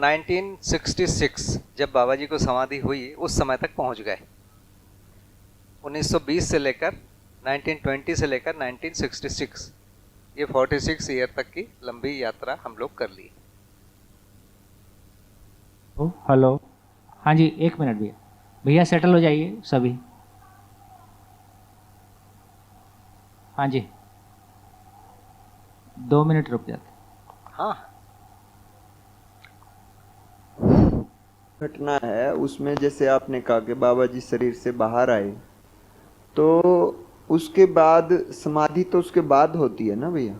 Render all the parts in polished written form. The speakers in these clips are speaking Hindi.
1966 जब बाबा जी को समाधि हुई उस समय तक पहुंच गए। 1920 से लेकर 1920 से लेकर 1966, ये 46 ईयर तक की लंबी यात्रा हम लोग कर ली। हेलो, हाँ जी, एक मिनट भैया। भैया सेटल हो जाइए सभी। हाँ जी, 2 मिनट रुक जाते। हाँ, घटना है उसमें, जैसे आपने कहा कि बाबा जी शरीर से बाहर आए, तो उसके बाद समाधि तो उसके बाद होती है ना भैया?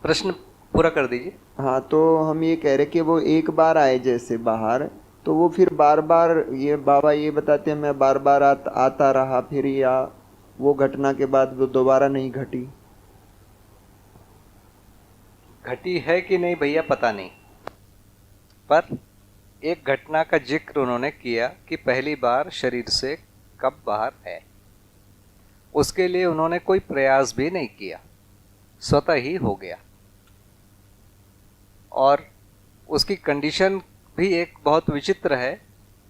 प्रश्न पूरा कर दीजिए। हाँ, तो हम ये कह रहे कि वो एक बार आए जैसे बाहर, तो वो फिर बार बार, ये बाबा ये बताते हैं मैं बार बार आता रहा फिर, या वो घटना के बाद वो दोबारा नहीं घटी? घटी है कि नहीं भैया पता नहीं, पर एक घटना का जिक्र उन्होंने किया कि पहली बार शरीर से कब बाहर है। उसके लिए उन्होंने कोई प्रयास भी नहीं किया, स्वतः ही हो गया। और उसकी कंडीशन भी एक बहुत विचित्र है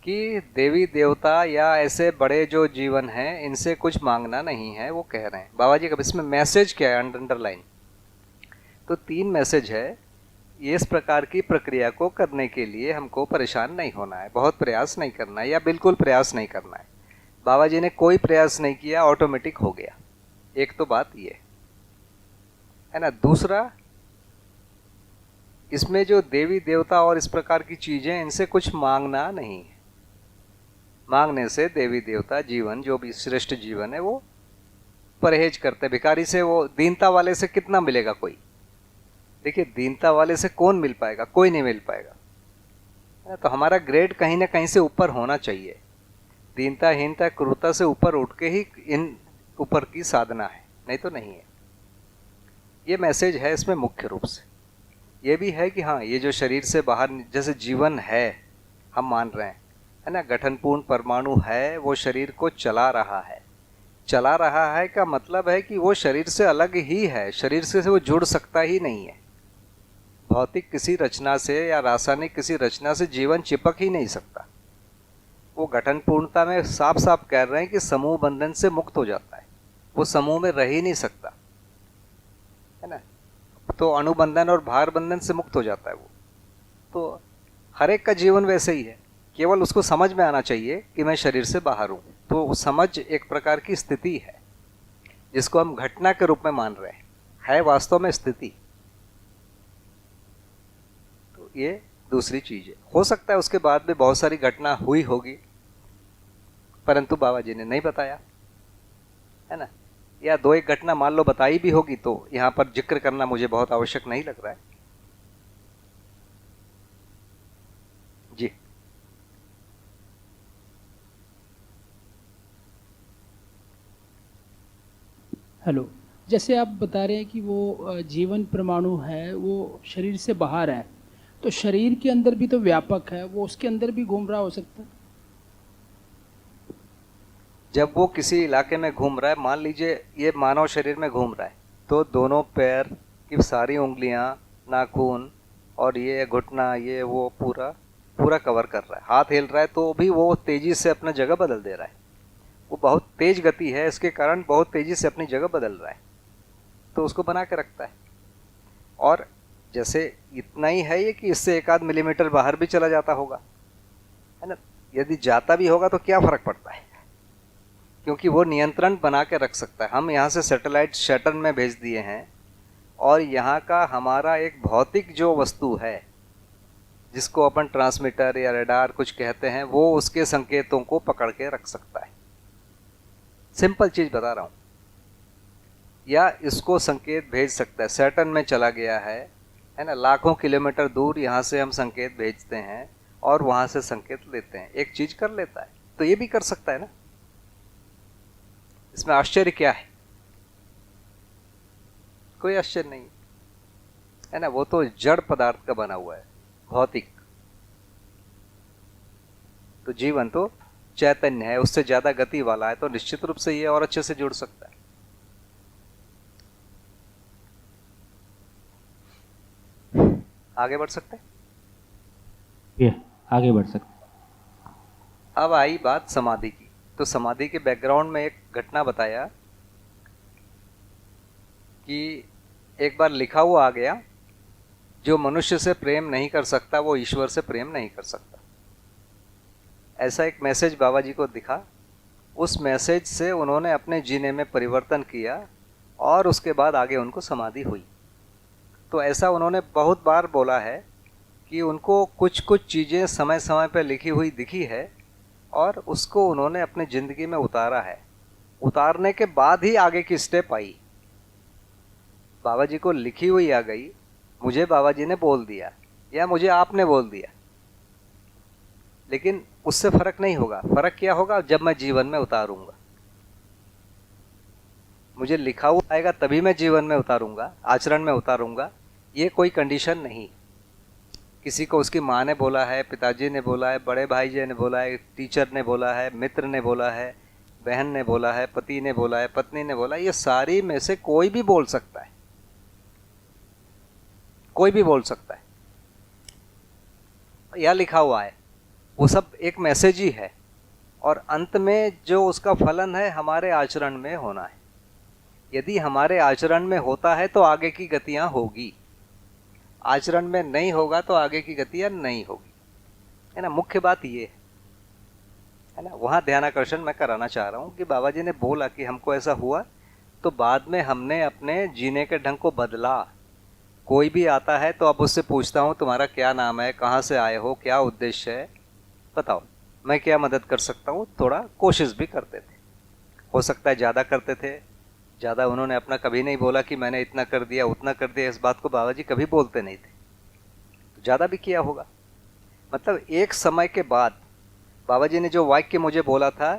कि देवी देवता या ऐसे बड़े जो जीवन हैं इनसे कुछ मांगना नहीं है, वो कह रहे हैं बाबा जी का। इसमें मैसेज क्या है अंडरलाइन, तो 3 मैसेज है। इस प्रकार की प्रक्रिया को करने के लिए हमको परेशान नहीं होना है, बहुत प्रयास नहीं करना है या बिल्कुल प्रयास नहीं करना है। बाबा जी ने कोई प्रयास नहीं किया, ऑटोमेटिक हो गया। एक तो बात ये है ना। दूसरा, इसमें जो देवी देवता और इस प्रकार की चीजें, इनसे कुछ मांगना नहीं है। मांगने से देवी देवता जीवन जो भी श्रेष्ठ जीवन है वो परहेज करते। भिखारी से, वो दीनता वाले से कितना मिलेगा कोई? देखिए, दीनता वाले से कौन मिल पाएगा? कोई नहीं मिल पाएगा। तो हमारा ग्रेड कहीं ना कहीं से ऊपर होना चाहिए। दीनता हीनता क्रूरता से ऊपर उठ के ही इन ऊपर की साधना है, नहीं तो नहीं है। ये मैसेज है इसमें मुख्य रूप से। ये भी है कि हाँ, ये जो शरीर से बाहर जैसे जीवन है, हम मान रहे हैं, है ना, गठनपूर्ण परमाणु है, वो शरीर को चला रहा है। चला रहा है का मतलब है कि वो शरीर से अलग ही है, शरीर से वो जुड़ सकता ही नहीं है। भौतिक किसी रचना से या रासायनिक किसी रचना से जीवन चिपक ही नहीं सकता। वो गठन पूर्णता में साफ साफ कह रहे हैं कि समूह बंधन से मुक्त हो जाता है, वो समूह में रह ही नहीं सकता, है ना। तो अणुबंधन और भार बंधन से मुक्त हो जाता है वो। तो हर एक का जीवन वैसे ही है, केवल उसको समझ में आना चाहिए कि मैं शरीर से बाहर हूँ। तो समझ एक प्रकार की स्थिति है जिसको हम घटना के रूप में मान रहे हैं, है वास्तव में स्थिति। तो ये दूसरी चीज है। हो सकता है उसके बाद में बहुत सारी घटना हुई होगी, परंतु बाबा जी ने नहीं बताया, है ना। या 2-1 घटना मान लो बताई भी होगी तो यहाँ पर जिक्र करना मुझे बहुत आवश्यक नहीं लग रहा है जी। हेलो, जैसे आप बता रहे हैं कि वो जीवन परमाणु है, वो शरीर से बाहर है, तो शरीर के अंदर भी तो व्यापक है, वो उसके अंदर भी घूम रहा हो सकता है? जब वो किसी इलाके में घूम रहा है, मान लीजिए ये मानव शरीर में घूम रहा है, तो दोनों पैर की सारी उंगलियां, नाखून और ये घुटना, ये वो पूरा पूरा कवर कर रहा है। हाथ हिल रहा है तो भी वो तेजी से अपना जगह बदल दे रहा है। वो बहुत तेज गति है, इसके कारण बहुत तेजी से अपनी जगह बदल रहा है, तो उसको बना के रखता है। और जैसे इतना ही है ये कि इससे 1-8 मिलीमीटर बाहर भी चला जाता होगा, है ना। यदि जाता भी होगा तो क्या फर्क पड़ता है, क्योंकि वो नियंत्रण बना के रख सकता है। हम यहाँ से सैटेलाइट सैटर्न में भेज दिए हैं, और यहाँ का हमारा एक भौतिक जो वस्तु है जिसको अपन ट्रांसमीटर या रडार कुछ कहते हैं, वो उसके संकेतों को पकड़ के रख सकता है। सिंपल चीज बता रहा हूँ। या इसको संकेत भेज सकता है, सैटर्न में चला गया है ना, लाखों किलोमीटर दूर यहाँ से हम संकेत भेजते हैं और वहाँ से संकेत लेते हैं, एक चीज कर लेता है। तो ये भी कर सकता है ना, इसमें आश्चर्य क्या है? कोई आश्चर्य नहीं, है ना। वो तो जड़ पदार्थ का बना हुआ है, भौतिक। तो जीवन तो चैतन्य है, उससे ज्यादा गति वाला है, तो निश्चित रूप से ये और अच्छे से जुड़ सकता है। आगे बढ़ सकते हैं। ये आगे बढ़ सकते। अब आई बात समाधि की। तो समाधि के बैकग्राउंड में एक घटना बताया कि एक बार लिखा हुआ आ गया, जो मनुष्य से प्रेम नहीं कर सकता वो ईश्वर से प्रेम नहीं कर सकता। ऐसा एक मैसेज बाबा जी को दिखा। उस मैसेज से उन्होंने अपने जीने में परिवर्तन किया और उसके बाद आगे उनको समाधि हुई। तो ऐसा उन्होंने बहुत बार बोला है कि उनको कुछ कुछ चीज़ें समय समय पर लिखी हुई दिखी है और उसको उन्होंने अपने ज़िंदगी में उतारा है। उतारने के बाद ही आगे की स्टेप आई। बाबा जी को लिखी हुई आ गई, मुझे बाबा जी ने बोल दिया या मुझे आपने बोल दिया, लेकिन उससे फ़र्क नहीं होगा। फ़र्क क्या होगा? जब मैं जीवन में उतारूंगा। मुझे लिखा हुआ आएगा तभी मैं जीवन में उतारूंगा, आचरण में उतारूंगा। ये कोई कंडीशन नहीं। किसी को उसकी माँ ने बोला है, पिताजी ने बोला है, बड़े भाई जी ने बोला है, टीचर ने बोला है, मित्र ने बोला है, बहन ने बोला है, पति ने बोला है, पत्नी ने बोला है, ये सारी में से कोई भी बोल सकता है। कोई भी बोल सकता है। यह लिखा हुआ है, वो सब एक मैसेज ही है और अंत में जो उसका फलन है हमारे आचरण में होना है। यदि हमारे आचरण में होता है तो आगे की गतियां होगी, आचरण में नहीं होगा तो आगे की गतियां नहीं होगी, है ना। मुख्य बात ये है ना। वहाँ ध्यानाकर्षण मैं कराना चाह रहा हूँ कि बाबा जी ने बोला कि हमको ऐसा हुआ, तो बाद में हमने अपने जीने के ढंग को बदला। कोई भी आता है तो अब उससे पूछता हूँ तुम्हारा क्या नाम है, कहाँ से आए हो, क्या उद्देश्य है, बताओ, मैं क्या मदद कर सकता हूँ। थोड़ा कोशिश भी करते थे, हो सकता है ज़्यादा करते थे। ज़्यादा उन्होंने अपना कभी नहीं बोला कि मैंने इतना कर दिया उतना कर दिया, इस बात को बाबा जी कभी बोलते नहीं थे। तो ज़्यादा भी किया होगा। मतलब एक समय के बाद बाबा जी ने जो वाक्य मुझे बोला था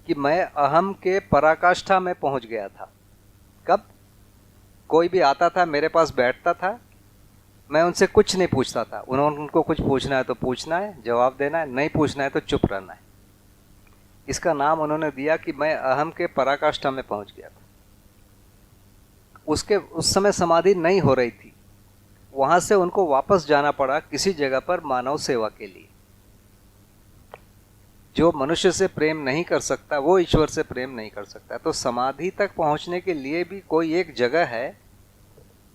कि मैं अहम के पराकाष्ठा में पहुंच गया था। कब? कोई भी आता था मेरे पास बैठता था, मैं उनसे कुछ नहीं पूछता था। उनको कुछ पूछना है तो पूछना है, जवाब देना है, नहीं पूछना है तो चुप रहना है। इसका नाम उन्होंने दिया कि मैं अहम के पराकाष्ठा में पहुंच गया था। उस समय समाधि नहीं हो रही थी, वहां से उनको वापस जाना पड़ा किसी जगह पर मानव सेवा के लिए। जो मनुष्य से प्रेम नहीं कर सकता वो ईश्वर से प्रेम नहीं कर सकता। तो समाधि तक पहुंचने के लिए भी कोई एक जगह है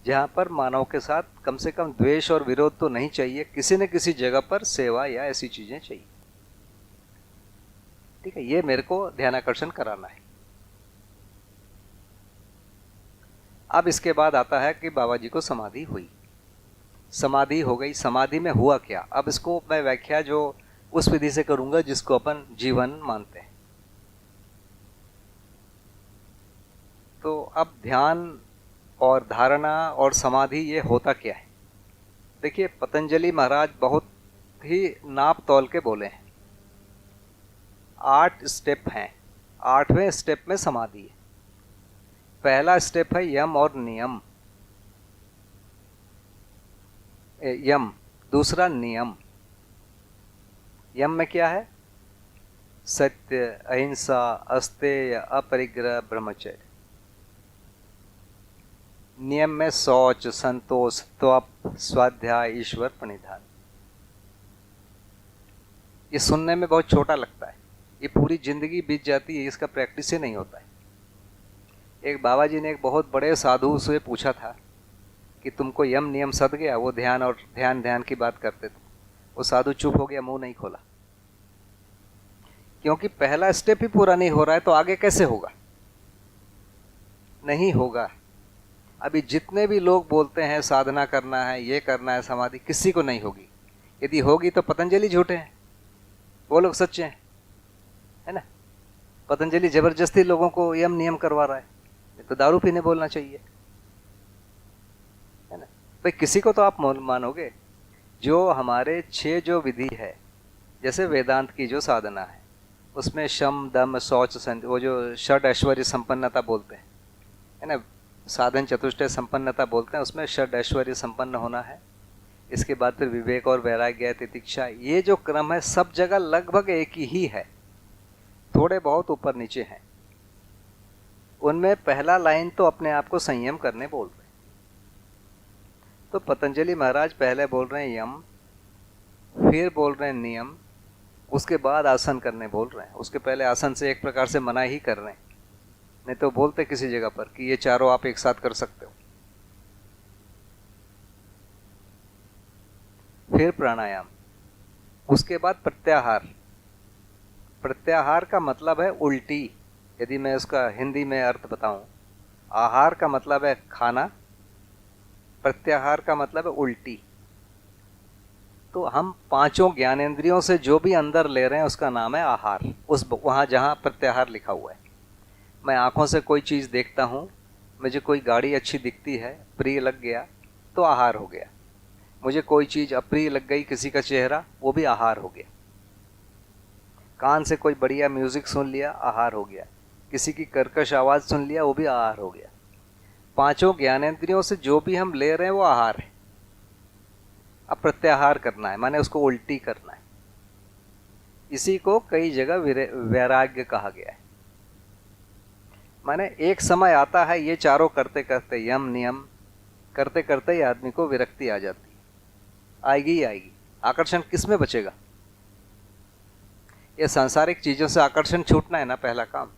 जहां पर मानव के साथ कम से कम द्वेष और विरोध तो नहीं चाहिए, किसी न किसी जगह पर सेवा या ऐसी चीजें चाहिए। ठीक है, ये मेरे को ध्यानाकर्षण कराना है। अब इसके बाद आता है कि बाबा जी को समाधि हुई, समाधि हो गई। समाधि में हुआ क्या? अब इसको मैं व्याख्या जो उस विधि से करूंगा जिसको अपन जीवन मानते हैं। तो अब ध्यान और धारणा और समाधि ये होता क्या है? देखिए, पतंजलि महाराज बहुत ही नाप तौल के बोले हैं। 8 स्टेप हैं, 8वें स्टेप में समाधि है। पहला स्टेप है यम और नियम, यम। दूसरा नियम। यम में क्या है? सत्य, अहिंसा, अस्तेय, अपरिग्रह, ब्रह्मचर्य। नियम में शौच, संतोष, तप, स्वाध्याय, ईश्वर प्रणिधान। ये सुनने में बहुत छोटा लगता है, ये पूरी जिंदगी बीत जाती है, इसका प्रैक्टिस ही नहीं होता है। एक बाबा जी ने एक बहुत बड़े साधु से पूछा था कि तुमको यम नियम सद गया? वो ध्यान और ध्यान की बात करते थे। वो साधु चुप हो गया, मुंह नहीं खोला, क्योंकि पहला स्टेप ही पूरा नहीं हो रहा है तो आगे कैसे होगा? नहीं होगा। अभी जितने भी लोग बोलते हैं साधना करना है, ये करना है, समाधि, किसी को नहीं होगी। यदि होगी तो पतंजलि झूठे हैं, वो लोग सच्चे हैं, है ना। पतंजलि जबरदस्ती लोगों को यम नियम करवा रहा है, तो दारू पीने बोलना चाहिए, है ना। भाई किसी को तो आप मानोगे। जो हमारे 6 जो विधि है, जैसे वेदांत की जो साधना है, उसमें शम, दम, शौच, वो जो षड ऐश्वर्य संपन्नता बोलते हैं, है ना, साधन चतुष्टय संपन्नता बोलते हैं, उसमें षड ऐश्वर्य संपन्न होना है। इसके बाद फिर विवेक और वैराग्य, तितिक्षा, ये जो क्रम है सब जगह लगभग एक ही है, थोड़े बहुत ऊपर नीचे हैं। उनमें पहला लाइन तो अपने आप को संयम करने बोल रहे हैं। तो पतंजलि महाराज पहले बोल रहे हैं यम, फिर बोल रहे हैं नियम, उसके बाद आसन करने बोल रहे हैं। उसके पहले आसन से एक प्रकार से मना ही कर रहे हैं, नहीं तो बोलते किसी जगह पर कि ये चारों आप एक साथ कर सकते हो। फिर प्राणायाम, उसके बाद प्रत्याहार। प्रत्याहार का मतलब है उल्टी। यदि मैं उसका हिंदी में अर्थ बताऊं, आहार का मतलब है खाना, प्रत्याहार का मतलब है उल्टी। तो हम पांचों ज्ञानेंद्रियों से जो भी अंदर ले रहे हैं उसका नाम है आहार। उस वहाँ जहाँ प्रत्याहार लिखा हुआ है, मैं आंखों से कोई चीज़ देखता हूँ, मुझे कोई गाड़ी अच्छी दिखती है, प्रिय लग गया तो आहार हो गया। मुझे कोई चीज़ अप्रिय लग गई, किसी का चेहरा, वो भी आहार हो गया। कान से कोई बढ़िया म्यूजिक सुन लिया, आहार हो गया। किसी की कर्कश आवाज़ सुन लिया, वो भी आहार हो गया। पांचों ज्ञानेंद्रियों से जो भी हम ले रहे हैं वो आहार है। अब प्रत्याहार करना है, माने उसको उल्टी करना है। इसी को कई जगह वैराग्य कहा गया है। माने एक समय आता है, ये चारों करते करते, यम नियम करते करते ही आदमी को विरक्ति आ जाती है। आएगी ही आएगी। आकर्षण किस में बचेगा? ये सांसारिक चीज़ों से आकर्षण छूटना है ना पहला काम।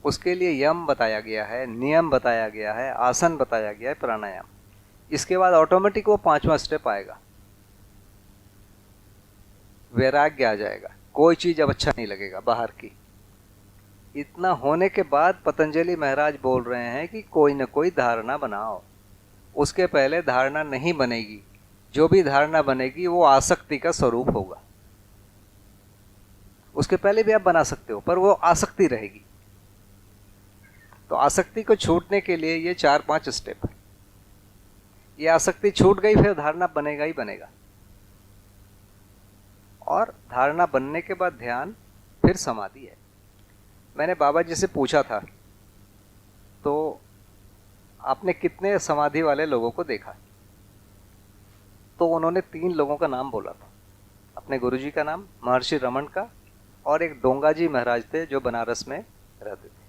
उसके लिए यम बताया गया है, नियम बताया गया है, आसन बताया गया है, प्राणायाम। इसके बाद ऑटोमेटिक वो पांचवा स्टेप आएगा, वैराग्य आ जाएगा। कोई चीज़ अब अच्छा नहीं लगेगा बाहर की। इतना होने के बाद पतंजलि महाराज बोल रहे हैं कि कोई न कोई धारणा बनाओ। उसके पहले धारणा नहीं बनेगी। जो भी धारणा बनेगी वो आसक्ति का स्वरूप होगा। उसके पहले भी आप बना सकते हो, पर वो आसक्ति रहेगी। तो आसक्ति को छूटने के लिए ये 4-5 स्टेप है। ये आसक्ति छूट गई, फिर धारणा बनेगा ही बनेगा। और धारणा बनने के बाद ध्यान, फिर समाधि है। मैंने बाबा जी से पूछा था, तो आपने कितने समाधि वाले लोगों को देखा? तो उन्होंने 3 लोगों का नाम बोला था। अपने गुरुजी का नाम, महर्षि रमन का, और एक डोंगा जी महाराज थे जो बनारस में रहते थे।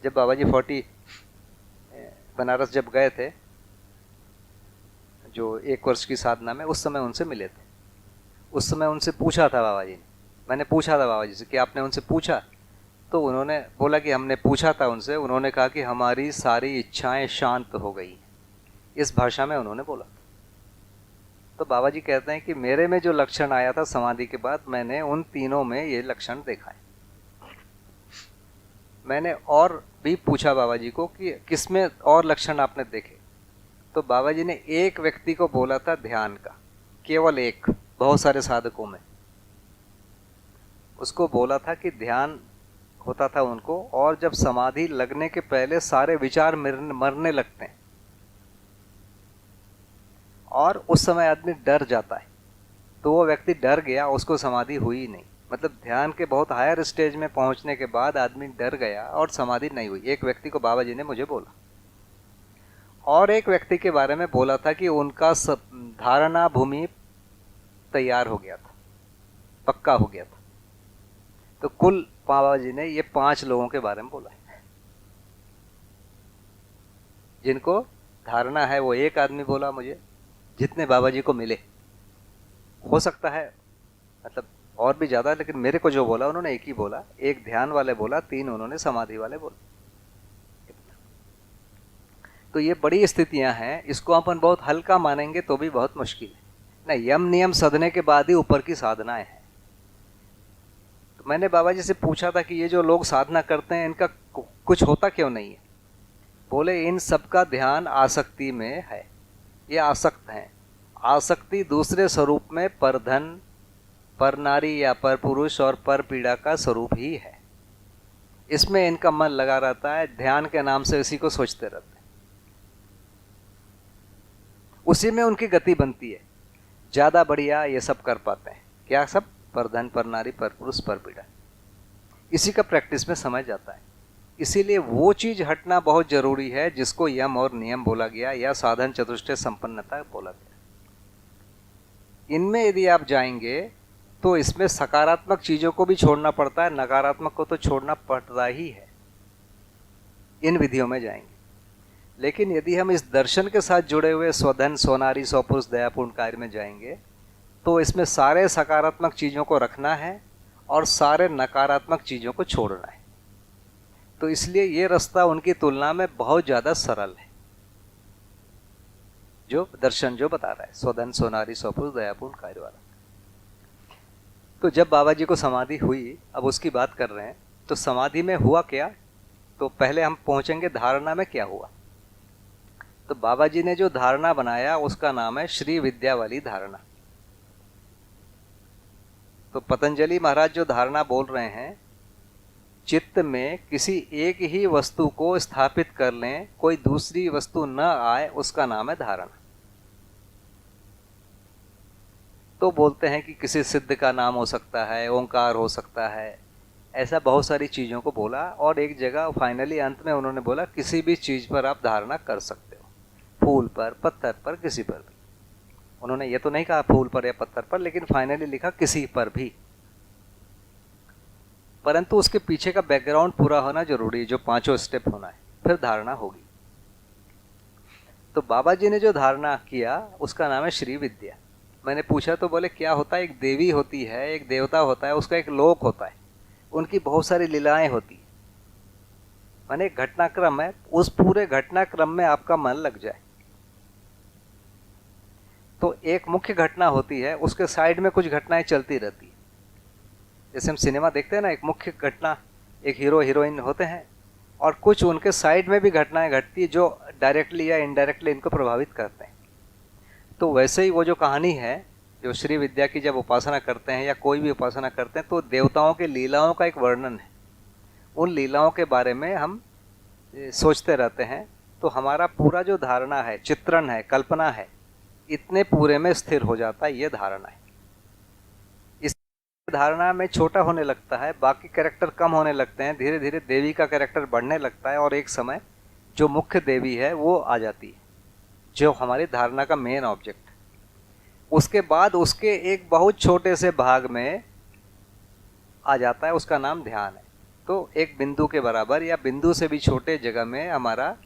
जब बाबा जी 40 बनारस जब गए थे, जो 1 वर्ष की साधना में, उस समय उनसे मिले थे। उस समय उनसे पूछा था बाबा जी ने, मैंने पूछा था बाबा जी से कि आपने उनसे पूछा? तो उन्होंने बोला कि हमने पूछा था उनसे। उन्होंने कहा कि हमारी सारी इच्छाएं शांत हो गई। इस भाषा में उन्होंने बोला। तो बाबा जी कहते हैं कि मेरे में जो लक्षण आया था समाधि के बाद, मैंने उन तीनों में ये लक्षण देखा है। मैंने और भी पूछा बाबा जी को कि किसमें और लक्षण आपने देखे? तो बाबा जी ने एक व्यक्ति को बोला था ध्यान का, केवल एक, बहुत सारे साधकों में। उसको बोला था कि ध्यान होता था उनको, और जब समाधि लगने के पहले सारे विचार मरने लगते हैं, और उस समय आदमी डर जाता है। तो वो व्यक्ति डर गया, उसको समाधि हुई नहीं। मतलब ध्यान के बहुत हायर स्टेज में पहुंचने के बाद आदमी डर गया और समाधि नहीं हुई। एक व्यक्ति को बाबा जी ने मुझे बोला। और एक व्यक्ति के बारे में बोला था कि उनका धारणा भूमि तैयार हो गया था, पक्का हो गया था। तो कुल बाबा जी ने ये 5 लोगों के बारे में बोला है जिनको धारणा है। वो एक आदमी बोला मुझे, जितने बाबा जी को मिले। हो सकता है मतलब और भी ज़्यादा, लेकिन मेरे को जो बोला उन्होंने एक ही बोला। एक ध्यान वाले बोला, 3 उन्होंने समाधि वाले बोला। तो ये बड़ी स्थितियां हैं, इसको अपन बहुत हल्का मानेंगे तो भी बहुत मुश्किल है ना। यम नियम सधने के बाद ही ऊपर की साधनाएं हैं। तो मैंने बाबा जी से पूछा था कि ये जो लोग साधना करते हैं, इनका कुछ होता क्यों नहीं है? बोले इन सबका ध्यान आसक्ति में है, ये आसक्त हैं। आसक्ति दूसरे स्वरूप में पर धन, पर नारी या पर पुरुष और पर पीड़ा का स्वरूप ही है। इसमें इनका मन लगा रहता है, ध्यान के नाम से इसी को सोचते रहते हैं, उसी में उनकी गति बनती है। ज़्यादा बढ़िया ये सब कर पाते हैं। क्या सब? पर धन, पर नारी, पर पुरुष, पर पीड़ा। इसी का प्रैक्टिस में समझ जाता है। इसीलिए वो चीज़ हटना बहुत जरूरी है जिसको यम और नियम बोला गया या साधन चतुष्टय संपन्नता बोला गया। इनमें यदि आप जाएंगे तो इसमें सकारात्मक चीज़ों को भी छोड़ना पड़ता है, नकारात्मक को तो छोड़ना पड़ता ही है। इन विधियों में जाएंगे। लेकिन यदि हम इस दर्शन के साथ जुड़े हुए स्वधन, स्वनारी, स्वपुरुष, दयापूर्ण कार्य में जाएंगे तो इसमें सारे सकारात्मक चीज़ों को रखना है और सारे नकारात्मक चीज़ों को छोड़ना है। तो इसलिए ये रास्ता उनकी तुलना में बहुत ज़्यादा सरल है, जो दर्शन जो बता रहा है, स्वधन सोनारी स्वपुरुष दयापूर्ण कार्य वाला। तो जब बाबा जी को समाधि हुई, अब उसकी बात कर रहे हैं, तो समाधि में हुआ क्या, तो पहले हम पहुंचेंगे धारणा में क्या हुआ। तो बाबा जी ने जो धारणा बनाया उसका नाम है श्री विद्या वाली धारणा। तो पतंजलि महाराज जो धारणा बोल रहे हैं, चित्त में किसी एक ही वस्तु को स्थापित कर लें, कोई दूसरी वस्तु न आए, उसका नाम है धारणा। तो बोलते हैं कि किसी सिद्ध का नाम हो सकता है, ओंकार हो सकता है, ऐसा बहुत सारी चीज़ों को बोला। और एक जगह फाइनली अंत में उन्होंने बोला किसी भी चीज़ पर आप धारणा कर सकते हो, फूल पर, पत्थर पर, किसी पर भी। उन्होंने ये तो नहीं कहा फूल पर या पत्थर पर, लेकिन फाइनली लिखा किसी पर भी। परंतु उसके पीछे का बैकग्राउंड पूरा होना जरूरी है, जो 5 स्टेप होना है, फिर धारणा होगी। तो बाबा जी ने जो धारणा किया उसका नाम है श्री विद्या। मैंने पूछा तो बोले क्या होता है, एक देवी होती है, एक देवता होता है, उसका एक लोक होता है, उनकी बहुत सारी लीलाएं होती है, माने एक घटनाक्रम है, उस पूरे घटनाक्रम में आपका मन लग जाए। तो एक मुख्य घटना होती है, उसके साइड में कुछ घटनाएं चलती रहती है। जैसे हम सिनेमा देखते हैं ना, एक मुख्य घटना, एक हीरो हीरोइन होते हैं, और कुछ उनके साइड में भी घटनाएं घटती है जो डायरेक्टली या इनडायरेक्टली इनको प्रभावित करते हैं। तो वैसे ही वो जो कहानी है, जो श्री विद्या की जब उपासना करते हैं या कोई भी उपासना करते हैं, तो देवताओं के लीलाओं का एक वर्णन है, उन लीलाओं के बारे में हम सोचते रहते हैं। तो हमारा पूरा जो धारणा है, चित्रण है, कल्पना है, इतने पूरे में स्थिर हो जाता है, ये धारणा है। इस धारणा में छोटा होने लगता है, बाकी कैरेक्टर कम होने लगते हैं, धीरे धीरे देवी का कैरेक्टर बढ़ने लगता है, और एक समय जो मुख्य देवी है वो आ जाती है, जो हमारी धारणा का मेन ऑब्जेक्ट। उसके बाद उसके एक बहुत छोटे से भाग में आ जाता है, उसका नाम ध्यान है। तो एक बिंदु के बराबर या बिंदु से भी छोटे जगह में हमारा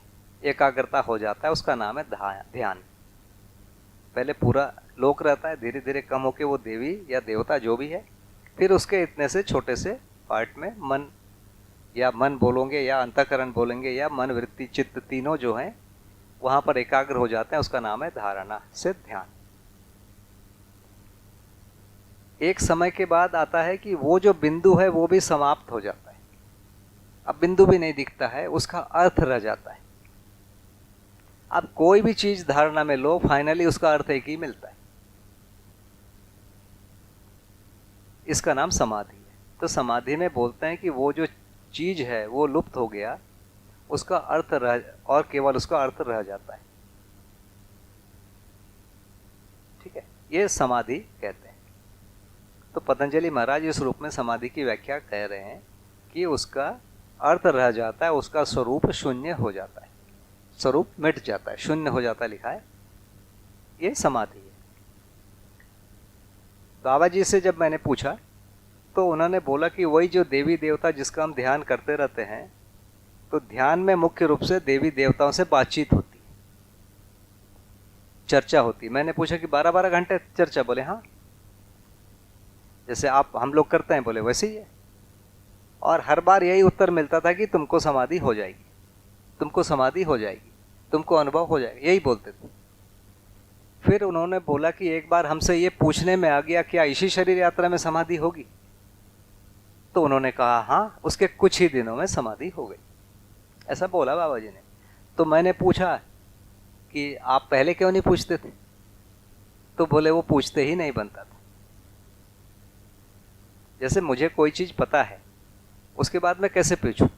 एकाग्रता हो जाता है, उसका नाम है ध्यान। पहले पूरा लोक रहता है, धीरे धीरे कम होके वो देवी या देवता जो भी है, फिर उसके इतने से छोटे से पार्ट में मन, या मन बोलोगे या अंतःकरण बोलेंगे या मन, वृत्ति, चित्त, तीनों जो हैं वहाँ पर एकाग्र हो जाते हैं, उसका नाम है धारणा से ध्यान। एक समय के बाद आता है कि वो जो बिंदु है वो भी समाप्त हो जाता है, अब बिंदु भी नहीं दिखता है, उसका अर्थ रह जाता है। अब कोई भी चीज धारणा में लो, फाइनली उसका अर्थ एक ही मिलता है, इसका नाम समाधि है। तो समाधि में बोलते हैं कि वो जो चीज है वो लुप्त हो गया, उसका अर्थ रह, और केवल उसका अर्थ रह जाता है। ठीक है, ये समाधि कहते हैं। तो पतंजलि महाराज इस रूप में समाधि की व्याख्या कह रहे हैं कि उसका अर्थ रह जाता है, उसका स्वरूप शून्य हो जाता है, स्वरूप मिट जाता है, शून्य हो जाता है, लिखा है, ये समाधि है। बाबा जी से जब मैंने पूछा तो उन्होंने बोला कि वही जो देवी देवता जिसका हम ध्यान करते रहते हैं, तो ध्यान में मुख्य रूप से देवी देवताओं से बातचीत होती है, चर्चा होती है। मैंने पूछा कि 12-12 घंटे चर्चा? बोले हाँ, जैसे आप हम लोग करते हैं, बोले वैसे ही है। और हर बार यही उत्तर मिलता था कि तुमको समाधि हो जाएगी, तुमको समाधि हो जाएगी, तुमको अनुभव हो जाएगा, यही बोलते थे। फिर उन्होंने बोला कि एक बार हमसे ये पूछने में आ गया क्या इसी शरीर यात्रा में समाधि होगी? तो उन्होंने कहा हाँ, उसके कुछ ही दिनों में समाधि हो गई, ऐसा बोला बाबा जी ने। तो मैंने पूछा कि आप पहले क्यों नहीं पूछते थे? तो बोले वो पूछते ही नहीं बनता था। जैसे मुझे कोई चीज पता है, उसके बाद मैं कैसे पूछूं?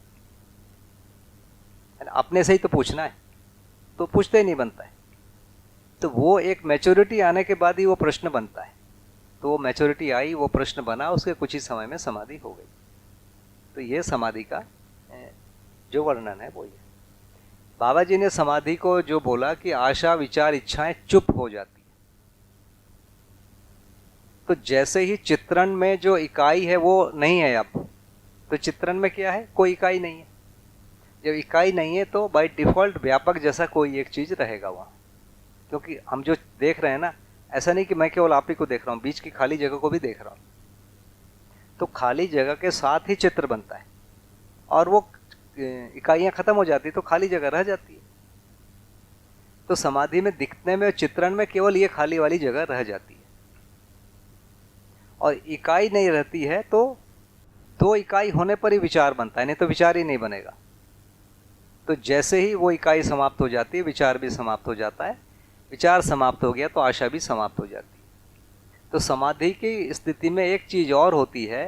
अपने से ही तो पूछना है, तो पूछते ही नहीं बनता है। तो वो एक मैच्योरिटी आने के बाद ही वो प्रश्न बनता है। तो वो मैच्योरिटी आई, वो प्रश्न बना, उसके कुछ ही समय में समाधि हो गई। तो ये समाधि का जो वर्णन है वो ये। बाबा जी ने समाधि को जो बोला कि आशा, विचार, इच्छाएं चुप हो जाती है। तो जैसे ही चित्रण में जो इकाई है वो नहीं है अब, तो चित्रण में क्या है? कोई इकाई नहीं है। जब इकाई नहीं है तो बाय डिफॉल्ट व्यापक जैसा कोई एक चीज रहेगा वहाँ, क्योंकि हम जो देख रहे हैं ना, ऐसा नहीं कि मैं केवल आप ही को देख रहा हूँ, बीच की खाली जगह को भी देख रहा हूँ। तो खाली जगह के साथ ही चित्र बनता है, और वो इकाइयाँ खत्म हो जाती तो खाली जगह रह जाती है। तो समाधि में दिखने में, चित्रण में केवल ये खाली वाली जगह रह जाती है, और इकाई नहीं रहती है। तो दो इकाई होने पर ही विचार बनता है, नहीं तो विचार ही नहीं बनेगा। तो जैसे ही वो इकाई समाप्त हो जाती है, विचार भी समाप्त हो जाता है। विचार समाप्त हो गया तो आशा भी समाप्त हो जाती है। तो समाधि की स्थिति में एक चीज और होती है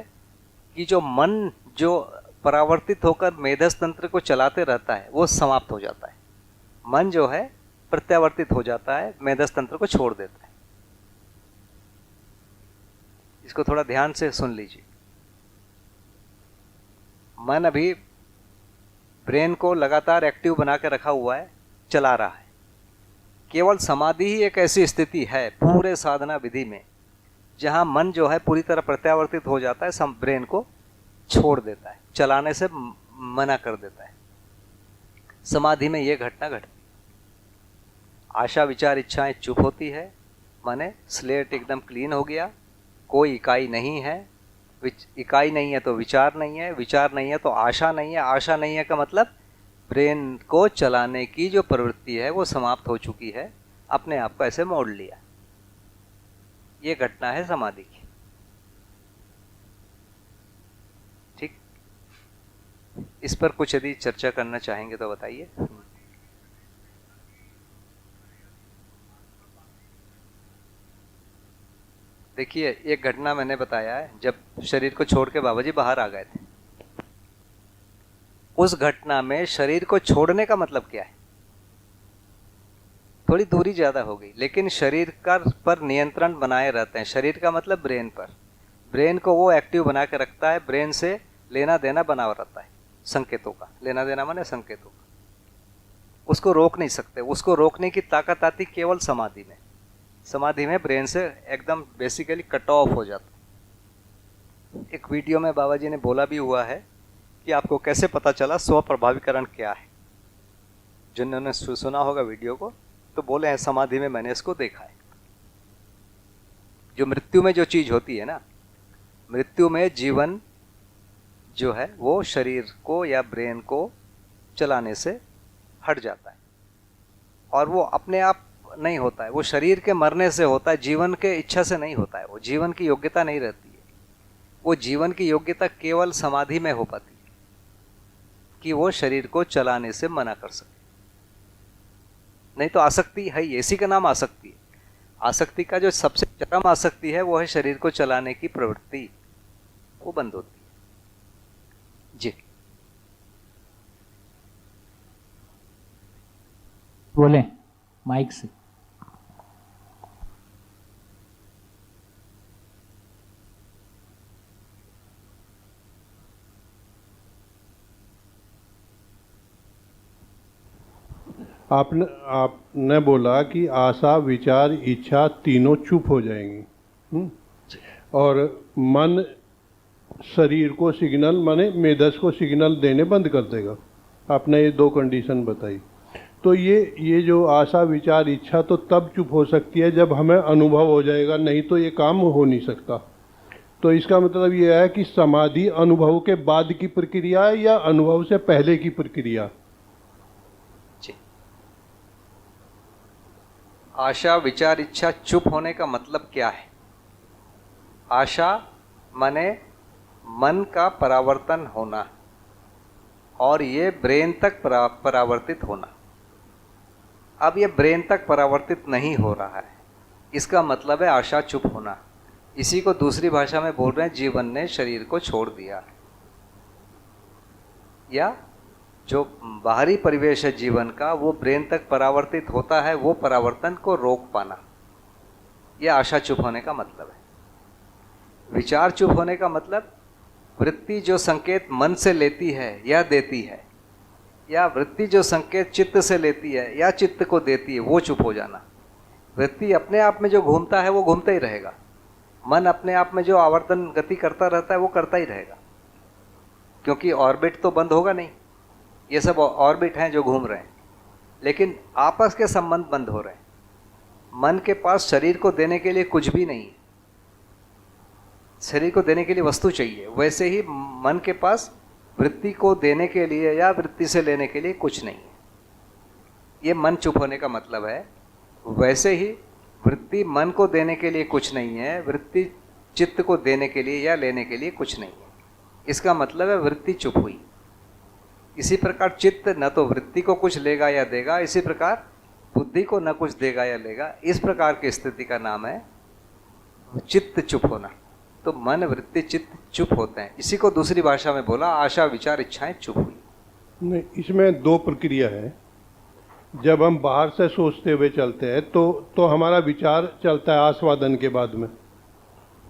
कि जो मन जो परावर्तित होकर मेधस तंत्र को चलाते रहता है वो समाप्त हो जाता है। मन जो है प्रत्यावर्तित हो जाता है, मेधस तंत्र को छोड़ देता है। इसको थोड़ा ध्यान से सुन लीजिए। मन अभी ब्रेन को लगातार एक्टिव बना के रखा हुआ है, चला रहा है। केवल समाधि ही एक ऐसी स्थिति है पूरे साधना विधि में जहां मन जो है पूरी तरह प्रत्यावर्तित हो जाता है, ब्रेन को छोड़ देता है, चलाने से मना कर देता है। समाधि में यह घटना घटती है। आशा विचार इच्छाएं चुप होती है, माने स्लेट एकदम क्लीन हो गया, कोई इकाई नहीं है। इकाई नहीं है तो विचार नहीं है, विचार नहीं है तो आशा नहीं है, आशा नहीं है का मतलब ब्रेन को चलाने की जो प्रवृत्ति है वो समाप्त हो चुकी है, अपने आप को ऐसे मोड़ लिया। ये घटना है समाधि की। ठीक, इस पर कुछ यदि चर्चा करना चाहेंगे तो बताइए। देखिए, एक घटना मैंने बताया है, जब शरीर को छोड़ के बाबा जी बाहर आ गए थे। उस घटना में शरीर को छोड़ने का मतलब क्या है? थोड़ी दूरी ज्यादा हो गई, लेकिन शरीर का पर नियंत्रण बनाए रहते हैं। शरीर का मतलब ब्रेन पर। ब्रेन को वो एक्टिव बना के रखता है, ब्रेन से लेना देना बना रहता है, संकेतों का लेना देना माने संकेतों का। उसको रोक नहीं सकते। उसको रोकने की ताकत आती केवल समाधि में। समाधि में ब्रेन से एकदम बेसिकली कट ऑफ हो जाता। एक वीडियो में बाबा जी ने बोला भी हुआ है कि आपको कैसे पता चला स्व प्रभावीकरण क्या है। जिन्होंने सुना होगा वीडियो को तो बोले हैं, समाधि में मैंने इसको देखा है। जो मृत्यु में जो चीज होती है ना, मृत्यु में जीवन जो है वो शरीर को या ब्रेन को चलाने से हट जाता है, और वो अपने आप नहीं होता है। वो शरीर के मरने से होता है, जीवन के इच्छा से नहीं होता है। वो जीवन की योग्यता नहीं रहती है। वो जीवन की योग्यता केवल समाधि में हो पाती है कि वो शरीर को चलाने से मना कर सके। नहीं तो आसक्ति है ही, इसी का नाम आसक्ति है। आसक्ति का जो सबसे चरम आसक्ति है वो है शरीर को चलाने की प्रवृत्ति, वो बंद होती है। जी बोले माइक से। आपने बोला कि आशा विचार इच्छा तीनों चुप हो जाएंगी, और मन शरीर को सिग्नल माने मेधस को सिग्नल देने बंद कर देगा। आपने ये दो कंडीशन बताई। तो ये जो आशा विचार इच्छा तो तब चुप हो सकती है जब हमें अनुभव हो जाएगा, नहीं तो ये काम हो नहीं सकता। तो इसका मतलब ये है कि समाधि अनुभव के बाद की प्रक्रिया है या अनुभव से पहले की प्रक्रिया? आशा विचार इच्छा चुप होने का मतलब क्या है? आशा माने मन का परावर्तन होना, और ये ब्रेन तक परावर्तित होना। अब ये ब्रेन तक परावर्तित नहीं हो रहा है, इसका मतलब है आशा चुप होना। इसी को दूसरी भाषा में बोल रहे हैं जीवन ने शरीर को छोड़ दिया, या जो बाहरी परिवेश है जीवन का वो ब्रेन तक परावर्तित होता है, वो परावर्तन को रोक पाना, यह आशा चुप होने का मतलब है। विचार चुप होने का मतलब वृत्ति जो संकेत मन से लेती है या देती है, या वृत्ति जो संकेत चित्त से लेती है या चित्त को देती है, वो चुप हो जाना। वृत्ति अपने आप में जो घूमता है वो घूमता ही रहेगा, मन अपने आप में जो आवर्तन गति करता रहता है वो करता ही रहेगा, क्योंकि ऑर्बिट तो बंद होगा नहीं। ये सब ऑर्बिट हैं जो घूम रहे हैं, लेकिन आपस के संबंध बंद हो रहे हैं। मन के पास शरीर को देने के लिए कुछ भी नहीं है, शरीर को देने के लिए वस्तु चाहिए, वैसे ही मन के पास वृत्ति को देने के लिए या वृत्ति से लेने के लिए कुछ नहीं है। ये मन चुप होने का मतलब है। वैसे ही वृत्ति मन को देने के लिए कुछ नहीं है, वृत्ति चित्त को देने के लिए या लेने के लिए कुछ नहीं है। इसका मतलब है वृत्ति चुप हुई। इसी प्रकार चित्त न तो वृत्ति को कुछ लेगा या देगा, इसी प्रकार बुद्धि को न कुछ देगा या लेगा। इस प्रकार की स्थिति का नाम है चित्त चुप होना। तो मन वृत्ति चित्त चुप होते हैं। इसी को दूसरी भाषा में बोला आशा विचार इच्छाएं चुप हुई। नहीं, इसमें दो प्रक्रिया है। जब हम बाहर से सोचते हुए चलते हैं तो हमारा विचार चलता है आस्वादन के बाद में,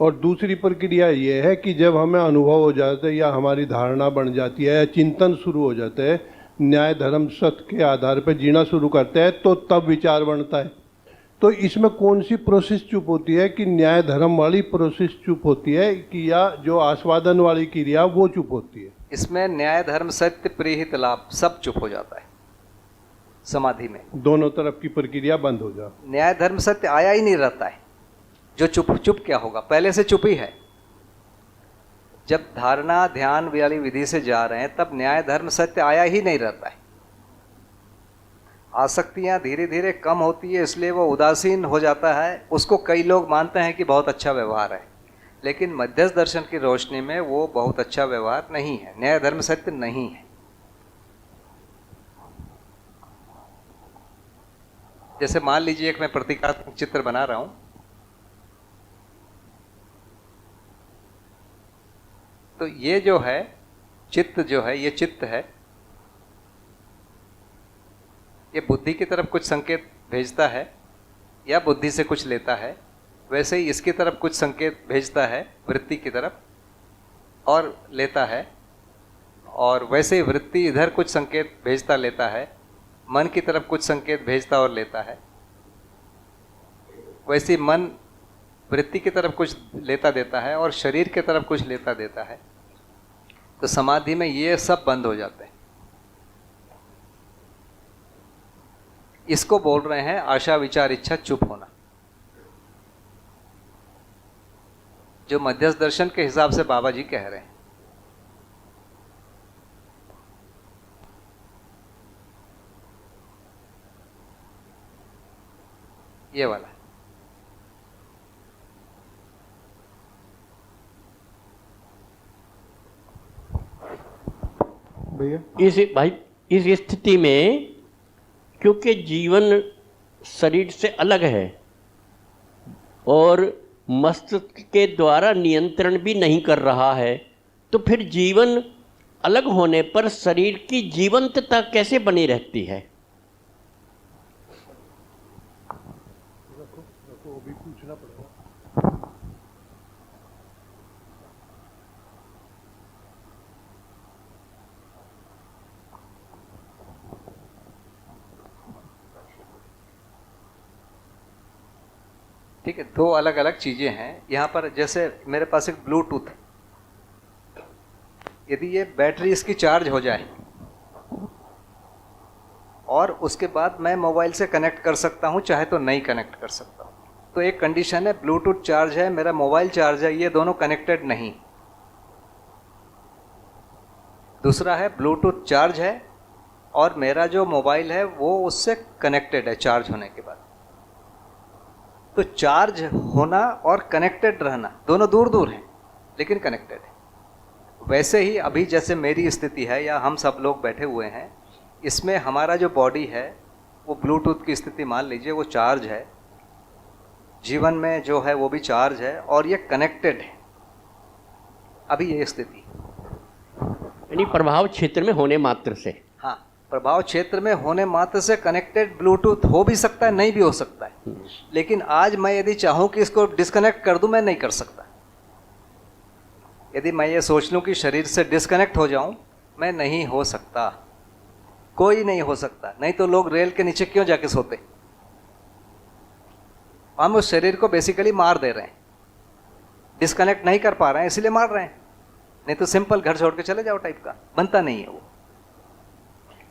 और दूसरी प्रक्रिया ये है कि जब हमें अनुभव हो जाता है या हमारी धारणा बन जाती है या चिंतन शुरू हो जाता है, न्याय धर्म सत्य के आधार पर जीना शुरू करते हैं, तो तब विचार बनता है। तो इसमें कौन सी प्रोसेस चुप होती है, कि न्याय धर्म वाली प्रोसेस चुप होती है कि या जो आस्वादन वाली क्रिया वो चुप होती है? इसमें न्याय धर्म सत्य प्रीहित लाभ सब चुप हो जाता है समाधि में। दोनों तरफ की प्रक्रिया बंद हो जाती। न्याय धर्म सत्य आया ही नहीं रहता है। जो चुप क्या होगा, पहले से चुप ही है। जब धारणा ध्यान वाली विधि से जा रहे हैं तब न्याय धर्म सत्य आया ही नहीं रहता है। आसक्तियां धीरे धीरे कम होती है, इसलिए वो उदासीन हो जाता है। उसको कई लोग मानते हैं कि बहुत अच्छा व्यवहार है, लेकिन मध्यस्थ दर्शन की रोशनी में वो बहुत अच्छा व्यवहार नहीं है, न्याय धर्म सत्य नहीं है। जैसे मान लीजिए एक मैं प्रतीकात्मक चित्र बना रहा हूं, तो ये जो है चित्त जो है, ये चित्त है, ये बुद्धि की तरफ कुछ संकेत भेजता है या बुद्धि से कुछ लेता है। वैसे ही इसकी तरफ कुछ संकेत भेजता है वृत्ति की तरफ और लेता है, और वैसे ही वृत्ति इधर कुछ संकेत भेजता लेता है, मन की तरफ कुछ संकेत भेजता और लेता है। वैसे ही मन वृत्ति की तरफ कुछ लेता देता है और शरीर की तरफ कुछ लेता देता है। तो समाधि में ये सब बंद हो जाते हैं। इसको बोल रहे हैं आशा विचार इच्छा चुप होना। जो मध्यस्थ दर्शन के हिसाब से बाबा जी कह रहे हैं। ये वाला भैया इस स्थिति में, क्योंकि जीवन शरीर से अलग है और मस्तिष्क के द्वारा नियंत्रण भी नहीं कर रहा है, तो फिर जीवन अलग होने पर शरीर की जीवंतता कैसे बनी रहती है? ठीक है, दो अलग अलग चीजें हैं यहाँ पर। जैसे मेरे पास एक ब्लूटूथ, यदि ये बैटरी इसकी चार्ज हो जाए और उसके बाद मैं मोबाइल से कनेक्ट कर सकता हूँ, चाहे तो नहीं कनेक्ट कर सकता हूँ। तो एक कंडीशन है, ब्लूटूथ चार्ज है, मेरा मोबाइल चार्ज है, ये दोनों कनेक्टेड नहीं। दूसरा है ब्लूटूथ चार्ज है और मेरा जो मोबाइल है वो उससे कनेक्टेड है चार्ज होने के बाद। तो चार्ज होना और कनेक्टेड रहना दोनों दूर दूर हैं, लेकिन कनेक्टेड है। वैसे ही अभी जैसे मेरी स्थिति है या हम सब लोग बैठे हुए हैं, इसमें हमारा जो बॉडी है वो ब्लूटूथ की स्थिति मान लीजिए, वो चार्ज है, जीवन में जो है वो भी चार्ज है और ये कनेक्टेड है। अभी ये स्थिति, यानी प्रभाव क्षेत्र में होने मात्र से। हाँ, प्रभाव क्षेत्र में होने मात्र से कनेक्टेड ब्लूटूथ हो भी सकता है, नहीं भी हो सकता है। लेकिन आज मैं यदि चाहूँ कि इसको डिस्कनेक्ट कर दूँ, मैं नहीं कर सकता। यदि मैं ये सोच लूँ कि शरीर से डिस्कनेक्ट हो जाऊँ, मैं नहीं हो सकता, कोई नहीं हो सकता। नहीं तो लोग रेल के नीचे क्यों जाके सोते? हम उस शरीर को बेसिकली मार दे रहे हैं, डिस्कनेक्ट नहीं कर पा रहे हैं इसलिए मार रहे हैं। नहीं तो सिंपल घर छोड़ के चले जाओ टाइप का बनता नहीं है।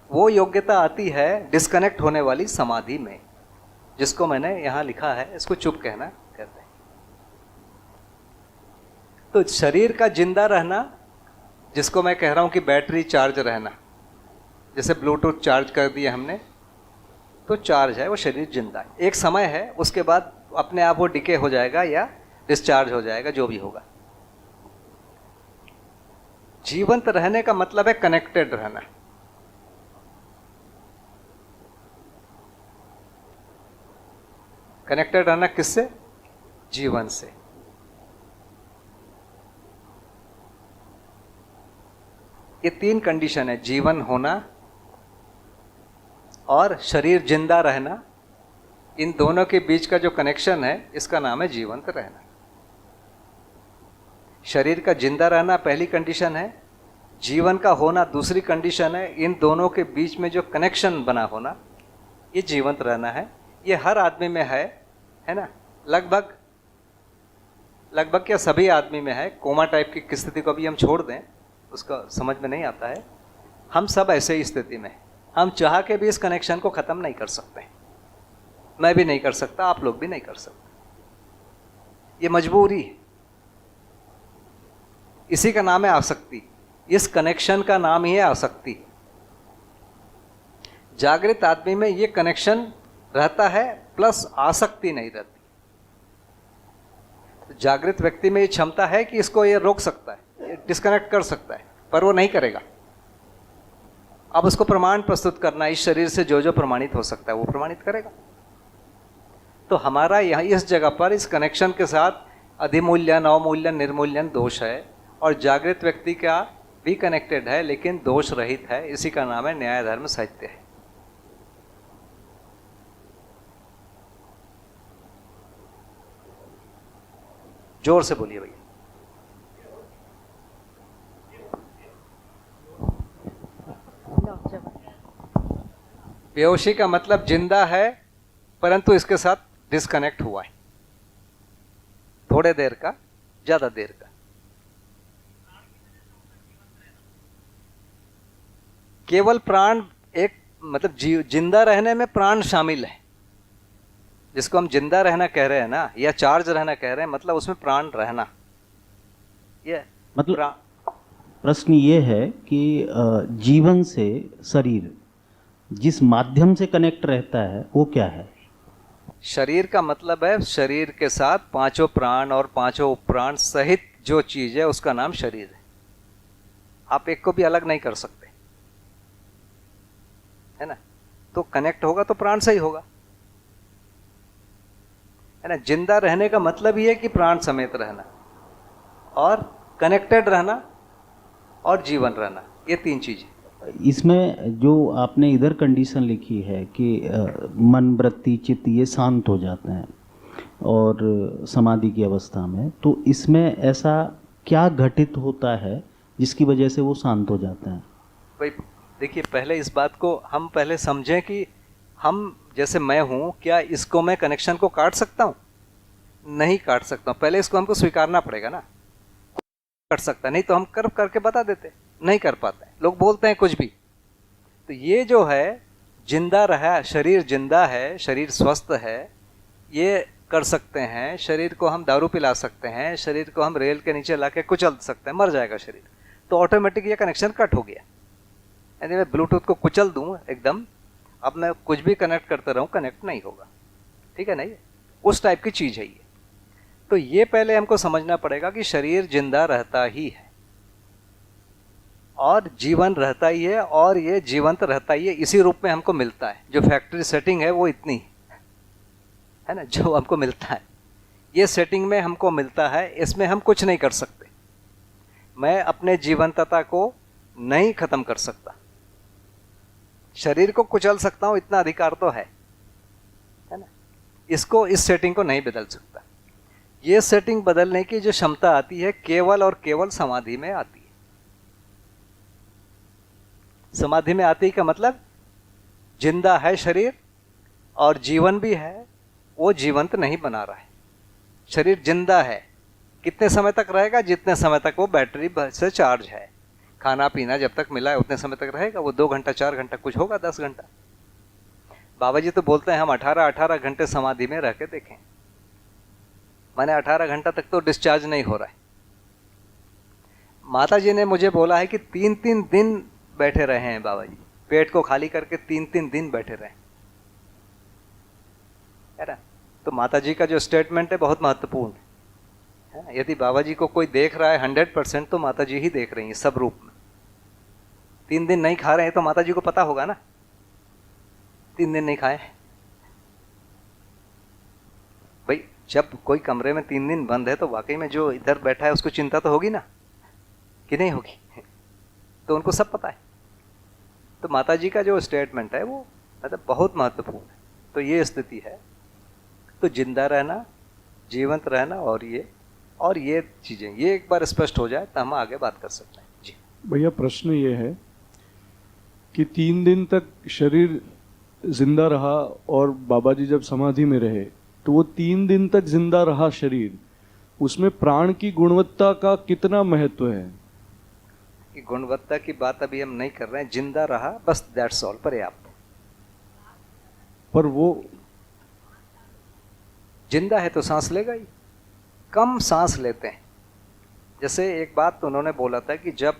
वो योग्यता आती है डिस्कनेक्ट होने वाली समाधि में। जिसको मैंने यहाँ लिखा है, इसको चुप कहना कहते हैं। तो शरीर का जिंदा रहना, जिसको मैं कह रहा हूँ कि बैटरी चार्ज रहना, जैसे ब्लूटूथ चार्ज कर दिया हमने तो चार्ज है, वो शरीर जिंदा है। एक समय है, उसके बाद अपने आप वो डिके हो जाएगा या डिस्चार्ज हो जाएगा, जो भी होगा। जीवंत रहने का मतलब है कनेक्टेड रहना। कनेक्टेड रहना किससे? जीवन से। ये 3 कंडीशन है, जीवन होना और शरीर जिंदा रहना। इन दोनों के बीच का जो कनेक्शन है, इसका नाम है जीवंत रहना। शरीर का जिंदा रहना पहली कंडीशन है, जीवन का होना दूसरी कंडीशन है। इन दोनों के बीच में जो कनेक्शन बना होना, ये जीवंत रहना है। ये हर आदमी में है ना? लगभग क्या सभी आदमी में है। कोमा टाइप की स्थिति को भी हम छोड़ दें, उसका समझ में नहीं आता है। हम सब ऐसे ही स्थिति में, हम चाह के भी इस कनेक्शन को ख़त्म नहीं कर सकते। मैं भी नहीं कर सकता, आप लोग भी नहीं कर सकते। ये मजबूरी है। इसी का नाम है आसक्ति। इस कनेक्शन का नाम ही है आसक्ति। जागृत आदमी में ये कनेक्शन रहता है प्लस आसक्ति नहीं रहती। तो जागृत व्यक्ति में ये क्षमता है कि इसको ये रोक सकता है, ये डिस्कनेक्ट कर सकता है, पर वो नहीं करेगा। अब उसको प्रमाण प्रस्तुत करना, इस शरीर से जो जो प्रमाणित हो सकता है वो प्रमाणित करेगा। तो हमारा यहाँ इस जगह पर इस कनेक्शन के साथ अधिमूल्यन, अवमूल्यन, निर्मूल्यन दोष है, और जागृत व्यक्ति का भी कनेक्टेड है लेकिन दोष रहित है। इसी का नाम है न्याय धर्म साहित्य है। जोर से बोलिए भैया। बेहोशी का मतलब जिंदा है परंतु इसके साथ डिस्कनेक्ट हुआ है, थोड़े देर का, ज्यादा देर का। केवल प्राण एक मतलब जिंदा रहने में प्राण शामिल है, जिसको हम जिंदा रहना कह रहे हैं ना, या चार्ज रहना कह रहे हैं, मतलब उसमें प्राण रहना। ये मतलब प्रश्न ये है कि जीवन से शरीर जिस माध्यम से कनेक्ट रहता है वो क्या है? शरीर का मतलब है शरीर के साथ 5 प्राण और 5 उपप्राण सहित जो चीज है उसका नाम शरीर है। आप एक को भी अलग नहीं कर सकते, है ना? तो कनेक्ट होगा तो प्राण से ही होगा, है ना? जिंदा रहने का मतलब ये है कि प्राण समेत रहना और कनेक्टेड रहना और जीवन रहना, ये 3 चीजें। इसमें जो आपने इधर कंडीशन लिखी है कि मन, वृत्ति, चित्त ये शांत हो जाते हैं और समाधि की अवस्था में, तो इसमें ऐसा क्या घटित होता है जिसकी वजह से वो शांत हो जाते हैं? भाई देखिए, पहले इस बात को हम पहले समझें कि हम जैसे मैं हूँ, क्या इसको मैं कनेक्शन को काट सकता हूँ? नहीं काट सकता हूँ। पहले इसको हमको स्वीकारना पड़ेगा ना। कर सकता, नहीं तो हम कर करके बता देते, नहीं कर पाते। लोग बोलते हैं कुछ भी। तो ये जो है जिंदा रहा, शरीर जिंदा है, शरीर स्वस्थ है, ये कर सकते हैं। शरीर को हम दारू पिला सकते हैं, शरीर को हम रेल के नीचे ला के कुचल सकते हैं, मर जाएगा शरीर, तो ऑटोमेटिक ये कनेक्शन कट हो गया। यानी मैं ब्लूटूथ को कुचल दूँ एकदम, अब मैं कुछ भी कनेक्ट करते रहूँ, कनेक्ट नहीं होगा। ठीक है ना? ये उस टाइप की चीज़ है ये। तो ये पहले हमको समझना पड़ेगा कि शरीर जिंदा रहता ही है और जीवन रहता ही है, और ये जीवंत रहता ही है। इसी रूप में हमको मिलता है। जो फैक्ट्री सेटिंग है वो इतनी है ना, जो हमको मिलता है, ये सेटिंग में हमको मिलता है। इसमें हम कुछ नहीं कर सकते। मैं अपने जीवंतता को नहीं खत्म कर सकता। शरीर को कुचल सकता हूं, इतना अधिकार तो है ना? इसको, इस सेटिंग को नहीं बदल सकता। ये सेटिंग बदलने की जो क्षमता आती है केवल और केवल समाधि में आती है। समाधि में आती का मतलब जिंदा है शरीर और जीवन भी है, वो जीवंत नहीं बना रहा है। शरीर जिंदा है, कितने समय तक रहेगा? जितने समय तक वो बैटरी से चार्ज है। खाना पीना जब तक मिला है उतने समय तक रहेगा। वो 2 घंटा, 4 घंटा, कुछ होगा 10 घंटा। बाबा जी तो बोलते हैं हम 18 घंटे समाधि में रह के देखें। मैंने 18 घंटा तक तो डिस्चार्ज नहीं हो रहा है। माता जी ने मुझे बोला है कि 3-3 दिन बैठे रहे हैं बाबा जी, पेट को खाली करके 3-3 दिन बैठे रहे, है ना। तो माता जी का जो स्टेटमेंट है बहुत महत्वपूर्ण है। यदि बाबा जी को कोई देख रहा है 100%, तो माता जी ही देख रही हैं सब रूप में। 3 दिन नहीं खा रहे हैं तो माता जी को पता होगा ना, 3 दिन नहीं खाए भाई। जब कोई कमरे में 3 दिन बंद है तो वाकई में जो इधर बैठा है उसको चिंता तो होगी ना, कि नहीं होगी? तो उनको सब पता है। तो माता जी का जो स्टेटमेंट है वो मतलब बहुत महत्वपूर्ण है। तो ये स्थिति है। तो जिंदा रहना, जीवंत रहना और ये चीजें, ये एक बार स्पष्ट हो जाए तो हम आगे बात कर सकते हैं। जी भैया, प्रश्न ये है कि 3 दिन तक शरीर जिंदा रहा और बाबा जी जब समाधि में रहे तो वो 3 दिन तक जिंदा रहा शरीर, उसमें प्राण की गुणवत्ता का कितना महत्व है? कि गुणवत्ता की बात अभी हम नहीं कर रहे हैं, जिंदा रहा बस, दैट्स ऑल, पर्याप्त। पर वो जिंदा है तो सांस लेगा ही, कम सांस लेते हैं। जैसे एक बात तो उन्होंने बोला था कि जब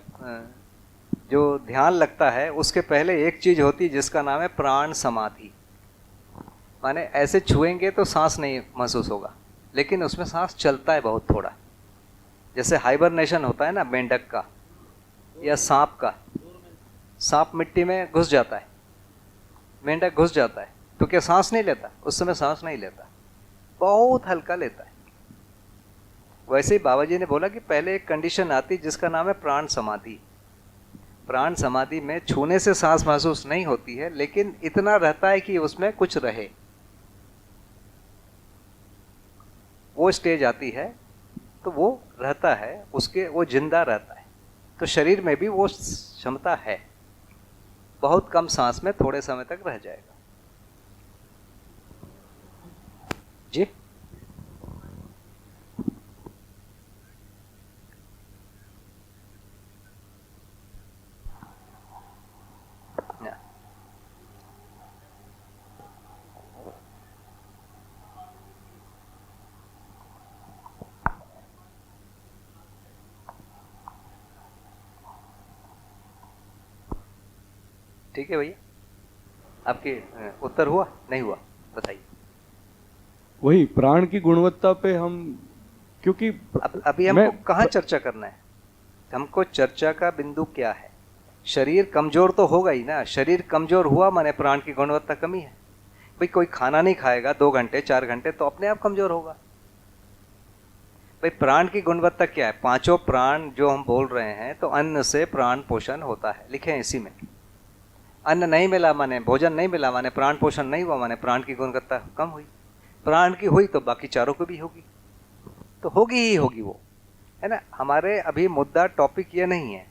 जो ध्यान लगता है उसके पहले एक चीज होती है जिसका नाम है प्राण समाधि। माने ऐसे छुएंगे तो सांस नहीं महसूस होगा, लेकिन उसमें सांस चलता है बहुत थोड़ा। जैसे हाइबरनेशन होता है ना मेंढक का या सांप का। सांप मिट्टी में घुस जाता है, मेंढक घुस जाता है, तो क्या सांस नहीं लेता? उस समय सांस नहीं लेता, बहुत हल्का लेता है। वैसे ही बाबा जी ने बोला कि पहले एक कंडीशन आती जिसका नाम है प्राण समाधि। प्राण समाधि में छूने से सांस महसूस नहीं होती है, लेकिन इतना रहता है कि उसमें कुछ रहे। वो स्टेज आती है तो वो रहता है, उसके वो जिंदा रहता है। तो शरीर में भी वो क्षमता है, बहुत कम सांस में थोड़े समय तक रह जाएगा। जी ठीक है भैया, आपके उत्तर हुआ नहीं हुआ बताइए। वही प्राण की गुणवत्ता पे हम, क्योंकि अभी हमको कहाँ चर्चा करना है? हमको चर्चा का बिंदु क्या है? शरीर कमजोर तो होगा ही ना। शरीर कमजोर हुआ माने प्राण की गुणवत्ता कमी है। भाई कोई खाना नहीं खाएगा 2 घंटे 4 घंटे तो अपने आप कमजोर होगा। भाई प्राण की गुणवत्ता क्या है? 5 प्राण जो हम बोल रहे हैं, तो अन्न से प्राण पोषण होता है, लिखे हैं इसी में। अन्न नहीं मिला माने, भोजन नहीं मिला माने, प्राण पोषण नहीं हुआ माने प्राण की गुणवत्ता कम हुई। प्राण की हुई तो बाकी चारों को भी होगी, तो होगी ही होगी वो, है ना। हमारे अभी मुद्दा टॉपिक ये नहीं है।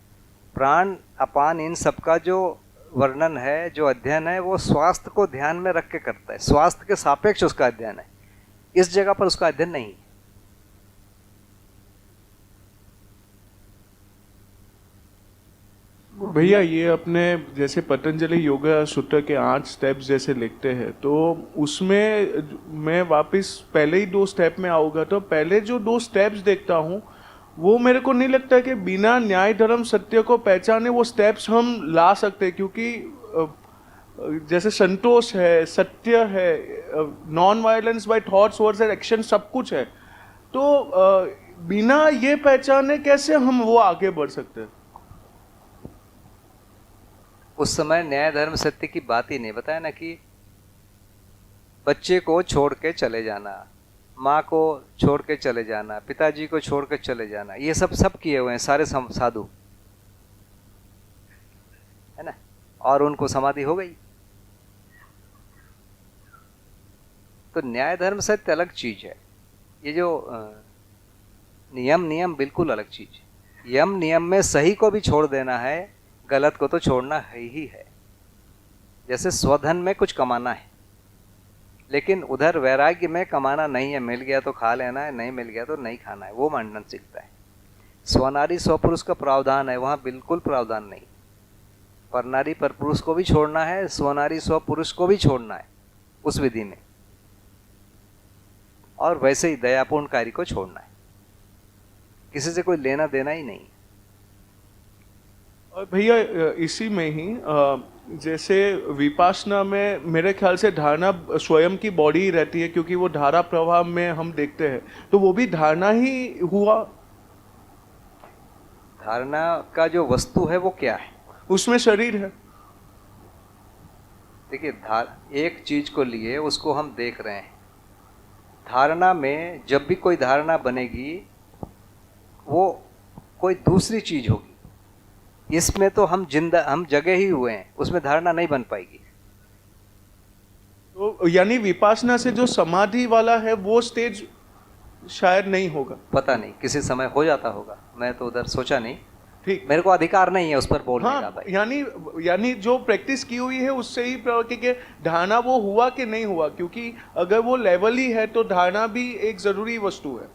प्राण अपान इन सब का जो वर्णन है, जो अध्ययन है, वो स्वास्थ्य को ध्यान में रख के करता है। स्वास्थ्य के सापेक्ष उसका अध्ययन है, इस जगह पर उसका अध्ययन नहीं है। भैया ये अपने जैसे पतंजलि योगा सूत्र के 8 स्टेप्स जैसे लिखते हैं, तो उसमें मैं वापस पहले ही 2 स्टेप में आऊँगा। तो पहले जो 2 स्टेप्स देखता हूँ वो मेरे को नहीं लगता कि बिना न्याय धर्म सत्य को पहचाने वो स्टेप्स हम ला सकते, क्योंकि जैसे संतोष है, सत्य है, non violence by thoughts words and action सब कुछ है। तो बिना ये पहचाने कैसे हम वो आगे बढ़ सकते हैं? उस समय न्याय धर्म सत्य की बात ही नहीं। बताया ना कि बच्चे को छोड़ के चले जाना, माँ को छोड़ के चले जाना, पिताजी को छोड़ के चले जाना, ये सब किए हुए हैं सारे साधु, है ना। और उनको समाधि हो गई। तो न्याय धर्म सत्य अलग चीज है। ये जो नियम बिल्कुल अलग चीज है। नियम में सही को भी छोड़ देना है, गलत को तो छोड़ना है ही है। जैसे स्वधन में कुछ कमाना है, लेकिन उधर वैराग्य में कमाना नहीं है। मिल गया तो खा लेना है, नहीं मिल गया तो नहीं खाना है, वो मंडन सीखता है। स्वनारी स्वपुरुष का प्रावधान है, वहाँ बिल्कुल प्रावधान नहीं। परनारी पर पुरुष को भी छोड़ना है, स्वनारी स्वपुरुष को भी छोड़ना है। उस विधि में, और वैसे ही दयापूर्ण कार्य को छोड़ना है, किसी से कोई लेना देना ही नहीं। और भैया इसी में ही जैसे विपासना में मेरे ख्याल से धारणा स्वयं की बॉडी ही रहती है, क्योंकि वो धारा प्रवाह में हम देखते हैं, तो वो भी धारणा ही हुआ। धारणा का जो वस्तु है वो क्या है? उसमें शरीर है। देखिए, एक चीज को लिए उसको हम देख रहे हैं। धारणा में जब भी कोई धारणा बनेगी वो कोई दूसरी चीज होगी। इसमें तो हम जगह ही हुए हैं, उसमें धारणा नहीं बन पाएगी। तो यानी विपासना से जो समाधि वाला है वो स्टेज शायद नहीं होगा। पता नहीं, किसी समय हो जाता होगा, मैं तो उधर सोचा नहीं। ठीक, मेरे को अधिकार नहीं है उस पर बोलने का भाई। यानी जो प्रैक्टिस की हुई है उससे ही कि धारणा वो हुआ कि नहीं हुआ, क्योंकि अगर वो लेवल ही है तो धारणा भी एक जरूरी वस्तु है।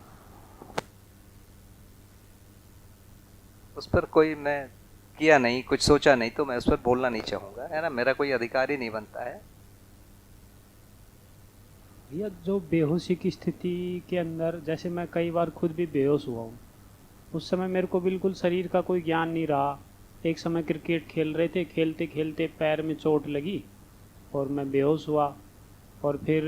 उस पर कोई मैं किया नहीं, कुछ सोचा नहीं, तो मैं उस पर बोलना नहीं चाहूंगा, है ना। मेरा कोई अधिकार ही नहीं बनता है। भैया जो बेहोशी की स्थिति के अंदर, जैसे मैं कई बार खुद भी बेहोश हुआ हूँ, उस समय मेरे को बिल्कुल शरीर का कोई ज्ञान नहीं रहा। एक समय क्रिकेट खेल रहे थे, खेलते खेलते पैर में चोट लगी और मैं बेहोश हुआ, और फिर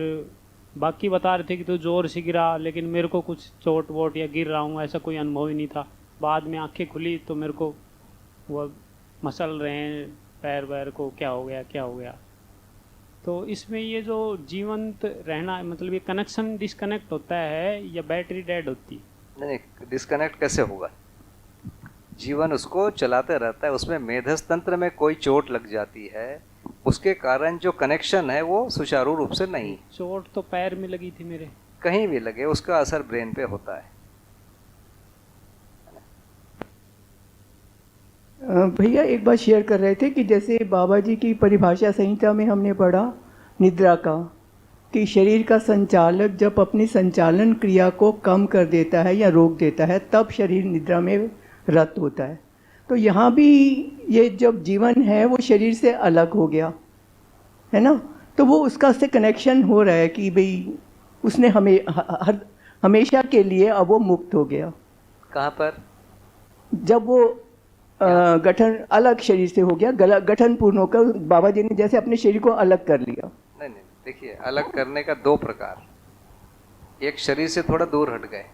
बाकी बता रहे थे कि तो ज़ोर से गिरा, लेकिन मेरे को कुछ चोट वोट या गिर रहा हूँ ऐसा कोई अनुभव ही नहीं था। बाद में आंखें खुली तो मेरे को वो मसल रहे हैं पैर वैर को, क्या हो गया क्या हो गया। तो इसमें ये जो जीवंत रहना, मतलब ये कनेक्शन डिस्कनेक्ट होता है या बैटरी डेड होती है? नहीं, डिस्कनेक्ट कैसे होगा? जीवन उसको चलाते रहता है, उसमें मेधस तंत्र में कोई चोट लग जाती है, उसके कारण जो कनेक्शन है वो सुचारू रूप से नहीं। चोट तो पैर में लगी थी मेरे। कहीं भी लगे, उसका असर ब्रेन पे होता है। भैया एक बात शेयर कर रहे थे कि जैसे बाबा जी की परिभाषा संहिता में हमने पढ़ा निद्रा का, कि शरीर का संचालक जब अपनी संचालन क्रिया को कम कर देता है या रोक देता है तब शरीर निद्रा में रत होता है। तो यहाँ भी ये जब जीवन है वो शरीर से अलग हो गया है ना, तो वो उसका से कनेक्शन हो रहा है कि भाई उसने हमेशा के लिए अब वो मुक्त हो गया। कहाँ पर? जब वो गठन अलग शरीर से हो गया, गठन पूर्ण होकर बाबा जी ने जैसे अपने शरीर को अलग कर लिया। नहीं, देखिए, अलग करने का दो प्रकार। एक, शरीर से थोड़ा दूर हट गए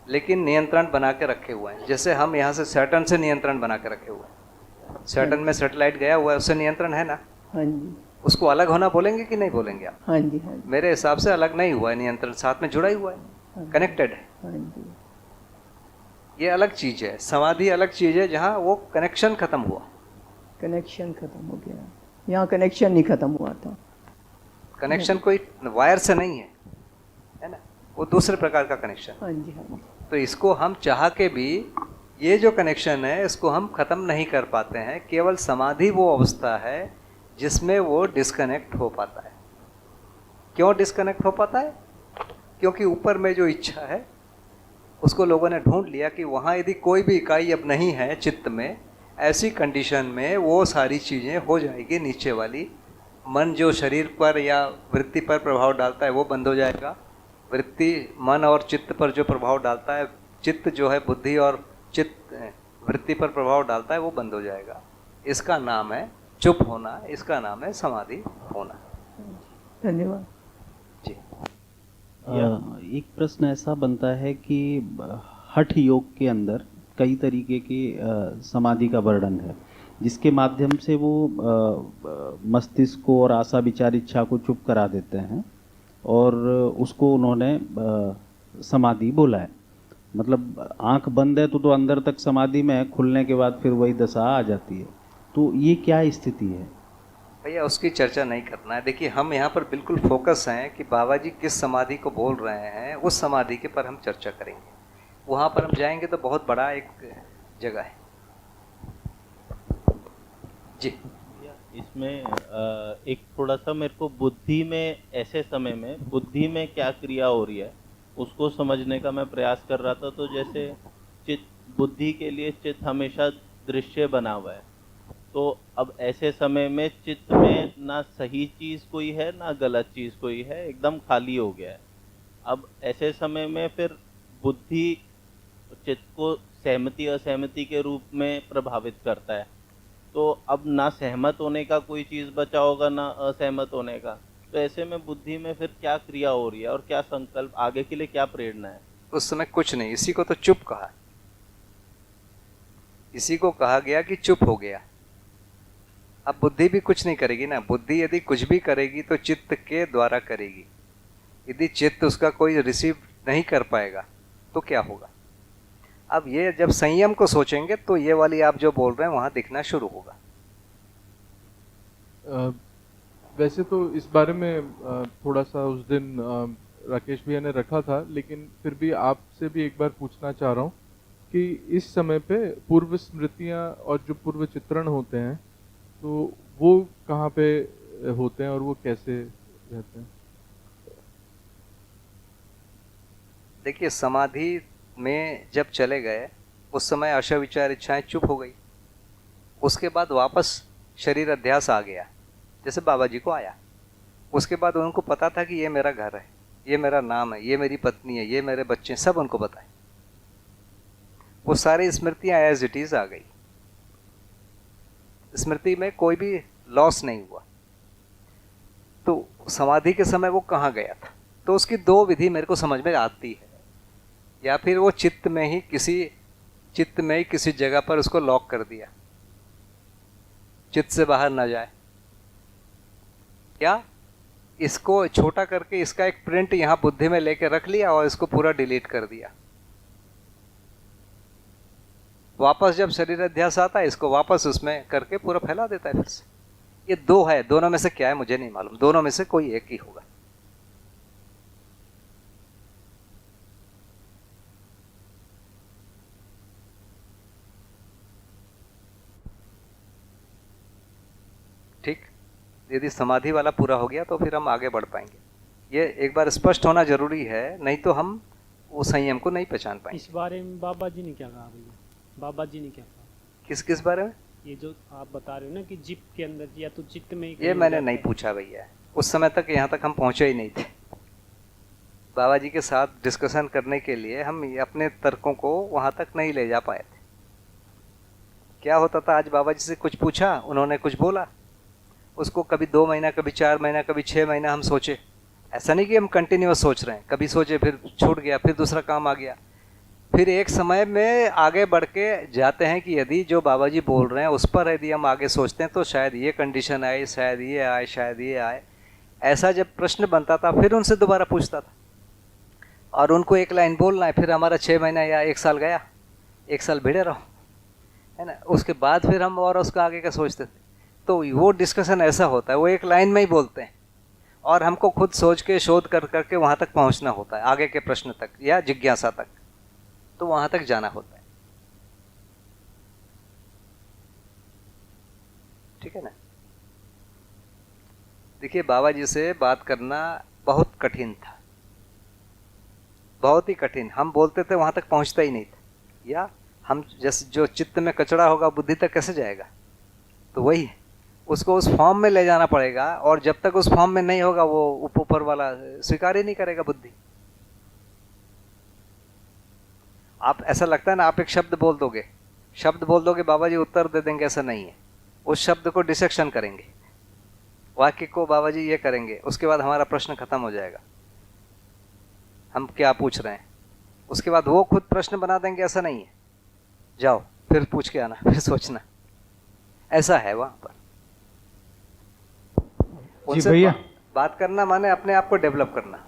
लेकिन नियंत्रण बना के रखे हुए हैं। जैसे हम यहाँ से सैटर्न से नियंत्रण बना के रखे हुए हैं। सैटर्न में सैटेलाइट गया हुआ है, उससे नियंत्रण है ना। हाँ जी। उसको अलग होना बोलेंगे कि नहीं बोलेंगे आप? हाँ जी, हाँ जी। मेरे हिसाब से अलग नहीं हुआ है, नियंत्रण साथ में जुड़ा ही हुआ है, कनेक्टेड है। हाँ जी। ये अलग चीज है। समाधि अलग चीज है, जहाँ वो कनेक्शन खत्म हुआ। कनेक्शन खत्म हो गया, यहाँ कनेक्शन नहीं खत्म हुआ था। कनेक्शन कोई वायर से नहीं है ना, वो दूसरे प्रकार का कनेक्शन। हाँ जी, हाँ जी। तो इसको हम चाह के भी ये जो कनेक्शन है इसको हम खत्म नहीं कर पाते हैं। केवल समाधि वो अवस्था है जिसमें वो डिस्कनेक्ट हो पाता है। क्यों डिस्कनेक्ट हो पाता है? क्योंकि ऊपर में जो इच्छा है उसको लोगों ने ढूंढ लिया कि वहाँ यदि कोई भी इकाई अब नहीं है चित्त में, ऐसी कंडीशन में वो सारी चीज़ें हो जाएगी नीचे वाली। मन जो शरीर पर या वृत्ति पर प्रभाव डालता है वो बंद हो जाएगा। वृत्ति मन और चित्त पर जो प्रभाव डालता है, चित्त जो है बुद्धि और चित्त वृत्ति पर प्रभाव डालता है, वो बंद हो जाएगा। इसका नाम है चुप होना, इसका नाम है समाधि होना। धन्यवाद जी। एक प्रश्न ऐसा बनता है कि हठ योग के अंदर कई तरीके की समाधि का वर्णन है, जिसके माध्यम से वो मस्तिष्क को और आशा विचार इच्छा को चुप करा देते हैं और उसको उन्होंने समाधि बोला है। मतलब आंख बंद है तो अंदर तक समाधि में है, खुलने के बाद फिर वही दशा आ जाती है। तो ये क्या स्थिति है भैया? उसकी चर्चा नहीं करना है। देखिए, हम यहाँ पर बिल्कुल फोकस हैं कि बाबा जी किस समाधि को बोल रहे हैं, उस समाधि के पर हम चर्चा करेंगे। वहाँ पर हम जाएंगे तो बहुत बड़ा एक जगह है। जी। इसमें एक थोड़ा सा मेरे को बुद्धि में, ऐसे समय में बुद्धि में क्या क्रिया हो रही है उसको समझने का मैं प्रयास कर रहा था। तो जैसे चित्त, बुद्धि के लिए चित्त हमेशा दृश्य बना हुआ है, तो अब ऐसे समय में चित्त में ना सही चीज़ कोई है ना गलत चीज़ कोई है, एकदम खाली हो गया है। अब ऐसे समय में फिर बुद्धि चित्त को सहमति असहमति के रूप में प्रभावित करता है। तो अब ना सहमत होने का कोई चीज़ बचा होगा ना असहमत होने का। तो ऐसे में बुद्धि में फिर क्या क्रिया हो रही है और क्या संकल्प, आगे के लिए क्या प्रेरणा है? उस समय कुछ नहीं, इसी को तो चुप कहा, इसी को कहा गया कि चुप हो गया। अब बुद्धि भी कुछ नहीं करेगी ना। बुद्धि यदि कुछ भी करेगी तो चित्त के द्वारा करेगी। यदि चित्त उसका कोई रिसीव नहीं कर पाएगा तो क्या होगा? अब ये जब संयम को सोचेंगे तो ये वाली आप जो बोल रहे हैं वहां दिखना शुरू होगा। वैसे तो इस बारे में थोड़ा सा उस दिन राकेश भैया ने रखा था, लेकिन फिर भी आपसे भी एक बार पूछना चाह रहा हूँ कि इस समय पे पूर्व स्मृतियाँ और जो पूर्व चित्रण होते हैं तो वो कहाँ पे होते हैं और वो कैसे रहते हैं? देखिए, समाधि में जब चले गए उस समय आशा विचार इच्छाएं चुप हो गई। उसके बाद वापस शरीर अध्यास आ गया, जैसे बाबा जी को आया। उसके बाद उनको पता था कि ये मेरा घर है, ये मेरा नाम है, ये मेरी पत्नी है, ये मेरे बच्चे हैं, सब उनको पता है। वो सारी स्मृतियां एज इट इज आ गई। स्मृति में कोई भी लॉस नहीं हुआ। तो समाधि के समय वो कहाँ गया था? तो उसकी दो विधि मेरे को समझ में आती है। या फिर वो चित्त में ही किसी जगह पर उसको लॉक कर दिया, चित्त से बाहर ना जाए, या इसको छोटा करके इसका एक प्रिंट यहाँ बुद्धि में लेके रख लिया और इसको पूरा डिलीट कर दिया। वापस जब शरीर अध्यास आता है इसको वापस उसमें करके पूरा फैला देता है फिर से। ये दो है, दोनों में से क्या है मुझे नहीं मालूम, दोनों में से कोई एक ही होगा। ठीक, यदि समाधि वाला पूरा हो गया तो फिर हम आगे बढ़ पाएंगे। ये एक बार स्पष्ट होना जरूरी है, नहीं तो हम वो संयम को नहीं पहचान पाएंगे। इस बारे में बाबा जी ने क्या कहा भैया? बाबा जी ने क्या कहा? किस बारे में? ये जो आप बता रहे हो ना कि जिप के अंदर या तो चित्त में ही ये मैंने नहीं पूछा भैया, उस समय तक यहाँ तक हम पहुँचे ही नहीं थे। बाबा जी के साथ डिस्कशन करने के लिए हम अपने तर्कों को वहाँ तक नहीं ले जा पाए थे। क्या होता था, आज बाबा जी से कुछ पूछा, उन्होंने कुछ बोला, उसको कभी 2 महीना, कभी 4 महीना, कभी 6 महीना हम सोचे। ऐसा नहीं कि हम कंटिन्यूअस सोच रहे हैं, कभी सोचे फिर छूट गया, फिर दूसरा काम आ गया। फिर एक समय में आगे बढ़ के जाते हैं कि यदि जो बाबा जी बोल रहे हैं उस पर यदि हम आगे सोचते हैं तो शायद ये कंडीशन आए, शायद ये आए, शायद ये आए। ऐसा जब प्रश्न बनता था फिर उनसे दोबारा पूछता था और उनको एक लाइन बोलना है, फिर हमारा 6 महीना या 1 साल गया, 1 साल भिड़े रहो, है ना। उसके बाद फिर हम और उसका आगे का सोचते थे। तो वो डिस्कशन ऐसा होता है, वो एक लाइन में ही बोलते हैं और हमको खुद सोच के शोध कर करके वहाँ तक पहुँचना होता है, आगे के प्रश्न तक या जिज्ञासा तक, तो वहाँ तक जाना होता है। ठीक है ना। देखिए, बाबा जी से बात करना बहुत कठिन था, बहुत ही कठिन। हम बोलते थे वहाँ तक पहुँचता ही नहीं था, या हम जैसे जो चित्त में कचरा होगा बुद्धि तक कैसे जाएगा? तो वही उसको उस फॉर्म में ले जाना पड़ेगा, और जब तक उस फॉर्म में नहीं होगा वो ऊपर वाला स्वीकार ही नहीं करेगा बुद्धि। आप ऐसा लगता है ना, आप एक शब्द बोल दोगे बाबा जी उत्तर दे देंगे, ऐसा नहीं है। उस शब्द को डिसेक्शन करेंगे, वाक्य को बाबा जी ये करेंगे, उसके बाद हमारा प्रश्न खत्म हो जाएगा, हम क्या पूछ रहे हैं। उसके बाद वो खुद प्रश्न बना देंगे, ऐसा नहीं है, जाओ फिर पूछ के आना, फिर सोचना। ऐसा है वहां पर। उनसे भैया बात करना माने अपने आप को डेवलप करना।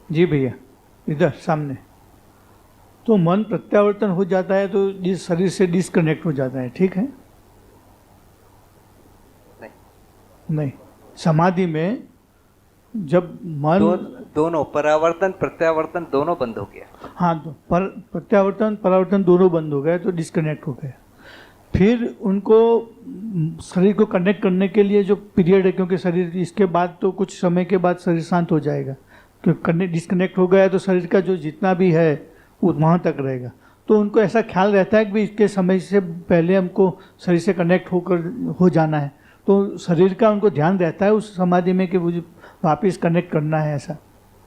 जी भैया, इधर सामने। तो मन प्रत्यावर्तन हो जाता है तो जिस शरीर से डिस्कनेक्ट हो जाता है, ठीक है? नहीं, समाधि में जब मन दोनों परावर्तन प्रत्यावर्तन दोनों बंद हो गया। हाँ, तो प्रत्यावर्तन परावर्तन दोनों बंद हो गए तो डिस्कनेक्ट हो गए। फिर उनको शरीर को कनेक्ट करने के लिए जो पीरियड है, क्योंकि शरीर इसके बाद तो कुछ समय के बाद शरीर शांत हो जाएगा, क्योंकि डिस्कनेक्ट हो गया तो शरीर का जो जितना भी है वो वहाँ तक रहेगा। तो उनको ऐसा ख्याल रहता है कि इसके समय से पहले हमको शरीर से कनेक्ट हो जाना है, तो शरीर का उनको ध्यान रहता है उस समाधि में कि मुझे वापस कनेक्ट करना है। ऐसा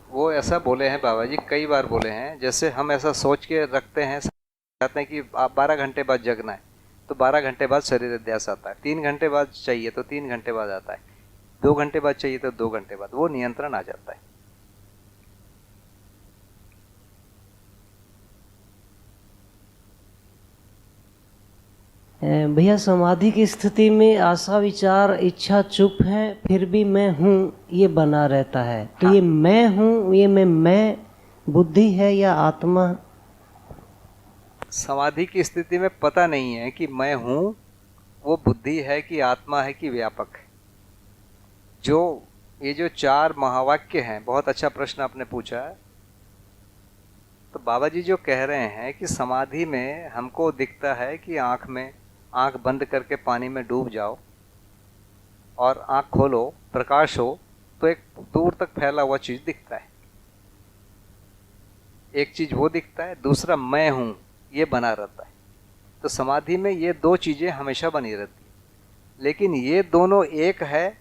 वो ऐसा बोले हैं बाबा जी, कई बार बोले हैं। जैसे हम ऐसा सोच के रखते हैं, चाहते हैं कि आप 12 घंटे बाद जगना है, तो 12 घंटे बाद शरीर अध्यास आता है। 3 घंटे बाद चाहिए तो 3 घंटे बाद आता है, 2 घंटे बाद चाहिए तो 2 घंटे बाद, वो नियंत्रण आ जाता है। भैया, समाधि की स्थिति में आशा, विचार, इच्छा चुप है, फिर भी मैं हूँ ये बना रहता है। तो ये मैं हूँ, ये मैं बुद्धि है या आत्मा? समाधि की स्थिति में पता नहीं है कि मैं हूँ वो बुद्धि है कि आत्मा है कि व्यापक है। ये जो 4 महावाक्य हैं, बहुत अच्छा प्रश्न आपने पूछा है। तो बाबा जी जो कह रहे हैं कि समाधि में हमको दिखता है कि आंख बंद करके पानी में डूब जाओ और आंख खोलो, प्रकाश हो, तो एक दूर तक फैला हुआ चीज दिखता है। एक चीज वो दिखता है, दूसरा मैं हूं ये बना रहता है। तो समाधि में ये 2 चीजें हमेशा बनी रहती है, लेकिन ये दोनों एक है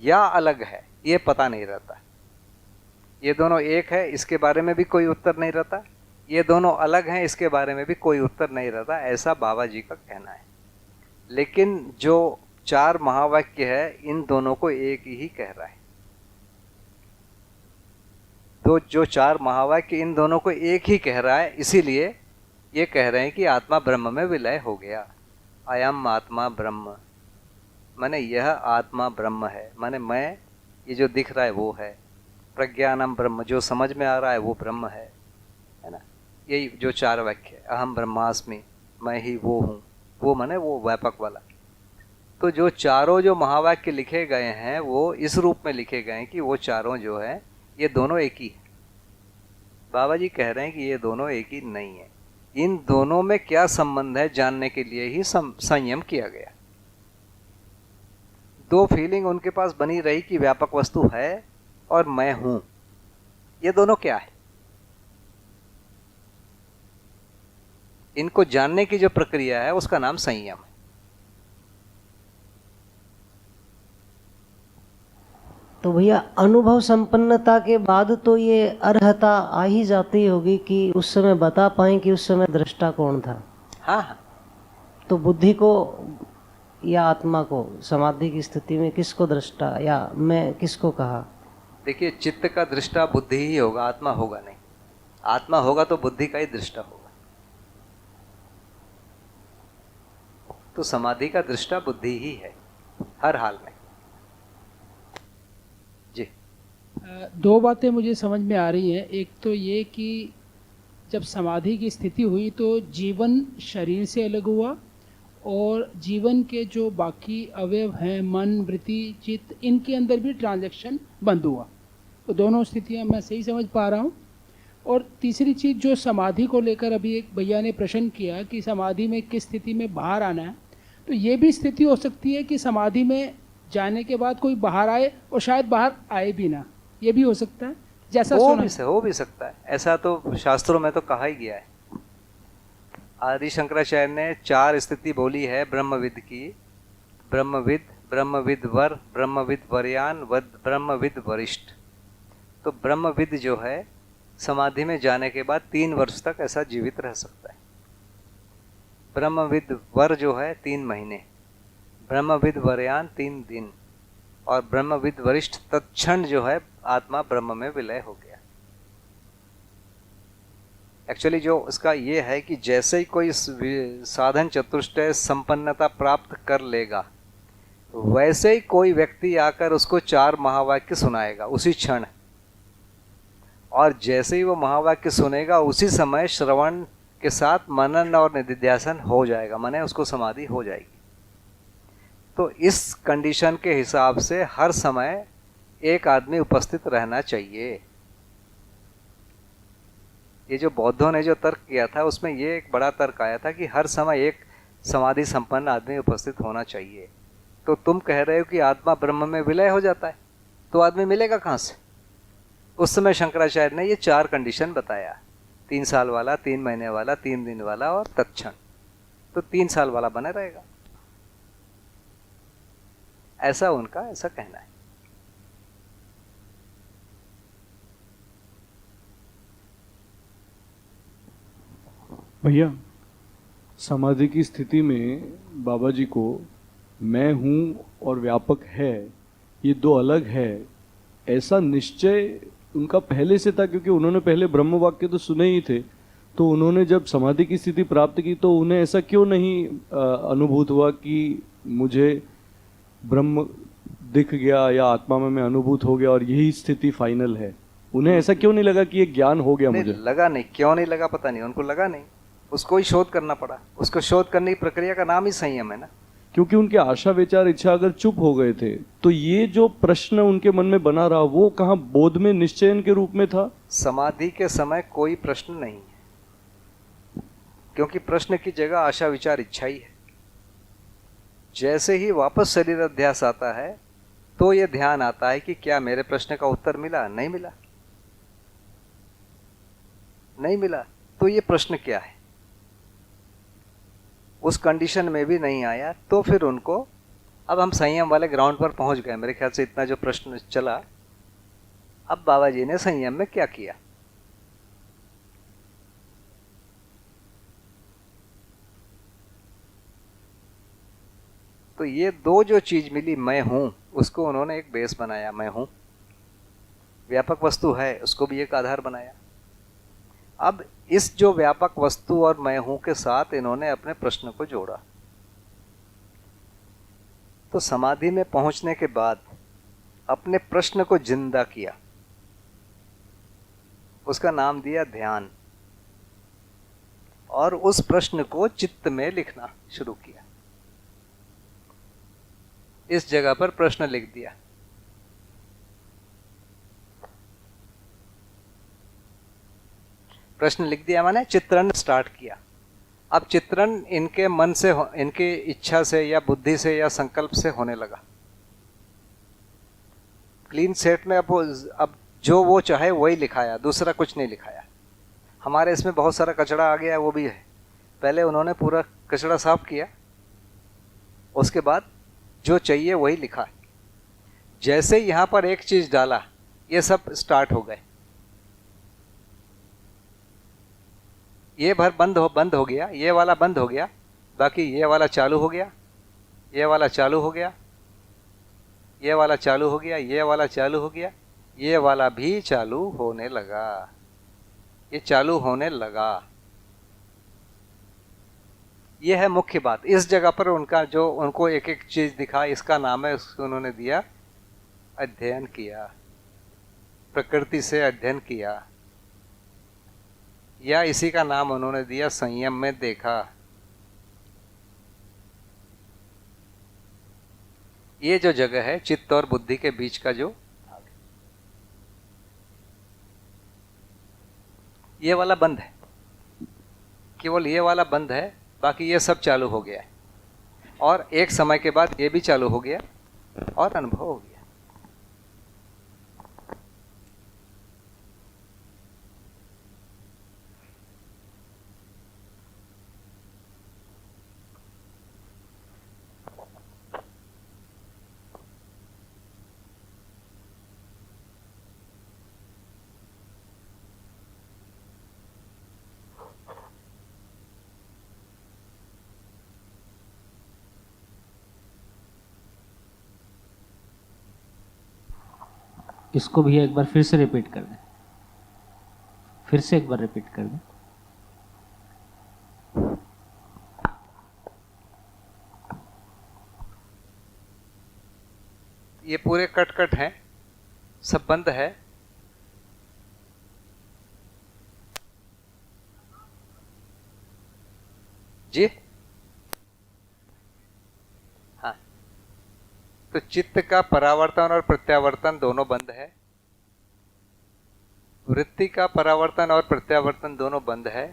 या अलग है ये पता नहीं रहता। ये दोनों एक है, इसके बारे में भी कोई उत्तर नहीं रहता। ये दोनों अलग हैं, इसके बारे में भी कोई उत्तर नहीं रहता, ऐसा बाबा जी का कहना है। लेकिन जो 4 महावाक्य है, इन दोनों को एक ही कह रहा है। जो 4 महावाक्य इन दोनों को एक ही कह रहा है, इसीलिए ये कह रहे हैं कि आत्मा ब्रह्म में विलय हो गया। अयम आत्मा ब्रह्म, माने यह आत्मा ब्रह्म है, माने मैं, ये जो दिख रहा है वो है। प्रज्ञानम ब्रह्म, जो समझ में आ रहा है वो ब्रह्म है ना। यही जो 4 वाक्य है, अहम ब्रह्मास्मि, मैं ही वो हूँ, वो माने वो व्यापक वाला। तो जो चारों जो महावाक्य लिखे गए हैं वो इस रूप में लिखे गए हैं कि वो चारों जो है ये दोनों एक ही है। बाबा जी कह रहे हैं कि ये दोनों एक ही नहीं है। इन दोनों में क्या संबंध है जानने के लिए ही संयम किया गया। 2 फीलिंग उनके पास बनी रही कि व्यापक वस्तु है और मैं हूं। ये दोनों क्या है, इनको जानने की जो प्रक्रिया है उसका नाम संयम है। तो भैया, अनुभव संपन्नता के बाद तो ये अर्हता आ ही जाती होगी कि उस समय बता पाएं कि उस समय दृष्टा कौन था। हाँ। तो बुद्धि को या आत्मा को समाधि की स्थिति में किसको दृष्टा या मैं किसको कहा? देखिए, चित्त का दृष्टा बुद्धि ही होगा, आत्मा होगा नहीं। आत्मा होगा तो बुद्धि का ही दृष्टा होगा। तो समाधि का दृष्टा बुद्धि ही है हर हाल में। जी, 2 बातें मुझे समझ में आ रही हैं। एक तो ये कि जब समाधि की स्थिति हुई तो जीवन शरीर से अलग हुआ और जीवन के जो बाकी अवयव हैं, मन, वृत्ति, चित्त, इनके अंदर भी ट्रांजैक्शन बंद हुआ। तो दोनों स्थितियां मैं सही समझ पा रहा हूँ। और तीसरी चीज़ जो समाधि को लेकर अभी एक भैया ने प्रश्न किया कि समाधि में किस स्थिति में बाहर आना है, तो ये भी स्थिति हो सकती है कि समाधि में जाने के बाद कोई बाहर आए और शायद बाहर आए भी ना, ये भी हो सकता है। जैसा हो भी सकता है, ऐसा तो शास्त्रों में तो कहा ही गया है। आदि शंकराचार्य ने 4 स्थिति बोली है ब्रह्मविद की। ब्रह्मविद, ब्रह्मविद वर, ब्रह्मविद वरयान, ब्रह्मविद वरिष्ठ। तो ब्रह्मविद जो है समाधि में जाने के बाद 3 वर्ष तक ऐसा जीवित रह सकता है। ब्रह्मविद वर जो है 3 महीने, ब्रह्मविद वरयान 3 दिन, और ब्रह्मविद वरिष्ठ तत्क्षण जो है आत्मा ब्रह्म में विलय हो गया। एक्चुअली जो इसका ये है कि जैसे ही कोई साधन चतुष्टय संपन्नता प्राप्त कर लेगा, वैसे ही कोई व्यक्ति आकर उसको 4 महावाक्य सुनाएगा उसी क्षण, और जैसे ही वो महावाक्य सुनेगा उसी समय श्रवण के साथ मनन और निधिध्यासन हो जाएगा, माने उसको समाधि हो जाएगी। तो इस कंडीशन के हिसाब से हर समय एक आदमी उपस्थित रहना चाहिए। ये जो बौद्धों ने जो तर्क किया था उसमें ये एक बड़ा तर्क आया था कि हर समय एक समाधि संपन्न आदमी उपस्थित होना चाहिए। तो तुम कह रहे हो कि आत्मा ब्रह्म में विलय हो जाता है, तो आदमी मिलेगा कहाँ से? उस समय शंकराचार्य ने ये 4 कंडीशन बताया 3 साल वाला, 3 महीने वाला, 3 दिन वाला और तत्क्षण। तो 3 साल वाला बने रहेगा, ऐसा उनका ऐसा कहना है। भैया, समाधि की स्थिति में बाबा जी को मैं हूँ और व्यापक है, ये दो अलग है, ऐसा निश्चय उनका पहले से था? क्योंकि उन्होंने पहले ब्रह्म वाक्य तो सुने ही थे, तो उन्होंने जब समाधि की स्थिति प्राप्त की तो उन्हें ऐसा क्यों नहीं अनुभूत हुआ कि मुझे ब्रह्म दिख गया या आत्मा में मैं अनुभूत हो गया और यही स्थिति फाइनल है? उन्हें ऐसा क्यों नहीं लगा कि ये ज्ञान हो गया? मुझे लगा नहीं, क्यों नहीं लगा पता नहीं, उनको लगा नहीं, उसको ही शोध करना पड़ा। उसको शोध करने की प्रक्रिया का नाम ही संयम है ना। क्योंकि उनके आशा विचार इच्छा अगर चुप हो गए थे तो ये जो प्रश्न उनके मन में बना रहा वो कहाँ बोध में निश्चयन के रूप में था? समाधि के समय कोई प्रश्न नहीं है, क्योंकि प्रश्न की जगह आशा विचार इच्छा ही है। जैसे ही वापस शरीर अध्यास आता है तो ये ध्यान आता है कि क्या मेरे प्रश्न का उत्तर मिला? नहीं मिला, नहीं मिला, तो ये प्रश्न क्या है? उस कंडीशन में भी नहीं आया तो फिर उनको, अब हम संयम वाले ग्राउंड पर पहुंच गए। मेरे ख्याल से इतना जो प्रश्न चला, अब बाबा जी ने संयम में क्या किया? तो ये दो जो चीज मिली, मैं हूं, उसको उन्होंने एक बेस बनाया। मैं हूं व्यापक वस्तु है, उसको भी एक आधार बनाया। अब इस जो व्यापक वस्तु और मैं हूं के साथ इन्होंने अपने प्रश्न को जोड़ा। तो समाधि में पहुंचने के बाद अपने प्रश्न को जिंदा किया, उसका नाम दिया ध्यान, और उस प्रश्न को चित्त में लिखना शुरू किया। इस जगह पर प्रश्न लिख दिया। प्रश्न लिख दिया माने चित्रण स्टार्ट किया। अब चित्रण इनके मन से, इनकी इच्छा से या बुद्धि से या संकल्प से होने लगा। क्लीन सेट में अब जो वो चाहे वही लिखाया, दूसरा कुछ नहीं लिखाया। हमारे इसमें बहुत सारा कचरा आ गया, वो भी है। पहले उन्होंने पूरा कचरा साफ किया, उसके बाद जो चाहिए वही लिखा। जैसे यहाँ पर एक चीज डाला, ये सब स्टार्ट हो गए। ये भर बंद हो गया, ये वाला बंद हो गया, बाकी ये वाला चालू हो गया, ये वाला चालू हो गया, ये वाला चालू हो गया, ये वाला चालू हो गया, ये वाला भी चालू होने लगा। ये चालू होने लगा, ये है मुख्य बात। इस जगह पर उनका जो उनको एक एक चीज दिखा, इसका नाम है, उसको उन्होंने दिया अध्ययन किया, प्रकृति से अध्ययन किया, या इसी का नाम उन्होंने दिया संयम में देखा। ये जो जगह है चित्त और बुद्धि के बीच का, जो ये वाला बंद है, केवल ये वाला बंद है, बाकी ये सब चालू हो गया है। और एक समय के बाद ये भी चालू हो गया और अनुभव हो गया। इसको भी एक बार फिर से रिपीट कर दें, फिर से एक बार रिपीट कर दें। ये पूरे कट कट हैं, सब बंद है। जी हाँ, तो चित्त का परावर्तन और प्रत्यावर्तन दोनों बंद है। वृत्ति का परावर्तन और प्रत्यावर्तन दोनों बंद है।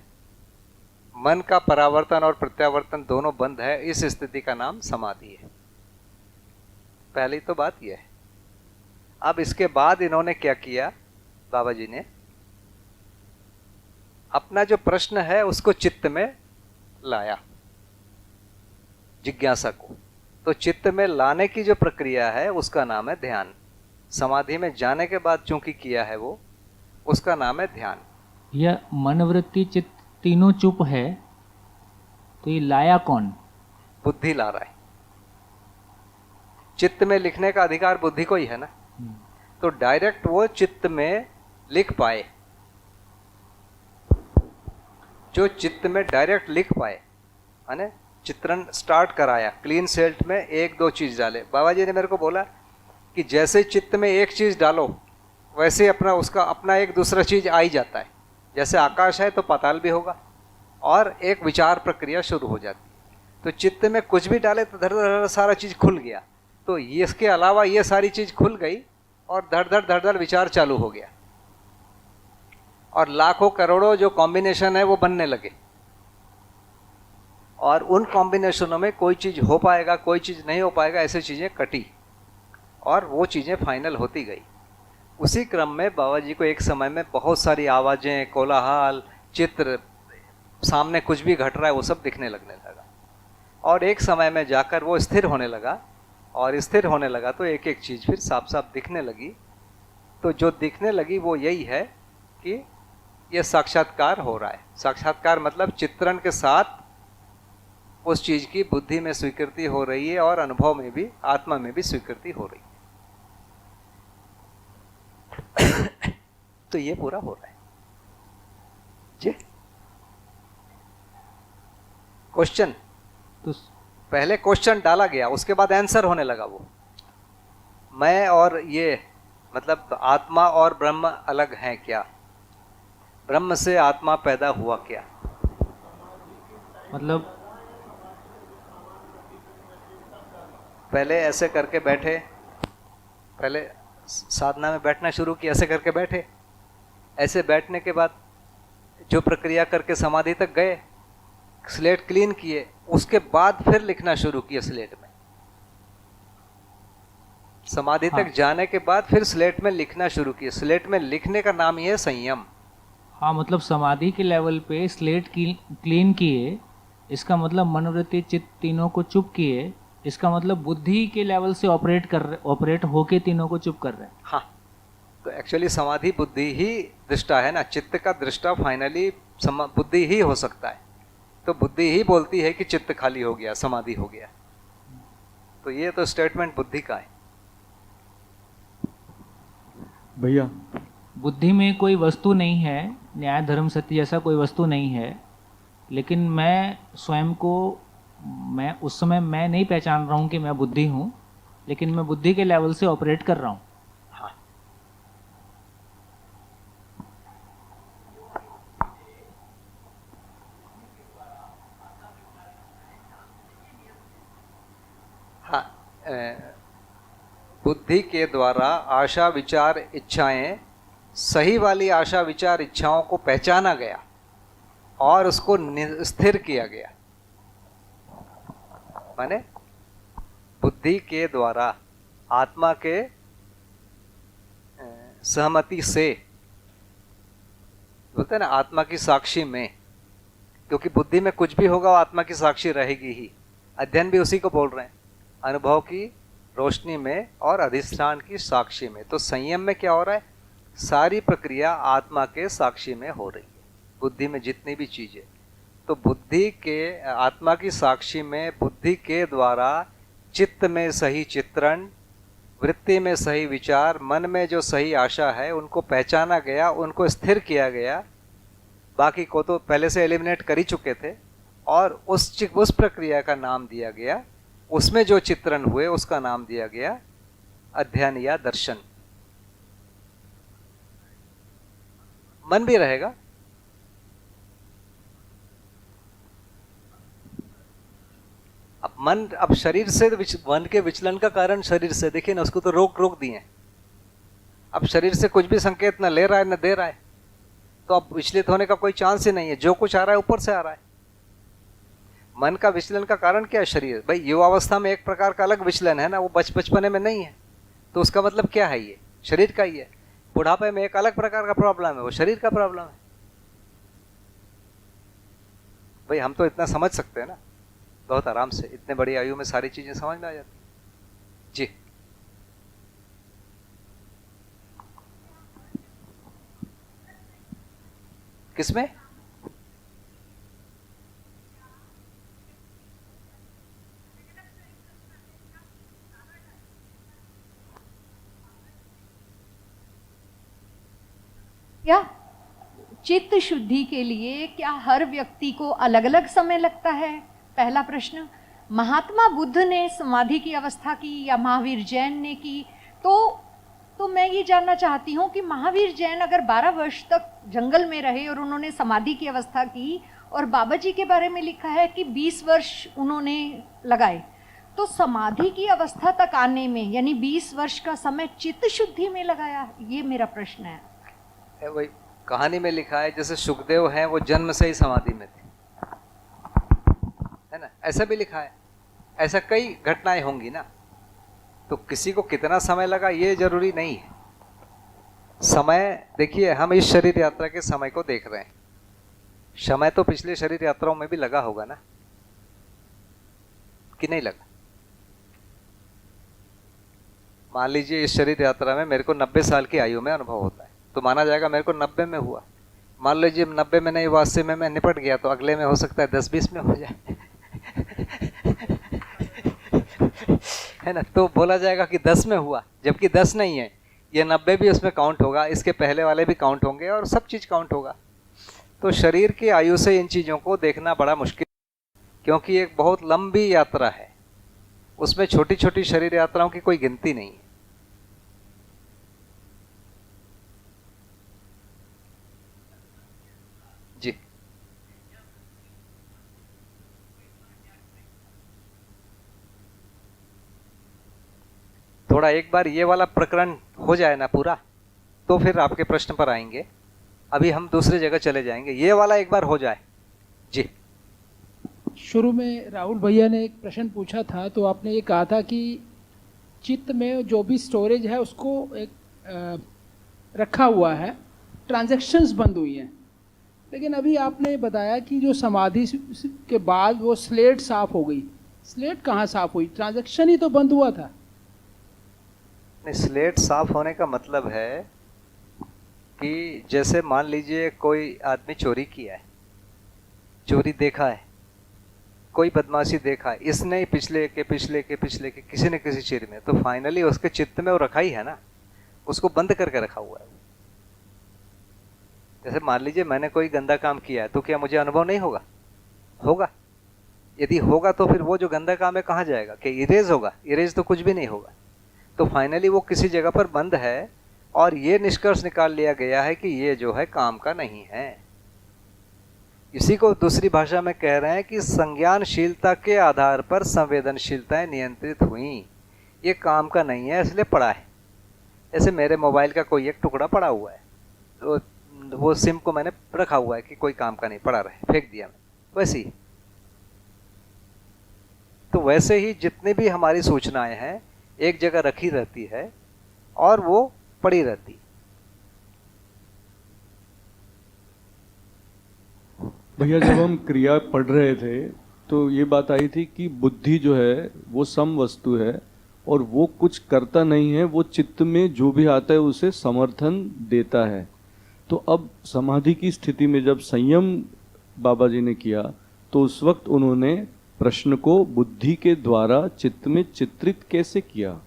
मन का परावर्तन और प्रत्यावर्तन दोनों बंद है। इस स्थिति का नाम समाधि है। पहली तो बात यह है। अब इसके बाद इन्होंने क्या किया बाबा जी ने, अपना जो प्रश्न है उसको चित्त में लाया, जिज्ञासा को। तो चित्त में लाने की जो प्रक्रिया है उसका नाम है ध्यान। समाधि में जाने के बाद चूंकि किया है वो, उसका नाम है ध्यान। यह मन वृत्ति चित्त तीनों चुप है, तो ये लाया कौन? बुद्धि ला रहा है। चित्त में लिखने का अधिकार बुद्धि को ही है ना, तो डायरेक्ट वो चित्त में लिख पाए, जो चित्त में डायरेक्ट लिख पाए, माने चित्रण स्टार्ट कराया, क्लीन स्लेट में एक दो चीज डाले। बाबा जी ने मेरे को बोला कि जैसे चित्त में एक चीज डालो वैसे अपना उसका अपना एक दूसरा चीज आ ही जाता है। जैसे आकाश है तो पाताल भी होगा, और एक विचार प्रक्रिया शुरू हो जाती है। तो चित्त में कुछ भी डाले तो धड़ धड़ सारा चीज खुल गया, तो ये इसके अलावा ये सारी चीज खुल गई और धड़ धड़ विचार चालू हो गया, और लाखों करोड़ों जो कॉम्बिनेशन है वो बनने लगे, और उन कॉम्बिनेशनों में कोई चीज हो पाएगा कोई चीज नहीं हो पाएगा, ऐसी चीजें कटी और वो चीजें फाइनल होती गई। उसी क्रम में बाबा जी को एक समय में बहुत सारी आवाजें, कोलाहल, चित्र, सामने कुछ भी घट रहा है वो सब दिखने लगने लगा, और एक समय में जाकर वो स्थिर होने लगा, और स्थिर होने लगा तो एक एक चीज फिर साफ साफ दिखने लगी। तो जो दिखने लगी वो यही है कि ये साक्षात्कार हो रहा है। साक्षात्कार मतलब चित्रण के साथ उस चीज की बुद्धि में स्वीकृति हो रही है, और अनुभव में भी, आत्मा में भी स्वीकृति हो रही है। तो ये पूरा हो रहा है जी। क्वेश्चन तो पहले क्वेश्चन डाला गया, उसके बाद आंसर होने लगा। वो मैं और ये मतलब आत्मा और ब्रह्म अलग हैं क्या? ब्रह्म से आत्मा पैदा हुआ क्या? मतलब पहले ऐसे करके बैठे, पहले साधना में बैठना शुरू किया, ऐसे करके बैठे, ऐसे बैठने के बाद जो प्रक्रिया करके समाधि तक गए, स्लेट क्लीन किए, उसके बाद फिर लिखना शुरू किया स्लेट में। समाधि तक जाने के बाद फिर स्लेट में लिखना शुरू किया। स्लेट में लिखने का नाम ही है संयम। हाँ, मतलब समाधि के लेवल पे स्लेट क्लीन किए, इसका मतलब मनोवृत्ति चित्त तीनों को चुप किए, इसका मतलब बुद्धि के लेवल से ऑपरेट होके तीनों को चुप कर रहे हैं। हाँ, तो एक्चुअली समाधि बुद्धि ही दृष्टा है ना, चित्त का दृष्टा फाइनली बुद्धि ही हो सकता है। तो बुद्धि ही बोलती है कि चित्त खाली हो गया, समाधि हो गया। तो ये तो स्टेटमेंट बुद्धि का है भैया। बुद्धि में कोई वस्तु नहीं है, न्याय धर्म सत्य जैसा कोई वस्तु नहीं है, लेकिन मैं स्वयं को, मैं उस समय मैं नहीं पहचान रहा हूँ कि मैं बुद्धि हूँ, लेकिन मैं बुद्धि के लेवल से ऑपरेट कर रहा हूँ। बुद्धि के द्वारा आशा विचार इच्छाएं, सही वाली आशा विचार इच्छाओं को पहचाना गया और उसको स्थिर किया गया। माने बुद्धि के द्वारा आत्मा के सहमति से, बोलते हैं ना आत्मा की साक्षी में, क्योंकि बुद्धि में कुछ भी होगा वो आत्मा की साक्षी रहेगी ही। अध्ययन भी उसी को बोल रहे हैं, अनुभव की रोशनी में और अधिष्ठान की साक्षी में। तो संयम में क्या हो रहा है? सारी प्रक्रिया आत्मा के साक्षी में हो रही है, बुद्धि में जितनी भी चीजें। तो बुद्धि के, आत्मा की साक्षी में बुद्धि के द्वारा चित्त में सही चित्रण, वृत्ति में सही विचार, मन में जो सही आशा है उनको पहचाना गया, उनको स्थिर किया गया। बाकी को तो पहले से एलिमिनेट कर ही चुके थे, और उस प्रक्रिया का नाम दिया गया, उसमें जो चित्रण हुए उसका नाम दिया गया अध्ययन या दर्शन। मन भी रहेगा, अब मन, अब शरीर से मन के विचलन का कारण शरीर से, देखिए ना, उसको तो रोक दिए। अब शरीर से कुछ भी संकेत न ले रहा है न दे रहा है, तो अब विचलित होने का कोई चांस ही नहीं है। जो कुछ आ रहा है ऊपर से आ रहा है। मन का विचलन का कारण क्या है? शरीर। भाई युवावस्था में एक प्रकार का अलग विचलन है ना, वो बचपने में नहीं है, तो उसका मतलब क्या है? ये शरीर का ही है। बुढ़ापे में एक अलग प्रकार का प्रॉब्लम है, वो शरीर का प्रॉब्लम है। भाई हम तो इतना समझ सकते हैं ना बहुत आराम से, इतने बड़ी आयु में सारी चीजें समझ में आ जाती। जी किसमें? क्या चित्त शुद्धि के लिए क्या हर व्यक्ति को अलग अलग समय लगता है? पहला प्रश्न। महात्मा बुद्ध ने समाधि की अवस्था की या महावीर जैन ने की? तो मैं ये जानना चाहती हूँ कि महावीर जैन अगर 12 वर्ष तक जंगल में रहे और उन्होंने समाधि की अवस्था की, और बाबा जी के बारे में लिखा है कि 20 वर्ष उन्होंने लगाए, तो समाधि की अवस्था तक आने में यानी 20 वर्ष का समय चित्त शुद्धि में लगाया? ये मेरा प्रश्न है। वही कहानी में लिखा है, जैसे सुखदेव हैं वो जन्म से ही समाधि में थे, है ना, ऐसा भी लिखा है। ऐसा कई घटनाएं होंगी ना, तो किसी को कितना समय लगा ये जरूरी नहीं है। समय देखिए, हम इस शरीर यात्रा के समय को देख रहे हैं, समय तो पिछले शरीर यात्राओं में भी लगा होगा ना, कि नहीं लगा? मान लीजिए इस शरीर यात्रा में मेरे को 90 साल की आयु में अनुभव होता है, तो माना जाएगा मेरे को 90 में हुआ। मान लीजिए 90 में नहीं हुआ, 80 में मैं निपट गया, तो अगले में हो सकता है 10-20 में हो जाए है ना, तो बोला जाएगा कि 10 में हुआ, जबकि 10 नहीं है, ये 90 भी उसमें काउंट होगा, इसके पहले वाले भी काउंट होंगे और सब चीज़ काउंट होगा। तो शरीर की आयु से इन चीज़ों को देखना बड़ा मुश्किल, क्योंकि एक बहुत लंबी यात्रा है, उसमें छोटी छोटी शरीर यात्राओं की कोई गिनती नहीं है। जी थोड़ा एक बार ये वाला प्रकरण हो जाए ना पूरा, तो फिर आपके प्रश्न पर आएंगे। अभी हम दूसरी जगह चले जाएंगे, ये वाला एक बार हो जाए। जी शुरू में राहुल भैया ने एक प्रश्न पूछा था, तो आपने ये कहा था कि चित्त में जो भी स्टोरेज है उसको एक रखा हुआ है, ट्रांजैक्शंस बंद हुई हैं। लेकिन अभी आपने बताया कि जो समाधि के बाद वो स्लेट साफ हो गई। स्लेट कहाँ साफ हुई? ट्रांजैक्शन ही तो बंद हुआ था। नहीं, स्लेट साफ होने का मतलब है कि जैसे मान लीजिए कोई आदमी चोरी किया है, चोरी देखा है, कोई बदमाशी देखा है, इसने ही पिछले के किसी न किसी चीज में, तो फाइनली उसके चित्त में वो रखा ही है ना, उसको बंद करके रखा हुआ है। जैसे मान लीजिए मैंने कोई गंदा काम किया है, तो क्या मुझे अनुभव नहीं होगा? होगा। यदि होगा तो फिर वो जो गंदा काम है कहाँ जाएगा? कि इरेज होगा? इरेज तो कुछ भी नहीं होगा। तो फाइनली वो किसी जगह पर बंद है, और ये निष्कर्ष निकाल लिया गया है कि ये जो है काम का नहीं है। इसी को दूसरी भाषा में कह रहे हैं कि संज्ञानशीलता के आधार पर संवेदनशीलताएं नियंत्रित हुई। ये काम का नहीं है, इसलिए पड़ा है। जैसे मेरे मोबाइल का कोई एक टुकड़ा पड़ा हुआ है, तो वो सिम को मैंने रखा हुआ है कि कोई काम का नहीं, पड़ा रहे, फेंक दिया मैं, वैसे ही। तो वैसे ही जितनी भी हमारी सूचनाएं हैं एक जगह रखी रहती है और वो पड़ी रहती। भैया जब हम क्रिया पढ़ रहे थे तो ये बात आई थी कि बुद्धि जो है वो सम वस्तु है और वो कुछ करता नहीं है, वो चित्त में जो भी आता है उसे समर्थन देता है। तो अब समाधि की स्थिति में जब संयम बाबा जी ने किया तो उस वक्त उन्होंने प्रश्न को बुद्धि के द्वारा चित्त में चित्रित कैसे किया?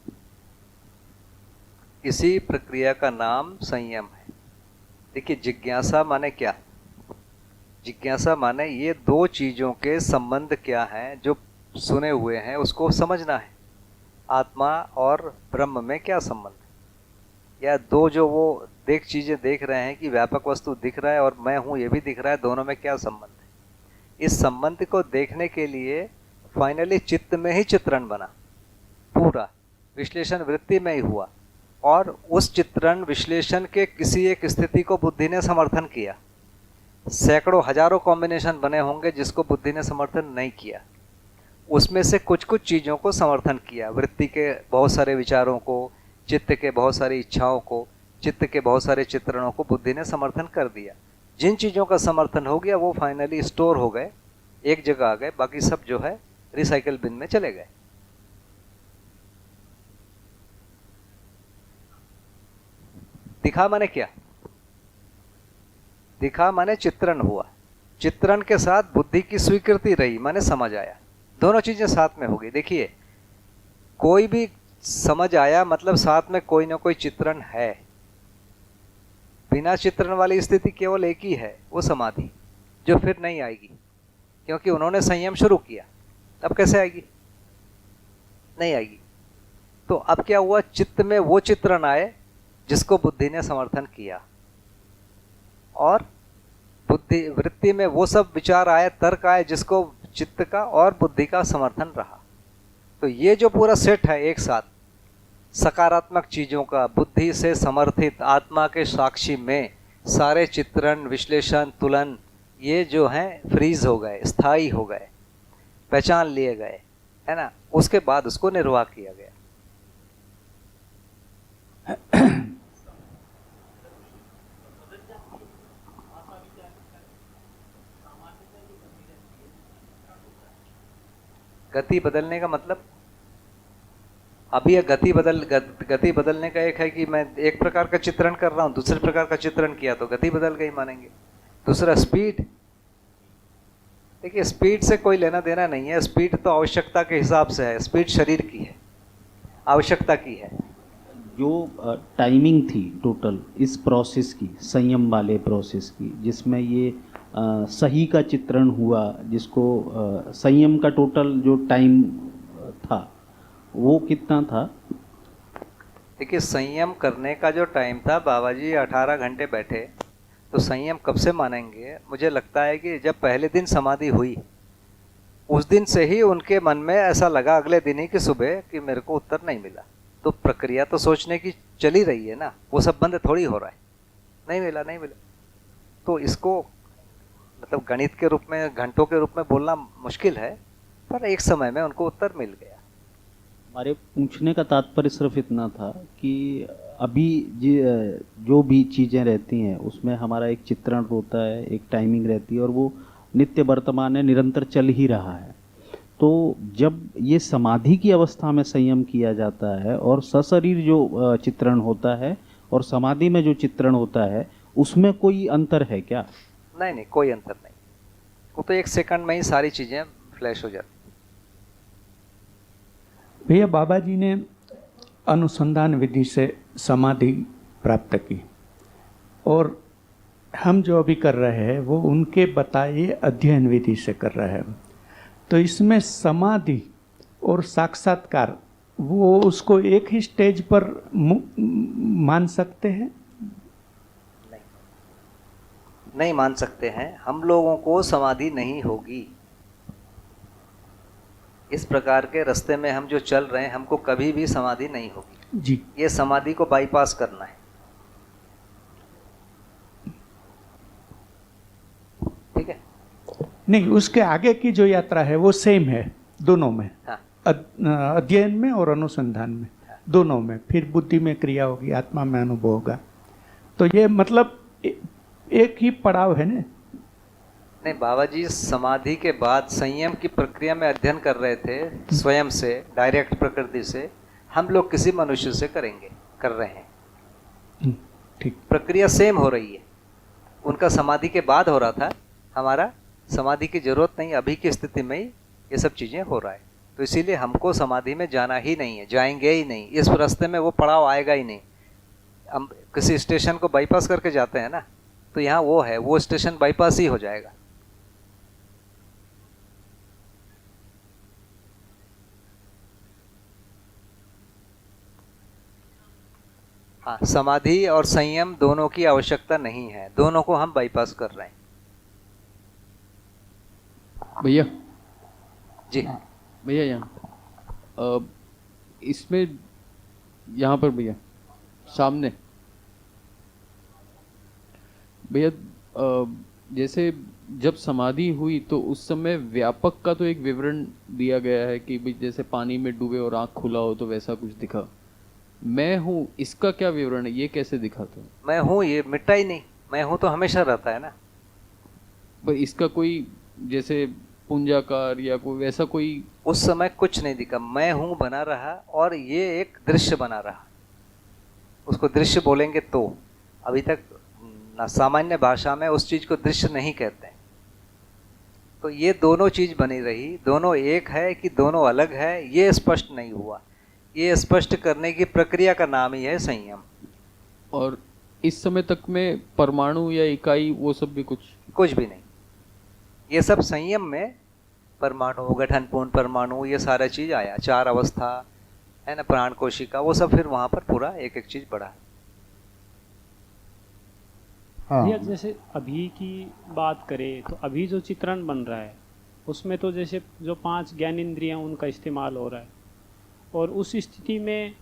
इसी प्रक्रिया का नाम संयम है। देखिए, जिज्ञासा माने क्या? जिज्ञासा माने ये दो चीजों के संबंध क्या हैं जो सुने हुए हैं, उसको समझना है। आत्मा और ब्रह्म में क्या संबंध है, या दो जो वो चीजें देख रहे हैं कि व्यापक वस्तु दिख रहा है और मैं हूं ये भी दिख रहा है, दोनों में क्या संबंध है। इस संबंध को देखने के लिए फाइनली चित्त में ही चित्रण बना, पूरा विश्लेषण वृत्ति में ही हुआ, और उस चित्रण विश्लेषण के किसी एक स्थिति को बुद्धि ने समर्थन किया। सैकड़ों हजारों कॉम्बिनेशन बने होंगे जिसको बुद्धि ने समर्थन नहीं किया, उसमें से कुछ कुछ चीज़ों को समर्थन किया। वृत्ति के बहुत सारे विचारों को, चित्त के बहुत सारी इच्छाओं को, चित्त के बहुत सारे चित्रणों को बुद्धि ने समर्थन कर दिया। जिन चीज़ों का समर्थन हो गया वो फाइनली स्टोर हो गए एक जगह आ गए, बाकी सब जो है रिसाइकल बिन में चले गए। दिखा माने क्या? दिखा माने चित्रण हुआ, चित्रण के साथ बुद्धि की स्वीकृति रही माने समझ आया, दोनों चीजें साथ में हो गई। देखिए कोई भी समझ आया मतलब साथ में कोई ना कोई चित्रण है। बिना चित्रण वाली स्थिति केवल एक ही है, वो समाधि, जो फिर नहीं आएगी, क्योंकि उन्होंने संयम शुरू किया। अब कैसे आएगी? नहीं आएगी। तो अब क्या हुआ, चित्त में वो चित्रण आए जिसको बुद्धि ने समर्थन किया, और बुद्धि वृत्ति में वो सब विचार आए, तर्क आए जिसको चित्त का और बुद्धि का समर्थन रहा। तो ये जो पूरा सेट है एक साथ सकारात्मक चीजों का, बुद्धि से समर्थित आत्मा के साक्षी में सारे चित्रण, विश्लेषण, तुलन ये जो हैं फ्रीज हो गए, स्थायी हो गए, पहचान लिए गए, है ना। उसके बाद उसको निर्वाह किया गया। गति बदलने का मतलब, अभी यह गति बदलने का एक है कि मैं एक प्रकार का चित्रण कर रहा हूं, दूसरे प्रकार का चित्रण किया तो गति बदल गई मानेंगे। दूसरा स्पीड, देखिए स्पीड से कोई लेना देना नहीं है, स्पीड तो आवश्यकता के हिसाब से है, स्पीड शरीर की है, आवश्यकता की है। जो टाइमिंग थी टोटल इस प्रोसेस की, संयम वाले प्रोसेस की, जिसमें ये सही का चित्रण हुआ, जिसको संयम का टोटल जो टाइम था वो कितना था? देखिए संयम करने का जो टाइम था, बाबा जी 18 घंटे बैठे, तो संयम कब से मानेंगे? मुझे लगता है कि जब पहले दिन समाधि हुई उस दिन से ही उनके मन में ऐसा लगा, अगले दिन ही की सुबह, कि मेरे को उत्तर नहीं मिला। तो प्रक्रिया तो सोचने की चली रही है ना, वो सब बंद थोड़ी हो रहा है, नहीं मिला नहीं मिला। तो इसको मतलब गणित के रूप में, घंटों के रूप में बोलना मुश्किल है, पर एक समय में उनको उत्तर मिल गया। हमारे पूछने का तात्पर्य सिर्फ इतना था कि अभी जो भी चीज़ें रहती हैं उसमें हमारा एक चित्रण होता है, एक टाइमिंग रहती है, और वो नित्य वर्तमान है, निरंतर चल ही रहा है। तो जब ये समाधि की अवस्था में संयम किया जाता है और सशरीर जो चित्रण होता है और समाधि में जो चित्रण होता है, उसमें कोई अंतर है क्या? नहीं नहीं, कोई अंतर नहीं। वो तो एक सेकंड में ही सारी चीजें फ्लैश हो जाती। भैया बाबा जी ने अनुसंधान विधि से समाधि प्राप्त की, और हम जो अभी कर रहे हैं वो उनके बताए अध्ययन विधि से कर रहे हैं। तो इसमें समाधि और साक्षात्कार, वो उसको एक ही स्टेज पर मान सकते हैं? नहीं मान सकते हैं। हम लोगों को समाधि नहीं होगी। इस प्रकार के रास्ते में हम जो चल रहे हैं, हमको कभी भी समाधि नहीं होगी जी। ये समाधि को बाईपास करना है, ठीक है? नहीं, उसके आगे की जो यात्रा है वो सेम है दोनों में। हाँ। अध्ययन में और अनुसंधान में, हाँ। दोनों में फिर बुद्धि में क्रिया होगी, आत्मा में अनुभव होगा। तो ये मतलब एक ही पड़ाव है ना? नहीं, बाबा जी समाधि के बाद संयम की प्रक्रिया में अध्ययन कर रहे थे, स्वयं से, डायरेक्ट प्रकृति से। हम लोग किसी मनुष्य से कर रहे हैं। ठीक, प्रक्रिया सेम हो रही है। उनका समाधि के बाद हो रहा था, हमारा समाधि की जरूरत नहीं, अभी की स्थिति में ही ये सब चीजें हो रहा है। तो इसीलिए हमको समाधि में जाना ही नहीं है, जाएंगे ही नहीं। इस रास्ते में वो पड़ाव आएगा ही नहीं। हम किसी स्टेशन को बाईपास करके जाते हैं ना, तो यहाँ वो है, वो स्टेशन बाईपास ही हो जाएगा। हाँ, समाधि और संयम दोनों की आवश्यकता नहीं है, दोनों को हम बाईपास कर रहे हैं। भैया जी भैया, यहाँ इसमें यहाँ पर भैया सामने भैया, जैसे जब समाधि हुई तो उस समय व्यापक का तो एक विवरण दिया गया है कि भाई जैसे पानी में डूबे और आँख खुला हो तो वैसा कुछ दिखा। मैं हूँ, इसका क्या विवरण है? ये कैसे दिखा था? मैं हूँ ये मिटा ही नहीं, मैं हूँ तो हमेशा रहता है ना। पर इसका कोई जैसे पुंजाकार या कोई वैसा कोई? उस समय कुछ नहीं दिखा, मैं हूं बना रहा और ये एक दृश्य बना रहा, उसको दृश्य बोलेंगे तो। अभी तक ना सामान्य भाषा में उस चीज को दृश्य नहीं कहते, तो ये दोनों चीज बनी रही, दोनों एक है कि दोनों अलग है ये स्पष्ट नहीं हुआ। ये स्पष्ट करने की प्रक्रिया का नाम ही है संयम। और इस समय तक में परमाणु या इकाई वो सब भी कुछ भी नहीं, ये सब संयम में परमाणु, गठन पूर्ण परमाणु, ये सारा चीज आया, 4 अवस्था है ना, प्राण कोशिका, वो सब फिर वहां पर पूरा एक एक चीज बढ़ा। भैया जैसे अभी की बात करें तो अभी जो चित्रण बन रहा है उसमें तो जैसे जो 5 ज्ञानेंद्रियां उनका इस्तेमाल हो रहा है, और उस स्थिति में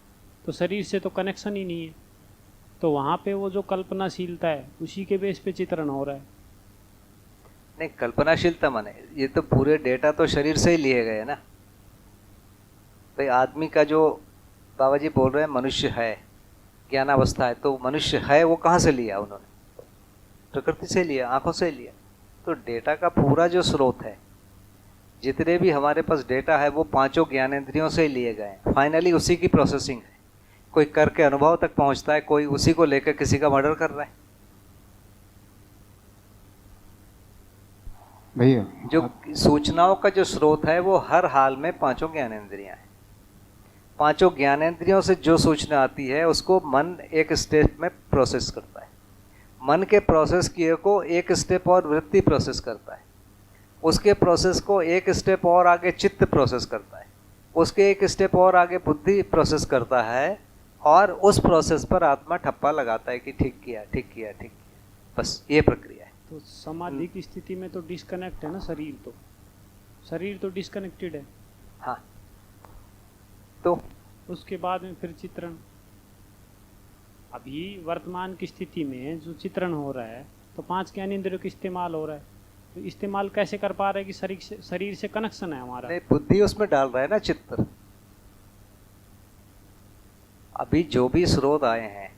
तो शरीर से तो कनेक्शन ही नहीं है, तो वहाँ पे वो जो कल्पनाशीलता है उसी के बेस पे चित्रण हो रहा है। नहीं, कल्पनाशीलता माने ये तो पूरे डेटा तो शरीर से ही लिए गए ना भाई। आदमी का जो बाबा जी बोल रहे हैं मनुष्य है, ज्ञानावस्था है, तो मनुष्य है वो कहाँ से लिया उन्होंने? प्रकृति से लिया, आंखों से लिया। तो डेटा का पूरा जो स्रोत है, जितने भी हमारे पास डेटा है वो 5 ज्ञानेंद्रियों से ही लिए गए हैं। फाइनली उसी की प्रोसेसिंग है, कोई करके अनुभव तक पहुंचता है, कोई उसी को लेकर किसी का मर्डर कर रहा है। भैया जो सूचनाओं का जो स्रोत है वो हर हाल में 5 ज्ञानेंद्रियां हैं। 5 ज्ञानेंद्रियों से जो सूचना आती है उसको मन एक स्टेप में प्रोसेस करता है। मन के प्रोसेस किए को एक स्टेप और वृत्ति प्रोसेस करता है, उसके प्रोसेस को एक स्टेप और आगे चित्त प्रोसेस करता है, उसके एक स्टेप और आगे बुद्धि प्रोसेस करता है, और उस प्रोसेस पर आत्मा ठप्पा लगाता है कि ठीक किया, ठीक किया, ठीक किया। बस ये प्रक्रिया है। तो समाधि की स्थिति में तो डिस्कनेक्ट है ना शरीर तो डिस्कनेक्टेड है। हाँ, तो उसके बाद में फिर चित्रण, अभी वर्तमान की स्थिति में जो चित्रण हो रहा है तो 5 ज्ञानेंद्रियों का इस्तेमाल हो रहा है, तो इस्तेमाल कैसे कर पा रहे हैं कि शरीर से कनेक्शन है हमारा? नहीं, बुद्धि उसमें डाल रहा है ना चित्र। अभी जो भी स्रोत आए हैं,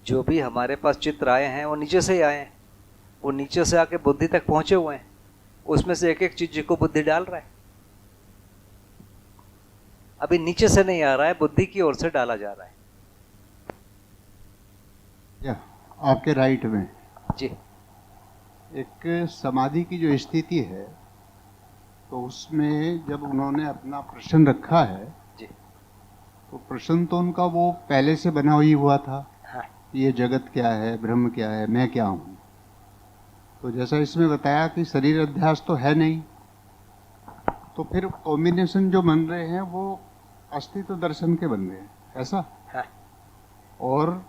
जो भी हमारे पास चित्र आए हैं वो नीचे से ही आए हैं, वो नीचे से आके बुद्धि तक पहुंचे हुए हैं, उसमें से एक एक चीज को बुद्धि डाल रहा है। अभी नीचे से नहीं आ रहा है, बुद्धि की ओर से डाला जा रहा है। आपके राइट में जी एक समाधि की जो स्थिति है, तो उसमें जब उन्होंने अपना प्रश्न रखा है जी, तो प्रश्न तो उनका वो पहले से बना ही हुआ था। हाँ। ये जगत क्या है, ब्रह्म क्या है, मैं क्या हूँ। तो जैसा इसमें बताया कि शरीर अध्यास तो है नहीं, तो फिर कॉम्बिनेशन जो बन रहे हैं वो अस्तित्व दर्शन के बन रहे हैं, ऐसा। हाँ। और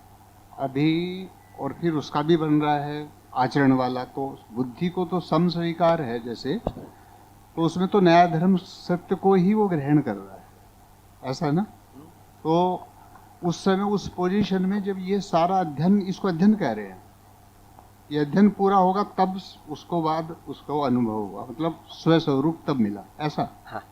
अभी और फिर उसका भी बन रहा है आचरण वाला, तो बुद्धि को तो सम स्वीकार है जैसे, तो उसमें तो नया धर्म सत्य को ही वो ग्रहण कर रहा है, ऐसा ना। तो उस समय उस पोजीशन में जब ये सारा अध्ययन, इसको अध्ययन कह रहे हैं, ये अध्ययन पूरा होगा तब उसको बाद उसको अनुभव हुआ, मतलब स्वस्वरूप तब मिला, ऐसा। हाँ।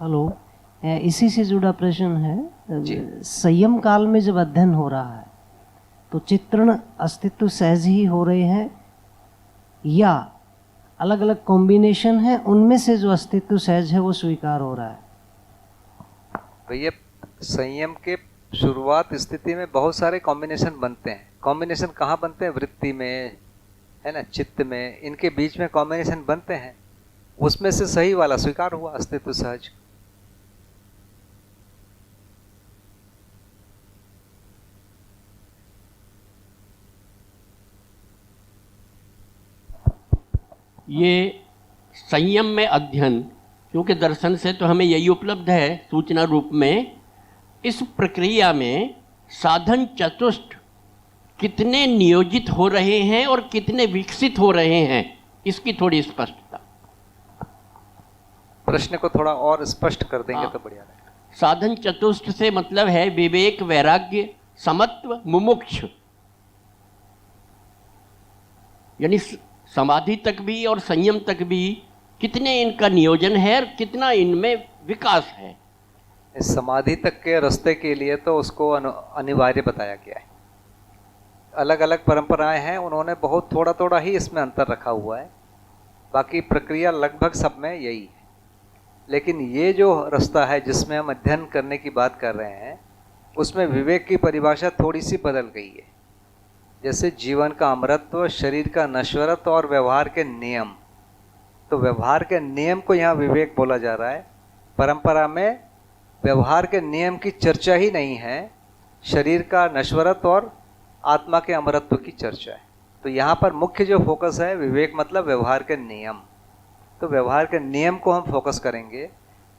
हेलो, इसी से जुड़ा प्रश्न है। संयम काल में जब अध्ययन हो रहा है तो चित्रण अस्तित्व सहज ही हो रहे हैं या अलग अलग कॉम्बिनेशन है, उनमें से जो अस्तित्व सहज है वो स्वीकार हो रहा है? भैया संयम के शुरुआत स्थिति में बहुत सारे कॉम्बिनेशन बनते हैं। कॉम्बिनेशन कहाँ बनते हैं? वृत्ति में है ना, चित्त में, इनके बीच में कॉम्बिनेशन बनते हैं। उसमें से सही वाला स्वीकार हुआ, अस्तित्व सहज। ये संयम में अध्ययन, क्योंकि दर्शन से तो हमें यही उपलब्ध है सूचना रूप में, इस प्रक्रिया में साधन चतुष्ट कितने नियोजित हो रहे हैं और कितने विकसित हो रहे हैं, इसकी थोड़ी स्पष्टता। प्रश्न को थोड़ा और स्पष्ट कर देंगे तो बढ़िया रहेगा। साधन चतुष्ट से मतलब है विवेक, वैराग्य, समत्व, मुमुक्ष, यानी समाधि तक भी और संयम तक भी कितने इनका नियोजन है और कितना इनमें विकास है। इस समाधि तक के रास्ते के लिए तो उसको अनिवार्य बताया गया है। अलग अलग परंपराएं हैं, उन्होंने बहुत थोड़ा थोड़ा ही इसमें अंतर रखा हुआ है, बाकी प्रक्रिया लगभग सब में यही है। लेकिन ये जो रास्ता है जिसमें हम अध्ययन करने की बात कर रहे हैं, उसमें विवेक की परिभाषा थोड़ी सी बदल गई है। जैसे जीवन का अमरत्व, शरीर का नश्वरत्व और व्यवहार के नियम, तो व्यवहार के नियम को यहाँ विवेक बोला जा रहा है। परंपरा में व्यवहार के नियम की चर्चा ही नहीं है, शरीर का नश्वरत्व और आत्मा के अमरत्व की चर्चा है। तो यहाँ पर मुख्य जो फोकस है, विवेक मतलब व्यवहार के नियम। तो व्यवहार के नियम को हम फोकस करेंगे,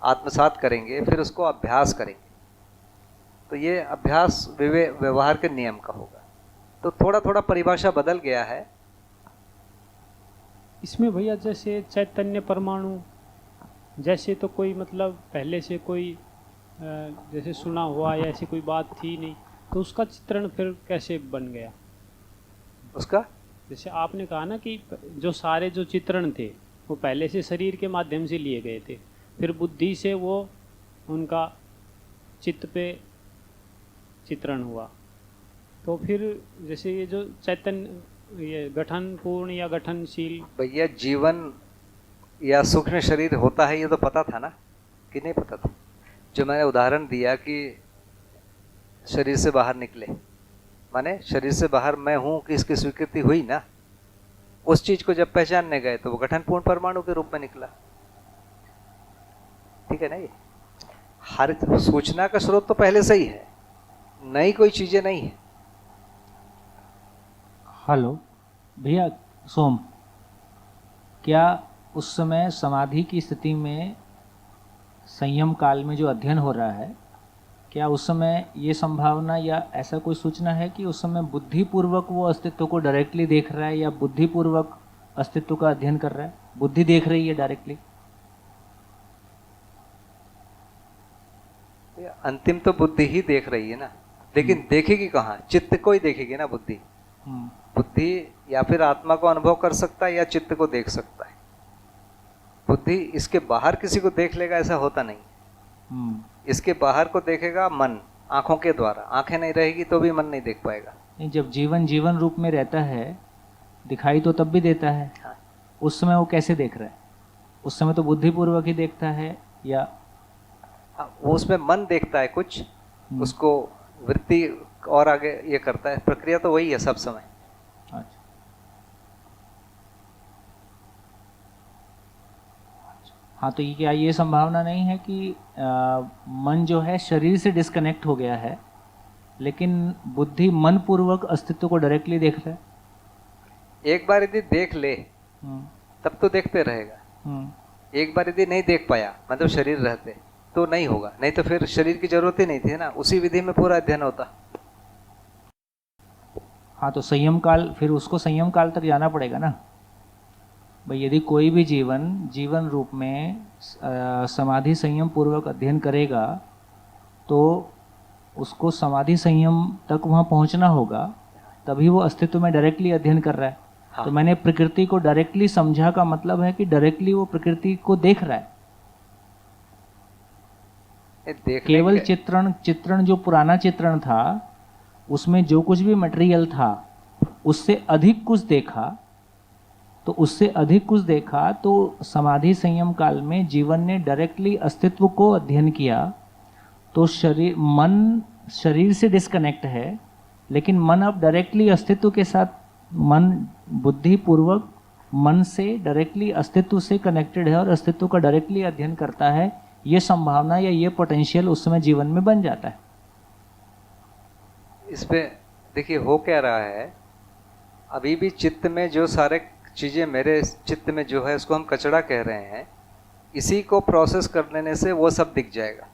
आत्मसात करेंगे, फिर उसको अभ्यास करेंगे। तो ये अभ्यास व्यवहार के नियम का होगा। तो थोड़ा थोड़ा परिभाषा बदल गया है इसमें भैया। जैसे चैतन्य परमाणु जैसे तो कोई मतलब पहले से कोई जैसे सुना हुआ या ऐसी कोई बात थी नहीं, तो उसका चित्रण फिर कैसे बन गया उसका? जैसे आपने कहा ना कि जो सारे जो चित्रण थे वो पहले से शरीर के माध्यम से लिए गए थे, फिर बुद्धि से वो उनका चित्त पे चित्रण हुआ, तो फिर जैसे ये जो चैतन्य ये गठन पूर्ण या गठनशील। भैया जीवन या सूक्ष्म शरीर होता है, ये तो पता था ना कि नहीं पता था? जो मैंने उदाहरण दिया कि शरीर से बाहर निकले, माने शरीर से बाहर मैं हूं कि इसकी स्वीकृति हुई ना, उस चीज को जब पहचानने गए तो वो गठन पूर्ण परमाणु के रूप में निकला। ठीक है ना? ये हर सूचना का स्रोत तो पहले से ही है, नई कोई चीजें नहीं है। हेलो भैया सोम, क्या उस समय समाधि की स्थिति में संयम काल में जो अध्ययन हो रहा है, क्या उस समय ये संभावना या ऐसा कोई सूचना है कि उस समय बुद्धिपूर्वक वो अस्तित्व को डायरेक्टली देख रहा है या बुद्धिपूर्वक अस्तित्व का अध्ययन कर रहा है? बुद्धि देख रही है डायरेक्टली? अंतिम तो बुद्धि ही देख रही है ना, लेकिन देखेगी कहाँ? चित्त को ही देखेगी ना बुद्धि। बुद्धि या फिर आत्मा को अनुभव कर सकता है या चित्त को देख सकता है। बुद्धि इसके बाहर किसी को देख लेगा ऐसा होता नहीं। इसके बाहर को देखेगा मन, आंखों के द्वारा। आंखें नहीं रहेगी तो भी मन नहीं देख पाएगा। नहीं, जब जीवन जीवन रूप में रहता है दिखाई तो तब भी देता है। हाँ। उस समय वो कैसे देख रहा है? उस समय तो बुद्धिपूर्वक ही देखता है या वो उसमें मन देखता है कुछ, उसको वृत्ति और आगे ये करता है। प्रक्रिया तो वही है सब समय। हाँ, तो क्या ये संभावना नहीं है कि मन जो है शरीर से डिस्कनेक्ट हो गया है, लेकिन बुद्धि मन पूर्वक अस्तित्व को डायरेक्टली देख रहा है? एक बार यदि देख ले तब तो देखते रहेगा। एक बार यदि नहीं देख पाया, मतलब शरीर रहते, तो नहीं होगा। नहीं तो फिर शरीर की जरूरत ही नहीं थी ना, उसी विधि में पूरा अध्ययन होता। हाँ, तो संयम काल, फिर उसको संयम काल तक जाना पड़ेगा ना भाई। यदि कोई भी जीवन रूप में समाधि संयम पूर्वक अध्ययन करेगा तो उसको समाधि संयम तक वहाँ पहुँचना होगा, तभी वो अस्तित्व में डायरेक्टली अध्ययन कर रहा है। हाँ। तो मैंने प्रकृति को डायरेक्टली समझा का मतलब है कि डायरेक्टली वो प्रकृति को देख रहा है। केवल चित्रण जो पुराना चित्रण था उसमें जो कुछ भी मटेरियल था उससे अधिक कुछ देखा, तो समाधि संयम काल में जीवन ने डायरेक्टली अस्तित्व को अध्ययन किया। तो मन शरीर से डिस्कनेक्ट है, लेकिन मन अब डायरेक्टली अस्तित्व के साथ, मन बुद्धि पूर्वक मन से डायरेक्टली अस्तित्व से कनेक्टेड है और अस्तित्व का डायरेक्टली अध्ययन करता है। ये संभावना या ये पोटेंशियल उस समय जीवन में बन जाता है। इसमें देखिए हो क्या रहा है, अभी भी चित्त में जो सारे चीज़ें मेरे चित्त में जो है उसको हम कचरा कह रहे हैं, इसी को प्रोसेस कर लेने से वो सब दिख जाएगा।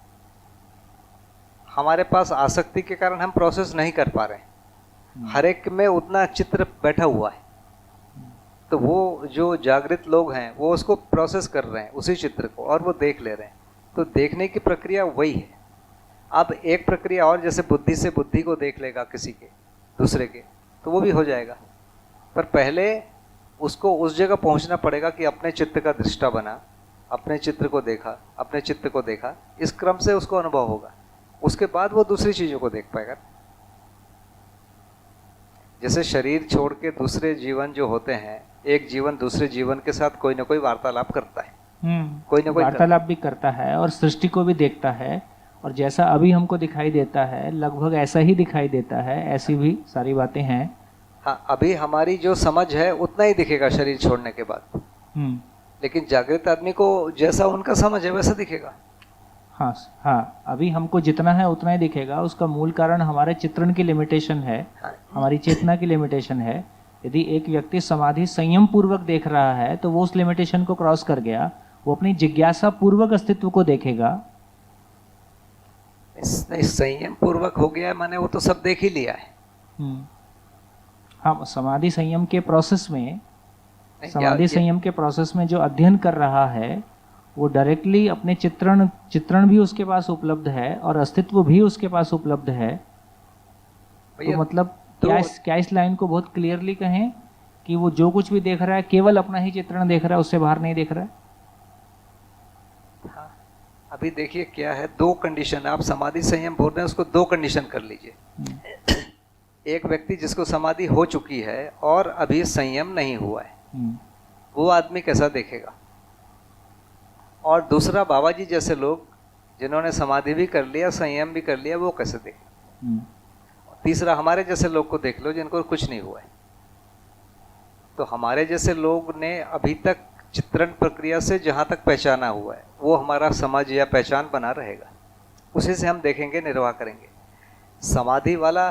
हमारे पास आसक्ति के कारण हम प्रोसेस नहीं कर पा रहे हैं। हर एक में उतना चित्र बैठा हुआ है, तो वो जो जागृत लोग हैं वो उसको प्रोसेस कर रहे हैं उसी चित्र को, और वो देख ले रहे हैं। तो देखने की प्रक्रिया वही है। अब एक प्रक्रिया और, जैसे बुद्धि से बुद्धि को देख लेगा किसी के दूसरे के, तो वो भी हो जाएगा। पर पहले उसको उस जगह पहुंचना पड़ेगा कि अपने चित्त का दृष्टा बना, अपने चित्र को देखा, अपने चित्त को देखा, इस क्रम से उसको अनुभव होगा, उसके बाद वो दूसरी चीजों को देख पाएगा। जैसे शरीर छोड़ के दूसरे जीवन जो होते हैं, एक जीवन दूसरे जीवन के साथ कोई ना कोई वार्तालाप करता है, कोई ना कोई वार्तालाप भी करता है और सृष्टि को भी देखता है, और जैसा अभी हमको दिखाई देता है लगभग ऐसा ही दिखाई देता है, ऐसी भी सारी बातें हैं। हाँ, अभी हमारी जो समझ है उतना ही दिखेगा शरीर छोड़ने के बाद, लेकिन जागृत आदमी को जैसा उनका समझ है वैसा दिखेगा। हाँ हाँ, अभी हमको जितना है उतना ही दिखेगा। उसका मूल कारण हमारे चित्रण की लिमिटेशन है, हमारी चेतना की लिमिटेशन है। यदि एक व्यक्ति समाधि संयम पूर्वक देख रहा है तो वो उस लिमिटेशन को क्रॉस कर गया, वो अपनी जिज्ञासा पूर्वक अस्तित्व को देखेगा। नहीं, संयम पूर्वक हो गया माने वो तो सब देख ही लिया है। हाँ, समाधि संयम के प्रोसेस में, समाधि संयम के प्रोसेस में जो अध्ययन कर रहा है वो डायरेक्टली अपने चित्रण भी उसके पास उपलब्ध है और अस्तित्व भी उसके पास उपलब्ध है। तो मतलब क्या इस लाइन को बहुत क्लियरली कहें कि वो जो कुछ भी देख रहा है केवल अपना ही चित्रण देख रहा है, उससे बाहर नहीं देख रहा है। हाँ, अभी देखिए क्या है, दो कंडीशन, आप समाधि संयम बोल रहे हैं, उसको दो कंडीशन कर लीजिए। एक व्यक्ति जिसको समाधि हो चुकी है और अभी संयम नहीं हुआ है, वो आदमी कैसा देखेगा? और दूसरा बाबा जी जैसे लोग जिन्होंने समाधि भी कर लिया, संयम भी कर लिया, वो कैसे देखें? तीसरा हमारे जैसे लोग को देख लो जिनको कुछ नहीं हुआ है। तो हमारे जैसे लोग ने अभी तक चित्रण प्रक्रिया से जहाँ तक पहचाना हुआ है वो हमारा समझ या पहचान बना रहेगा, उसी से हम देखेंगे, निर्वाह करेंगे। समाधि वाला,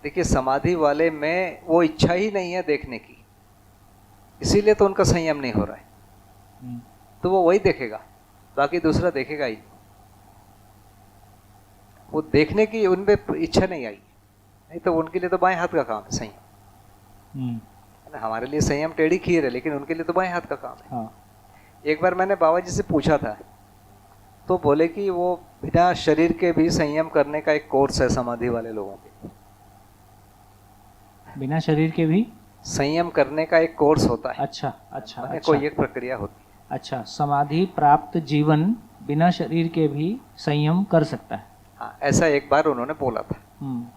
देखिए समाधि वाले में वो इच्छा ही नहीं है देखने की, इसीलिए तो उनका संयम नहीं हो रहा है। तो वो वही देखेगा, बाकी दूसरा देखेगा ही। वो देखने की उनमें इच्छा नहीं आई, नहीं तो उनके लिए तो बाएं हाथ का काम है संयम। हमारे लिए संयम टेढ़ी खीर है, लेकिन उनके लिए तो बाएं हाथ का काम है। हाँ। एक बार मैंने बाबा जी से पूछा था तो बोले कि वो बिना शरीर के भी संयम करने का एक कोर्स है समाधि वाले लोगों के। बिना शरीर के भी संयम करने का एक कोर्स होता है। अच्छा अच्छा, अच्छा। कोई एक प्रक्रिया होती है। अच्छा, समाधि प्राप्त जीवन बिना शरीर के भी संयम कर सकता है। हाँ, ऐसा एक बार उन्होंने बोला था।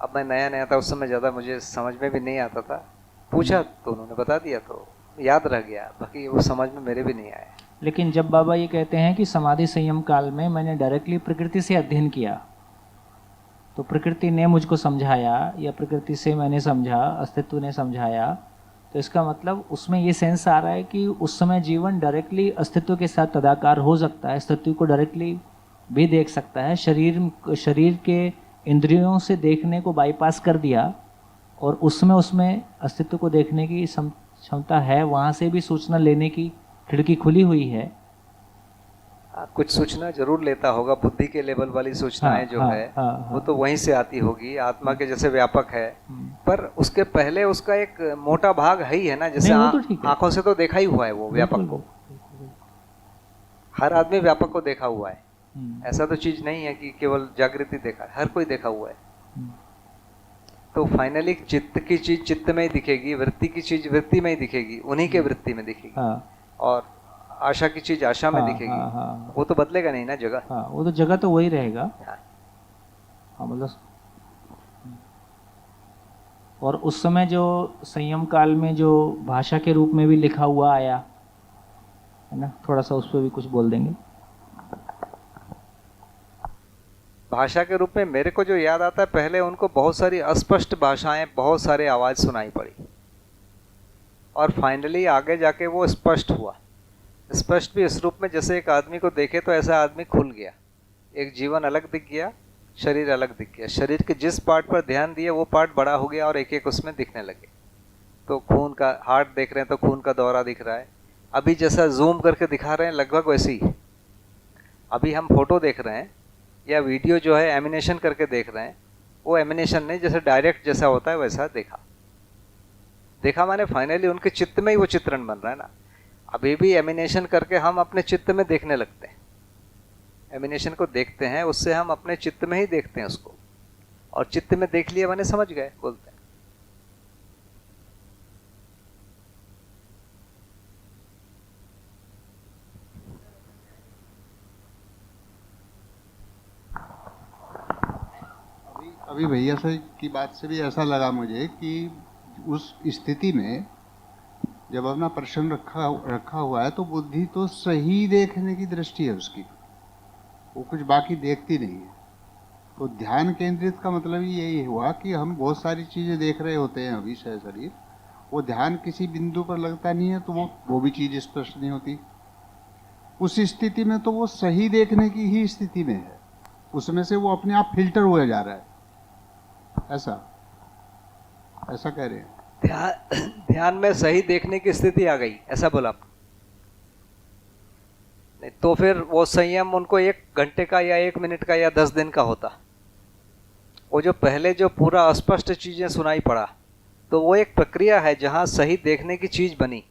अब मैं नया नया था, उस समय ज़्यादा मुझे समझ में भी नहीं आता था, पूछा तो उन्होंने बता दिया तो याद रह गया, बाकी वो समझ में मेरे भी नहीं आया। लेकिन जब बाबा ये कहते हैं कि समाधि संयम काल में मैंने डायरेक्टली प्रकृति से अध्ययन किया, तो प्रकृति ने मुझको समझाया या प्रकृति से मैंने समझा, अस्तित्व ने समझाया, तो इसका मतलब उसमें ये सेंस आ रहा है कि उस समय जीवन डायरेक्टली अस्तित्व के साथ तदाकार हो सकता है, अस्तित्व को डायरेक्टली भी देख सकता है। शरीर के इंद्रियों से देखने को बाईपास कर दिया और उसमें अस्तित्व को देखने की क्षमता है, वहाँ से भी सूचना लेने की खिड़की खुली हुई है। कुछ सूचना जरूर लेता होगा, बुद्धि के लेवल वाली सूचनाएं जो है वो तो वहीं से आती होगी, आत्मा के जैसे व्यापक है, पर उसके पहले उसका एक मोटा भाग है ही है ना, जैसे आंखों से तो देखा ही हुआ है वो व्यापक को, हर आदमी व्यापक को देखा हुआ है। ऐसा तो चीज नहीं है कि केवल जागृति देखा है, हर कोई देखा हुआ है। तो फाइनली चित्त की चीज चित्त में ही दिखेगी, वृत्ति की चीज वृत्ति में ही दिखेगी, उन्हीं के वृत्ति में दिखेगी, और आशा की चीज आशा में दिखेगी। वो तो बदलेगा नहीं ना जगह। वो तो जगह तो वही रहेगा। मतलब और उस समय जो संयम काल में जो भाषा के रूप में भी लिखा हुआ आया है ना, थोड़ा सा उस पर भी कुछ बोल देंगे। भाषा के रूप में मेरे को जो याद आता है, पहले उनको बहुत सारी अस्पष्ट भाषाएं, बहुत सारे आवाज सुनाई पड़ी, और फाइनली आगे जाके वो स्पष्ट हुआ। स्पष्ट भी इस रूप में जैसे एक आदमी को देखे तो ऐसा आदमी खुल गया, एक जीवन अलग दिख गया, शरीर अलग दिख गया, शरीर के जिस पार्ट पर ध्यान दिए वो पार्ट बड़ा हो गया और एक एक उसमें दिखने लगे। तो खून का हार्ट देख रहे हैं तो खून का दौरा दिख रहा है, अभी जैसा जूम करके दिखा रहे हैं लगभग वैसे ही। अभी हम फोटो देख रहे हैं या वीडियो जो है एमिनेशन करके देख रहे हैं, वो एमिनेशन नहीं, जैसे डायरेक्ट जैसा होता है वैसा देखा माने फाइनली उनके चित्त में ही वो चित्रण बन रहा है ना। अभी भी एमिनेशन करके हम अपने चित्त में देखने लगते हैं, एमिनेशन को देखते हैं, उससे हम अपने चित्त में ही देखते हैं उसको, और चित्त में देख लिया मैंने समझ गए बोलते हैं। अभी भैया से की बात से भी ऐसा लगा मुझे कि उस स्थिति में जब अपना प्रश्न रखा हुआ है तो बुद्धि तो सही देखने की दृष्टि है उसकी, वो कुछ बाकी देखती नहीं है। तो ध्यान केंद्रित का मतलब ही यही हुआ कि हम बहुत सारी चीज़ें देख रहे होते हैं अभी शरीर, वो ध्यान किसी बिंदु पर लगता नहीं है तो वो भी चीज़ स्पष्ट नहीं होती। उस स्थिति में तो वो सही देखने की ही स्थिति में है, उसमें से वो अपने आप फिल्टर हुआ जा रहा है, ऐसा कह रहे हैं। ध्यान में सही देखने की स्थिति आ गई, ऐसा बोला आप? नहीं तो फिर वो संयम उनको 1 घंटे का या 1 मिनट का या 10 दिन का होता। वो जो पहले जो पूरा अस्पष्ट चीजें सुनाई पड़ा, तो वो एक प्रक्रिया है जहां सही देखने की चीज बनी।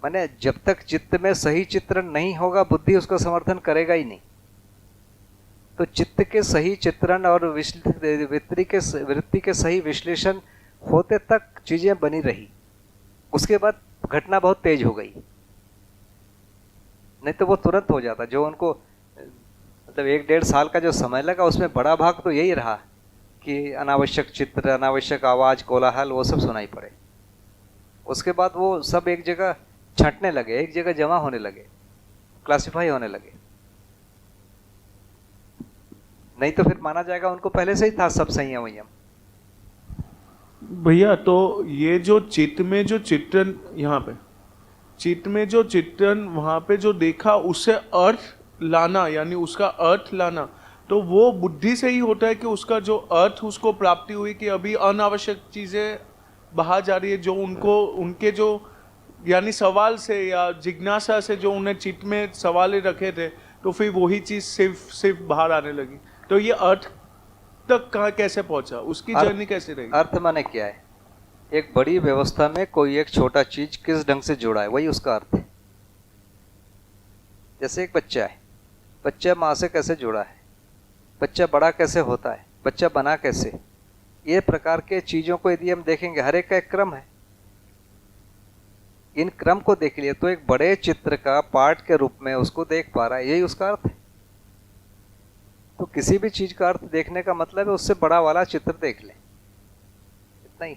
माने जब तक चित्त में सही चित्रण नहीं होगा, बुद्धि उसका समर्थन करेगा ही नहीं। तो चित्त के सही चित्रण और वृत्ति के सही विश्लेषण होते तक चीजें बनी रही। उसके बाद घटना बहुत तेज हो गई, नहीं तो वो तुरंत हो जाता। जो उनको मतलब 1-1.5 साल का जो समय लगा, उसमें बड़ा भाग तो यही रहा कि अनावश्यक चित्र, अनावश्यक आवाज, कोलाहल, वो सब सुनाई पड़े। उसके बाद वो सब एक जगह छंटने लगे, एक जगह जमा होने लगे, क्लासिफाई होने लगे। नहीं तो फिर माना जाएगा उनको पहले से ही था सब संयम वयम। भैया तो ये जो चित्त में जो चित्रण, यहाँ पे चित्त में जो चित्रण वहां पे जो देखा, उससे अर्थ लाना, यानी उसका अर्थ लाना, तो वो बुद्धि से ही होता है कि उसका जो अर्थ उसको प्राप्ति हुई कि अभी अनावश्यक चीजें बाहर जा रही है, जो उनको उनके जो यानी सवाल से या जिज्ञासा से जो उन्हें चित्त में सवाल रखे थे, तो फिर वही चीज सिर्फ बाहर आने लगी। तो ये अर्थ तक कहाँ कैसे पहुंचा, उसकी जर्नी कैसे रही? अर्थ माने क्या है? एक बड़ी व्यवस्था में कोई एक छोटा चीज किस ढंग से जोड़ा है, वही उसका अर्थ है। जैसे एक बच्चा है, बच्चा माँ से कैसे जुड़ा है, बच्चा बड़ा कैसे होता है, बच्चा बना कैसे, ये प्रकार के चीजों को यदि हम देखेंगे, हर एक का एक क्रम है। इन क्रम को देख लिए तो एक बड़े चित्र का पार्ट के रूप में उसको देख पा रहा है, यही उसका अर्थ है। तो किसी भी चीज का अर्थ देखने का मतलब है उससे बड़ा वाला चित्र देख ले, इतना ही।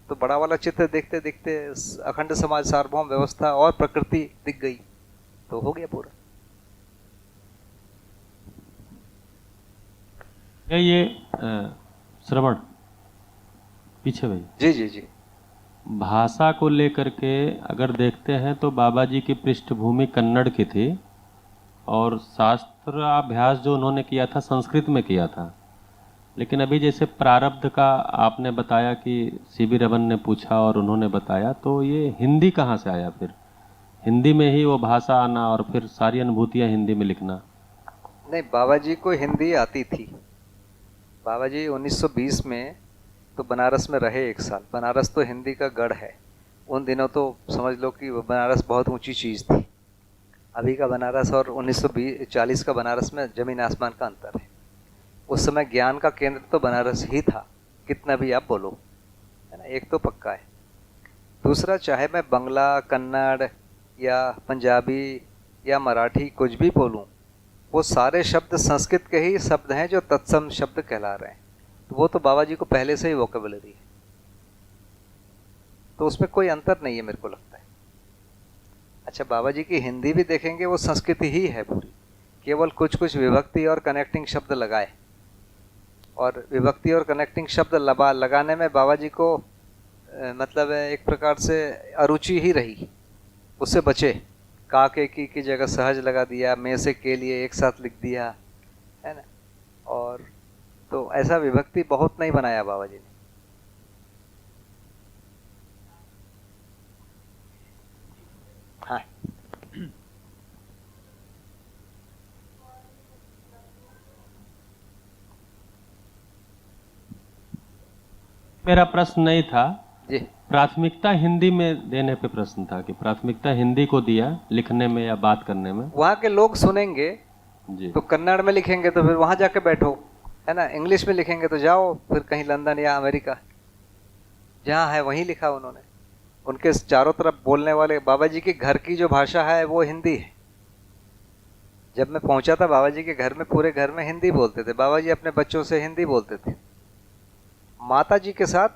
तो बड़ा वाला चित्र देखते देखते अखंड समाज, सार्वभौम व्यवस्था और प्रकृति दिख गई, तो हो गया पूरा। ये श्रवण पीछे भाई जी जी जी, भाषा को लेकर के अगर देखते हैं तो बाबा जी की पृष्ठभूमि कन्नड़ की थी और शास्त्र अभ्यास जो उन्होंने किया था संस्कृत में किया था। लेकिन अभी जैसे प्रारब्ध का आपने बताया कि सीबी रमन ने पूछा और उन्होंने बताया, तो ये हिंदी कहाँ से आया? फिर हिंदी में ही वो भाषा आना और फिर सारी अनुभूतियाँ हिंदी में लिखना? नहीं, बाबा जी को हिंदी आती थी। बाबा जी 1920 में तो बनारस में रहे 1 साल। बनारस तो हिंदी का गढ़ है। उन दिनों तो समझ लो कि बनारस बहुत ऊंची चीज़ थी। अभी का बनारस और 1940 का बनारस में ज़मीन आसमान का अंतर है। उस समय ज्ञान का केंद्र तो बनारस ही था, कितना भी आप बोलो, है ना। एक तो पक्का है। दूसरा, चाहे मैं बंगला, कन्नड़ या पंजाबी या मराठी कुछ भी बोलूं, वो सारे शब्द संस्कृत के ही शब्द हैं जो तत्सम शब्द कहला रहे हैं। तो वो तो बाबा जी को पहले से ही वोकेबुलरी है, तो उसमें कोई अंतर नहीं है मेरे को लगता है। अच्छा, बाबा जी की हिंदी भी देखेंगे, वो संस्कृति ही है पूरी, केवल कुछ कुछ विभक्ति और कनेक्टिंग शब्द लगाए। और विभक्ति और कनेक्टिंग शब्द लगाने में बाबा जी को मतलब एक प्रकार से अरुचि ही रही, उससे बचे। का के की जगह सहज लगा दिया, में से के लिए एक साथ लिख दिया, है ना। और तो ऐसा विभक्ति बहुत नहीं बनाया बाबा जी ने। हाँ, मेरा प्रश्न नहीं था जी, प्राथमिकता हिंदी में देने पे प्रश्न था कि प्राथमिकता हिंदी को दिया लिखने में या बात करने में। वहाँ के लोग सुनेंगे जी, तो कन्नड़ में लिखेंगे तो फिर वहाँ जाके बैठो, है ना। इंग्लिश में लिखेंगे तो जाओ फिर कहीं लंदन या अमेरिका, जहाँ है वहीं लिखा उन्होंने। उनके चारों तरफ बोलने वाले बाबा जी के घर की जो भाषा है वो हिंदी है। जब मैं पहुंचा था बाबा जी के घर में, पूरे घर में हिंदी बोलते थे। बाबा जी अपने बच्चों से हिंदी बोलते थे। माता जी के साथ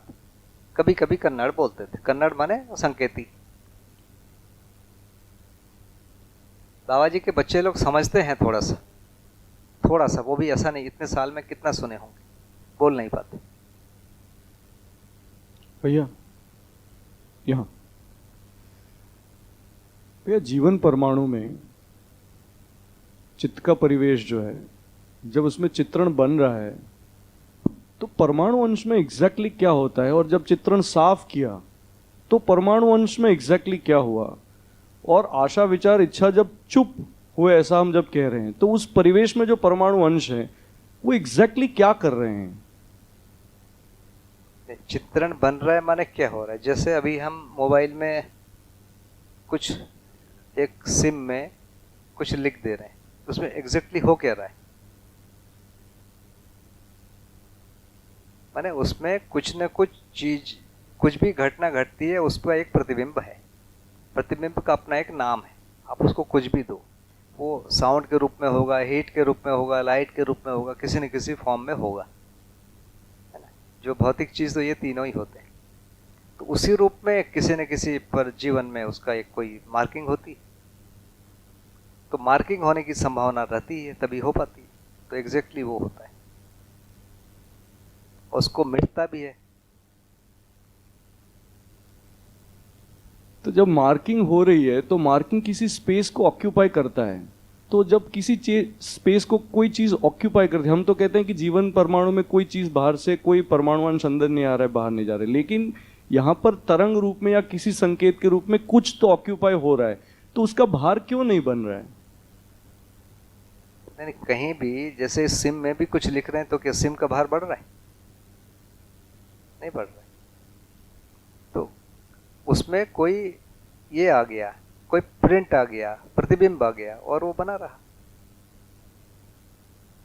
कभी कभी कन्नड़ बोलते थे। कन्नड़ माने संकेती। बाबा जी के बच्चे लोग समझते हैं थोड़ा सा, वो भी ऐसा नहीं, इतने साल में कितना सुने होंगे, बोल नहीं पाते। भैया यहाँ भैया, जीवन परमाणु में चित्त का परिवेश जो है, जब उसमें चित्रण बन रहा है तो परमाणु अंश में एग्जैक्टली क्या होता है, और जब चित्रण साफ किया तो परमाणु अंश में एग्जैक्टली क्या हुआ, और आशा विचार इच्छा जब चुप हुए, ऐसा हम जब कह रहे हैं, तो उस परिवेश में जो परमाणु अंश है वो एग्जैक्टली क्या कर रहे हैं? चित्रण बन रहा है माने क्या हो रहा है? जैसे अभी हम मोबाइल में कुछ, एक सिम में कुछ लिख दे रहे हैं, उसमें एग्जैक्टली हो क्या रहा है? माने उसमें कुछ न कुछ चीज, कुछ भी घटना घटती है, उसका एक प्रतिबिंब है। प्रतिबिंब का अपना एक नाम है। आप उसको कुछ भी दो, वो साउंड के रूप में होगा, हीट के रूप में होगा, लाइट के रूप में होगा, किसी न किसी फॉर्म में होगा, है ना। जो भौतिक चीज तो ये तीनों ही होते हैं। तो उसी रूप में किसी न किसी पर जीवन में उसका एक कोई मार्किंग होती है। तो मार्किंग होने की संभावना रहती है, तभी हो पाती है। तो एग्जैक्टली वो होता है, उसको मिटता भी है। तो जब मार्किंग हो रही है तो मार्किंग किसी स्पेस को ऑक्यूपाई करता है। तो जब किसी स्पेस को कोई चीज ऑक्यूपाई करती है, हम तो कहते हैं कि जीवन परमाणु में कोई चीज बाहर से, कोई परमाणु अंश अंदर नहीं आ रहा है, बाहर नहीं जा रहा है, लेकिन यहाँ पर तरंग रूप में या किसी संकेत के रूप में कुछ तो ऑक्यूपाई हो रहा है, तो उसका भार क्यों नहीं बन रहा है? नहीं, कहीं भी, जैसे इस सिम में भी कुछ लिख रहे हैं, तो क्या सिम का भार बढ़ रहा है? नहीं बढ़ रहा है। तो उसमें कोई ये आ गया, कोई प्रिंट आ गया, प्रतिबिंब आ गया, और वो बना रहा।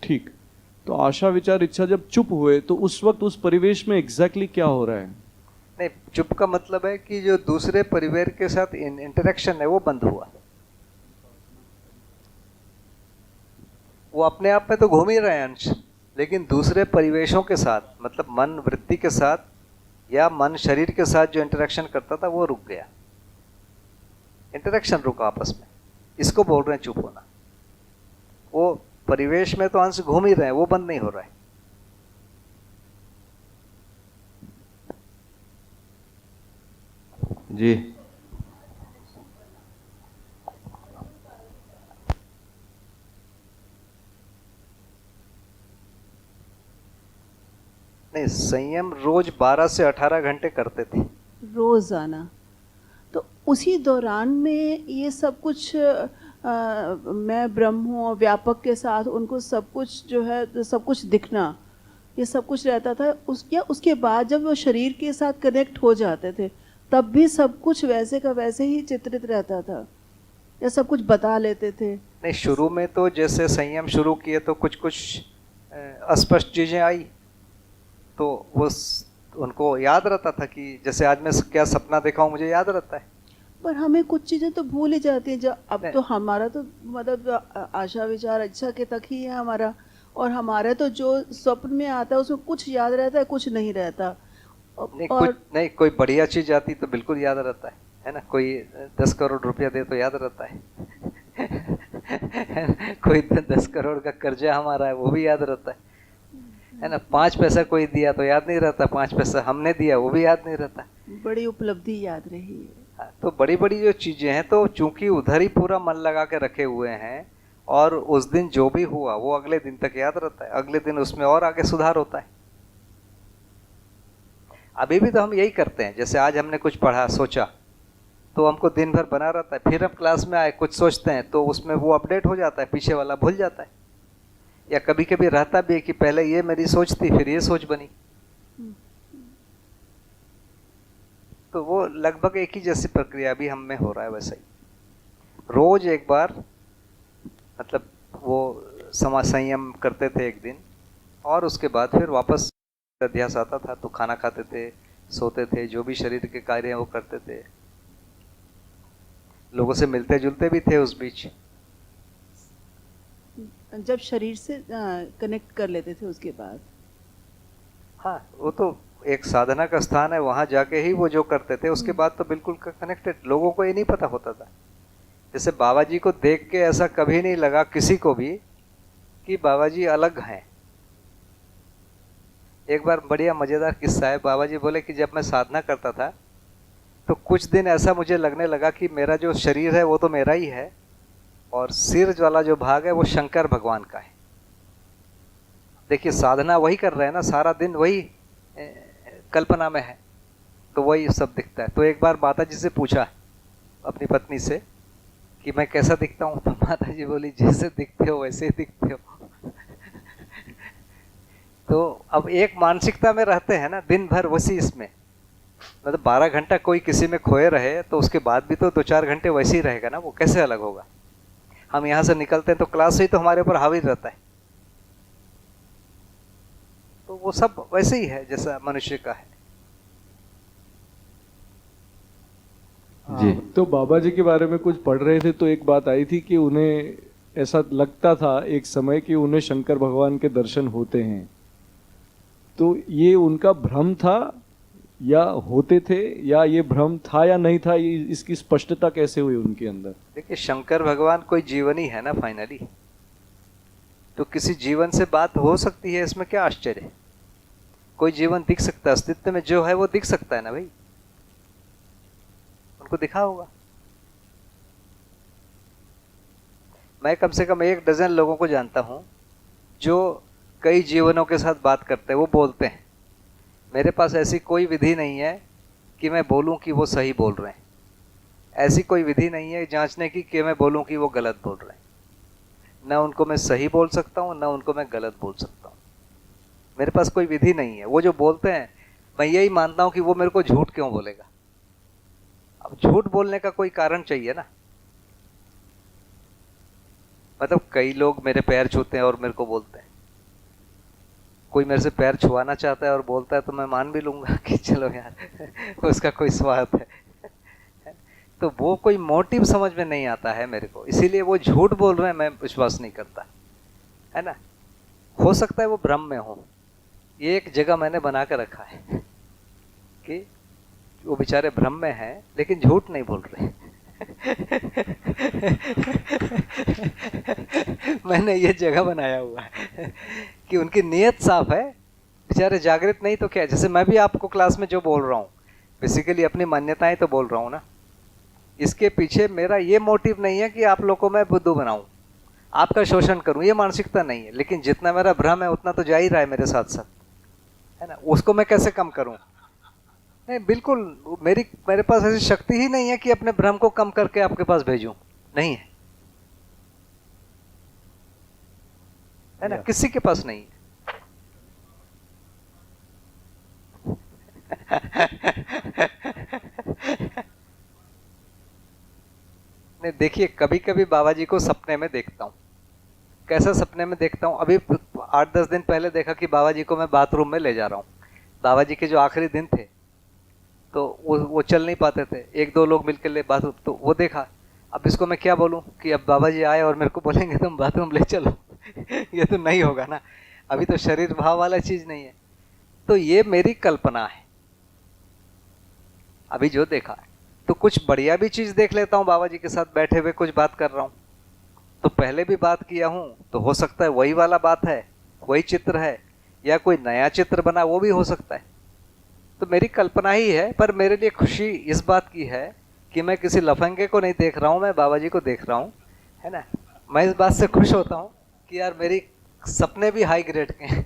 ठीक। तो आशा विचार इच्छा जब चुप हुए तो उस वक्त उस परिवेश में एग्जैक्टली क्या हो रहा है? नहीं, चुप का मतलब है कि जो दूसरे परिवार के साथ इंटरेक्शन है वो बंद हुआ। वो अपने आप में तो घूम ही रहे हैं अंश, लेकिन दूसरे परिवेशों के साथ, मतलब मन वृत्ति के साथ या मन शरीर के साथ जो इंटरेक्शन करता था वो रुक गया। इंटरेक्शन रुका आपस में, इसको बोल रहे हैं चुप होना। वो परिवेश में तो अंश घूम ही रहे हैं, वो बंद नहीं हो रहा है। जी नहीं, संयम रोज 12 से 18 घंटे करते थे रोजाना। तो उसी दौरान में ये सब कुछ मैं ब्रह्म हूँ और व्यापक के साथ उनको सब कुछ जो है, सब कुछ दिखना, ये सब कुछ रहता था। उसके बाद जब वो शरीर के साथ कनेक्ट हो जाते थे, तब भी सब कुछ वैसे का वैसे ही चित्रित रहता था, या सब कुछ बता लेते थे? नहीं, शुरू में तो जैसे संयम शुरू किए तो कुछ कुछ अस्पष्ट चीजें आई, तो वो उनको याद रहता था कि जैसे आज मैं क्या सपना देखा हूँ, मुझे याद रहता है। पर हमें कुछ चीज़ें तो भूल ही जाती हैं। जब अब तो हमारा तो मतलब आशा विचार अच्छा के तक ही है हमारा, और हमारा तो जो स्वप्न में आता है उसमें कुछ याद रहता है, कुछ नहीं रहता। नहीं, कोई बढ़िया चीज आती तो बिल्कुल याद रहता है ना। कोई 10 करोड़ रुपया दे तो याद रहता है कोई 10 करोड़ का कर्जा हमारा है, वो भी याद रहता है ना। 5 पैसा कोई दिया तो याद नहीं रहता, 5 पैसा हमने दिया वो भी याद नहीं रहता। बड़ी उपलब्धि याद रही है। तो बड़ी बड़ी जो चीजें हैं, तो चूंकि उधर ही पूरा मन लगा के रखे हुए हैं, और उस दिन जो भी हुआ वो अगले दिन तक याद रहता है। अगले दिन उसमें और आगे सुधार होता है। अभी भी तो हम यही करते हैं। जैसे आज हमने कुछ पढ़ा, सोचा, तो हमको दिन भर बना रहता है। फिर हम क्लास में आए, कुछ सोचते हैं, तो उसमें वो अपडेट हो जाता है, पीछे वाला भूल जाता है। या कभी कभी रहता भी है कि पहले ये मेरी सोच थी, फिर ये सोच बनी। तो वो लगभग एक ही जैसी प्रक्रिया भी हम में हो रहा है। वैसा ही रोज एक बार, मतलब वो संयम करते थे एक दिन, और उसके बाद फिर वापस अध्यास आता था। तो खाना खाते थे, सोते थे, जो भी शरीर के कार्य हैं वो करते थे। लोगों से मिलते जुलते भी थे उस बीच। जब शरीर से कनेक्ट कर लेते थे उसके बाद? हाँ, वो तो एक साधना का स्थान है, वहाँ जाके ही वो जो करते थे, उसके बाद तो बिल्कुल कनेक्टेड। लोगों को ये नहीं पता होता था। जैसे बाबा जी को देख के ऐसा कभी नहीं लगा किसी को भी कि बाबा जी अलग हैं। एक बार बढ़िया मज़ेदार किस्सा है। बाबा जी बोले कि जब मैं साधना करता था तो कुछ दिन ऐसा मुझे लगने लगा कि मेरा जो शरीर है वो तो मेरा ही है और सिर वाला जो भाग है वो शंकर भगवान का है। देखिए, साधना वही कर रहे हैं ना, सारा दिन वही कल्पना में है, तो वही सब दिखता है। तो एक बार माता जी से पूछा अपनी पत्नी से कि मैं कैसा दिखता हूँ, तो माता जी बोली जैसे दिखते हो वैसे ही दिखते हो। तो अब एक मानसिकता में रहते हैं ना दिन भर, वैसी इसमें मतलब 12 घंटा कोई किसी में खोए रहे तो उसके बाद भी तो 2-4 घंटे वैसे ही रहेगा ना, वो कैसे अलग होगा। हम यहाँ से निकलते हैं तो क्लास ही तो हमारे ऊपर हावी रहता है, तो वो सब वैसे ही है जैसा मनुष्य का है। जी। तो बाबा जी के बारे में कुछ पढ़ रहे थे तो एक बात आई थी कि उन्हें ऐसा लगता था एक समय कि उन्हें शंकर भगवान के दर्शन होते हैं। तो ये उनका भ्रम था या होते थे, या ये भ्रम था या नहीं था, ये इसकी स्पष्टता कैसे हुई उनके अंदर? देखिए, शंकर भगवान कोई जीवन ही है ना फाइनली, तो किसी जीवन से बात हो सकती है, इसमें क्या आश्चर्य है। कोई जीवन दिख सकता है, अस्तित्व में जो है वो दिख सकता है ना भाई, उनको दिखा होगा। मैं कम से कम 1 डज़न लोगों को जानता हूं जो कई जीवनों के साथ बात करते हैं, वो बोलते हैं। मेरे पास ऐसी कोई विधि नहीं है कि मैं बोलूं कि वो सही बोल रहे हैं, ऐसी कोई विधि नहीं है जांचने की कि मैं बोलूं कि वो गलत बोल रहे हैं। ना उनको मैं सही बोल सकता हूं, ना उनको मैं गलत बोल सकता हूं। मेरे पास कोई विधि नहीं है। वो जो बोलते हैं, मैं यही मानता हूं कि वो मेरे को झूठ क्यों बोलेगा। अब झूठ बोलने का कोई कारण चाहिए ना। मतलब कई लोग मेरे पैर छूते हैं और मेरे को बोलते हैं, कोई मेरे से पैर छुआना चाहता है और बोलता है तो मैं मान भी लूंगा कि चलो यार उसका कोई स्वार्थ है। तो वो कोई मोटिव समझ में नहीं आता है मेरे को, इसीलिए वो झूठ बोल रहे हैं, मैं विश्वास नहीं करता, है ना। हो सकता है वो भ्रम में हो। ये एक जगह मैंने बना कर रखा है कि वो बेचारे भ्रम में हैं लेकिन झूठ नहीं बोल रहे। मैंने ये जगह बनाया हुआ है कि उनकी नीयत साफ है, बेचारे जागृत नहीं तो क्या। जैसे मैं भी आपको क्लास में जो बोल रहा हूँ, बेसिकली अपनी मान्यताएं तो बोल रहा हूँ ना, इसके पीछे मेरा ये मोटिव नहीं है कि आप लोगों को मैं बुद्धू बनाऊं, आपका शोषण करूं, ये मानसिकता नहीं है। लेकिन जितना मेरा भ्रम है उतना तो जा ही रहा है मेरे साथ साथ, है ना। उसको मैं कैसे कम करूं? नहीं, बिल्कुल मेरे पास ऐसी शक्ति ही नहीं है कि अपने भ्रम को कम करके आपके पास भेजूं, नहीं है ना, किसी के पास नहीं है। नहीं, देखिए, कभी कभी बाबा जी को सपने में देखता हूँ। कैसा सपने में देखता हूँ? अभी 8-10 दिन पहले देखा कि बाबा जी को मैं बाथरूम में ले जा रहा हूँ। बाबा जी के जो आखिरी दिन थे तो वो चल नहीं पाते थे, 1-2 लोग मिलकर ले बाथरूम, तो वो देखा। अब इसको मैं क्या बोलूँ कि अब बाबा जी आए और मेरे को बोलेंगे तुम बाथरूम ले चलो। ये तो नहीं होगा ना, अभी तो शरीर भाव वाला चीज नहीं है। तो ये मेरी कल्पना है अभी जो देखा है। तो कुछ बढ़िया भी चीज देख लेता हूँ, बाबा जी के साथ बैठे हुए कुछ बात कर रहा हूँ, तो पहले भी बात किया हूँ, तो हो सकता है वही वाला बात है, वही चित्र है, या कोई नया चित्र बना, वो भी हो सकता है। तो मेरी कल्पना ही है, पर मेरे लिए खुशी इस बात की है कि मैं किसी लफंगे को नहीं देख रहा हूँ, मैं बाबा जी को देख रहा हूँ, है ना। मैं इस बात से खुश होता हूँ कि यार मेरी सपने भी हाई ग्रेड के हैं।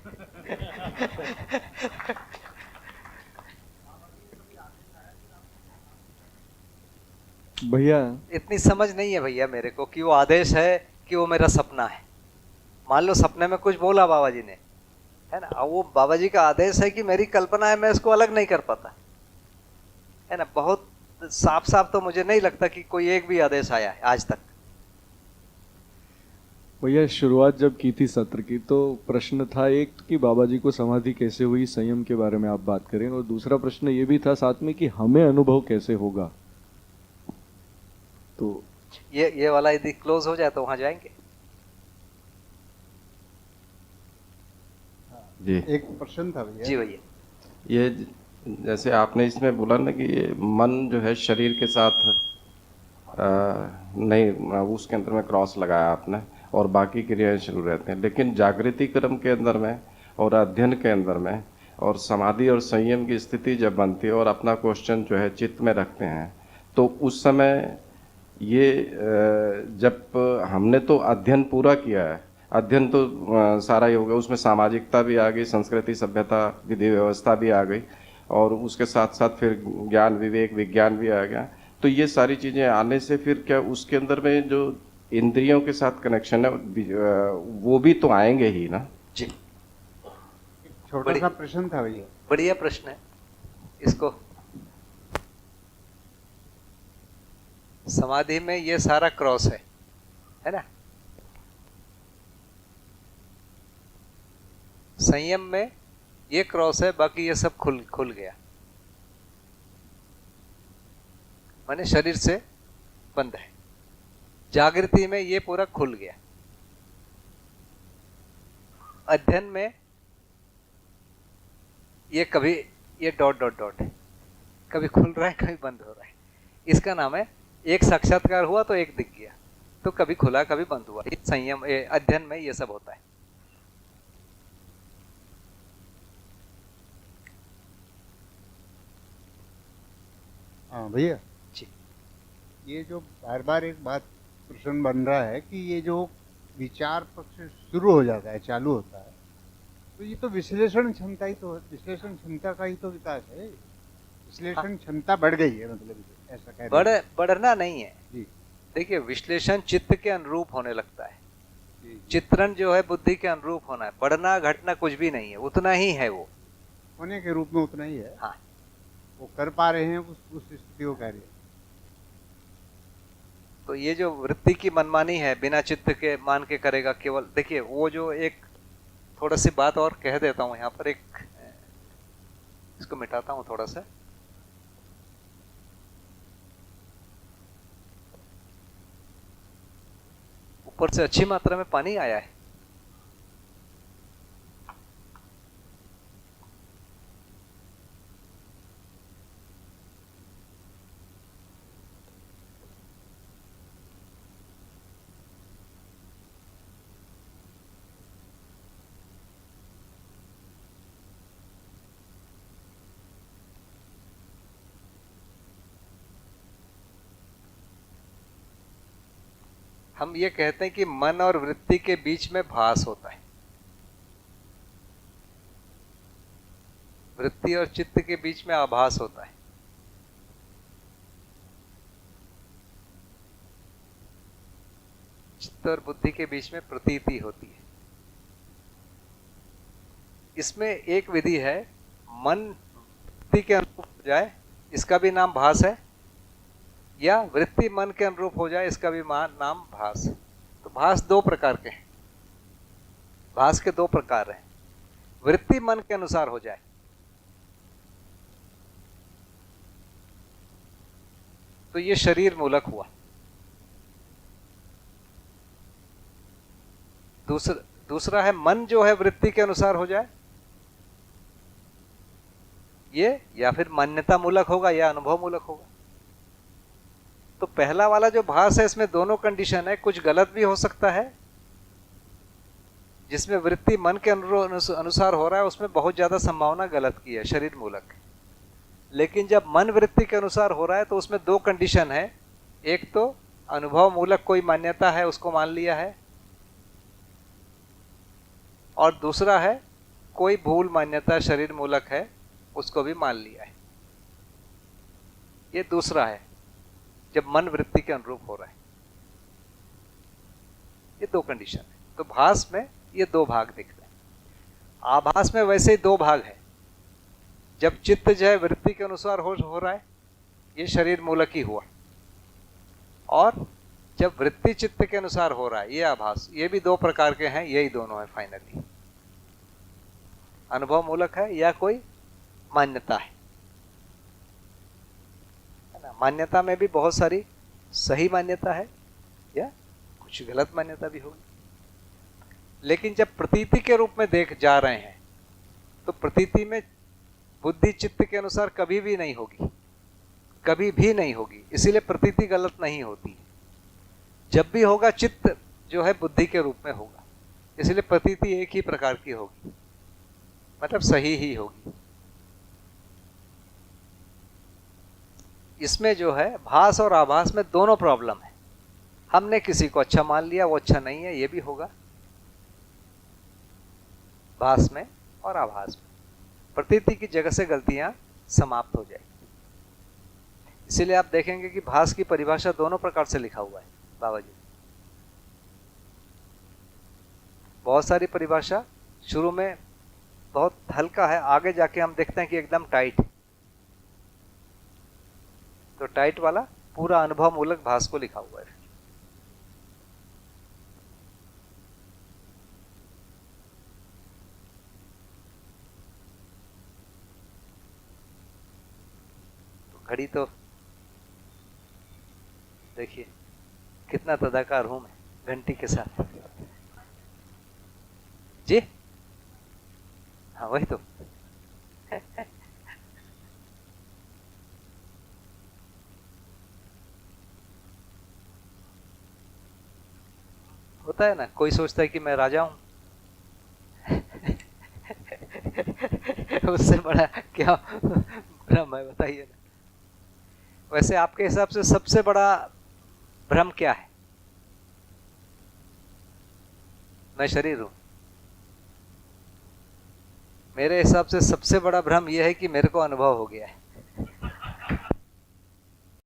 भैया, इतनी समझ नहीं है भैया मेरे को कि वो आदेश है कि वो मेरा सपना है। मान लो सपने में कुछ बोला बाबा जी ने, है ना, अब वो बाबा जी का आदेश है कि मेरी कल्पना है, मैं इसको अलग नहीं कर पाता, है ना। बहुत साफ साफ तो मुझे नहीं लगता कि कोई एक भी आदेश आया है आज तक। भैया, शुरुआत जब की थी सत्र की तो प्रश्न था एक कि बाबा जी को समाधि कैसे हुई, संयम के बारे में आप बात करें, और दूसरा प्रश्न ये भी था साथ में कि हमें अनुभव कैसे होगा। तो ये वाला यदि क्लोज हो जाए तो वहां जाएंगे। जी एक प्रश्न था भैया। जी भैया। ये जैसे आपने इसमें बोला ना कि ये मन जो है शरीर के साथ नहीं, उसके अंदर में क्रॉस लगाया आपने और बाकी क्रियाएं शुरू रहते हैं, लेकिन जागृति क्रम के अंदर में और अध्ययन के अंदर में और समाधि और संयम की स्थिति जब बनती है और अपना क्वेश्चन जो है चित्त में रखते हैं, तो उस समय ये जब हमने तो अध्ययन पूरा किया है, अध्ययन तो सारा ही हो गया, उसमें सामाजिकता भी आ गई, संस्कृति सभ्यता विधि व्यवस्था भी आ गई और उसके साथ साथ फिर ज्ञान विवेक विज्ञान भी आ गया। तो ये सारी चीज़ें आने से फिर क्या उसके अंदर में जो इंद्रियों के साथ कनेक्शन है वो भी तो आएंगे ही ना? जी, छोटा सा प्रश्न था भैया। बढ़िया प्रश्न है। इसको समाधि में ये सारा क्रॉस है ना? संयम में ये क्रॉस है, बाकी ये सब खुल गया, माने शरीर से बंद है। जागृति में ये पूरा खुल गया। अध्ययन में ये कभी ये डॉट डॉट डॉट है, कभी खुल रहा है कभी बंद हो रहा है। इसका नाम है एक साक्षात्कार हुआ तो एक दिख गया, तो कभी खुला कभी बंद हुआ। ये संयम अध्ययन में ये सब होता है। हाँ भैया जी, ये जो बार बार एक बात प्रश्न बन रहा है कि ये जो विचार पक्ष शुरू हो जाता है, चालू होता है, तो ये तो विश्लेषण क्षमता ही तो, विश्लेषण क्षमता का ही तो विकास है। विश्लेषण क्षमता बढ़ गई है, मतलब ऐसा कह रहे हैं। बढ़ना नहीं है जी। देखिए, विश्लेषण चित्त के अनुरूप होने लगता है, चित्रण जो है बुद्धि के अनुरूप होना है। बढ़ना घटना कुछ भी नहीं है, उतना ही है, वो होने के रूप में उतना ही है। हाँ, वो कर पा रहे हैं उस स्थिति को कह रहे हैं। तो ये जो वृत्ति की मनमानी है, बिना चित्त के मान के करेगा केवल। देखिए, वो जो एक थोड़ा सी बात और कह देता हूं यहाँ पर, एक इसको मिटाता हूं थोड़ा सा। ऊपर से अच्छी मात्रा में पानी आया है। हम ये कहते हैं कि मन और वृत्ति के बीच में भास होता है। वृत्ति और चित्त के बीच में आभास होता है। चित्त और बुद्धि के बीच में प्रतीति होती है। इसमें एक विधि है, मन वृत्ति के अनुरूप हो जाए, इसका भी नाम भास है, या वृत्ति मन के अनुरूप हो जाए, इसका भी नाम भास। तो भास दो प्रकार के हैं। भास के दो प्रकार हैं। वृत्ति मन के अनुसार हो जाए तो ये शरीर मूलक हुआ। दूसरा है मन जो है वृत्ति के अनुसार हो जाए, ये या फिर मान्यता मूलक होगा या अनुभव मूलक होगा। तो पहला वाला जो भास है, इसमें दोनों कंडीशन है। कुछ गलत भी हो सकता है, जिसमें वृत्ति मन के अनुसार हो रहा है, उसमें बहुत ज्यादा संभावना गलत की है, शरीर मूलक। लेकिन जब मन वृत्ति के अनुसार हो रहा है, तो उसमें दो कंडीशन है। एक तो अनुभव मूलक कोई मान्यता है, उसको मान लिया है, और दूसरा है कोई भूल मान्यता शरीर मूलक है, उसको भी मान लिया है। ये दूसरा है, जब मन वृत्ति के अनुरूप हो रहा है। ये दो कंडीशन है। तो भास में ये दो भाग दिख रहे हैं। आभास में वैसे ही दो भाग है। जब चित्त जो है वृत्ति के अनुसार हो रहा है, ये शरीर मूलक ही हुआ, और जब वृत्ति चित्त के अनुसार हो रहा है, ये आभास। ये भी दो प्रकार के हैं, यही दोनों है फाइनली। अनुभव मूलक है या कोई मान्यता है ना। मान्यता में भी बहुत सारी सही मान्यता है या कुछ गलत मान्यता भी होगी। लेकिन जब प्रतीति के रूप में देख जा रहे हैं, तो प्रतीति में बुद्धि चित्त के अनुसार कभी भी नहीं होगी, कभी भी नहीं होगी, इसीलिए प्रतीति गलत नहीं होती। जब भी होगा चित्त जो है बुद्धि के रूप में होगा, इसलिए प्रतीति एक ही प्रकार की होगी, मतलब सही ही होगी। इसमें जो है भास और आभास में दोनों प्रॉब्लम है। हमने किसी को अच्छा मान लिया, वो अच्छा नहीं है, ये भी होगा भास में और आभास में। प्रतीति की जगह से गलतियां समाप्त हो जाएगी। इसीलिए आप देखेंगे कि भास की परिभाषा दोनों प्रकार से लिखा हुआ है बाबा जी। बहुत सारी परिभाषा शुरू में बहुत हल्का है, आगे जाके हम देखते हैं कि एकदम टाइट है। तो टाइट वाला पूरा अनुभव मूलक भास को लिखा हुआ है। तो घड़ी तो देखिए कितना तदाकार हूं मैं घंटी के साथ जी। हाँ वही तो होता है ना, कोई सोचता है कि मैं राजा हूं उससे बड़ा क्या भ्रम है बताइए ना। वैसे आपके हिसाब से सबसे बड़ा भ्रम क्या है? मैं शरीर हूं। मेरे हिसाब से सबसे बड़ा भ्रम यह है कि मेरे को अनुभव हो गया है।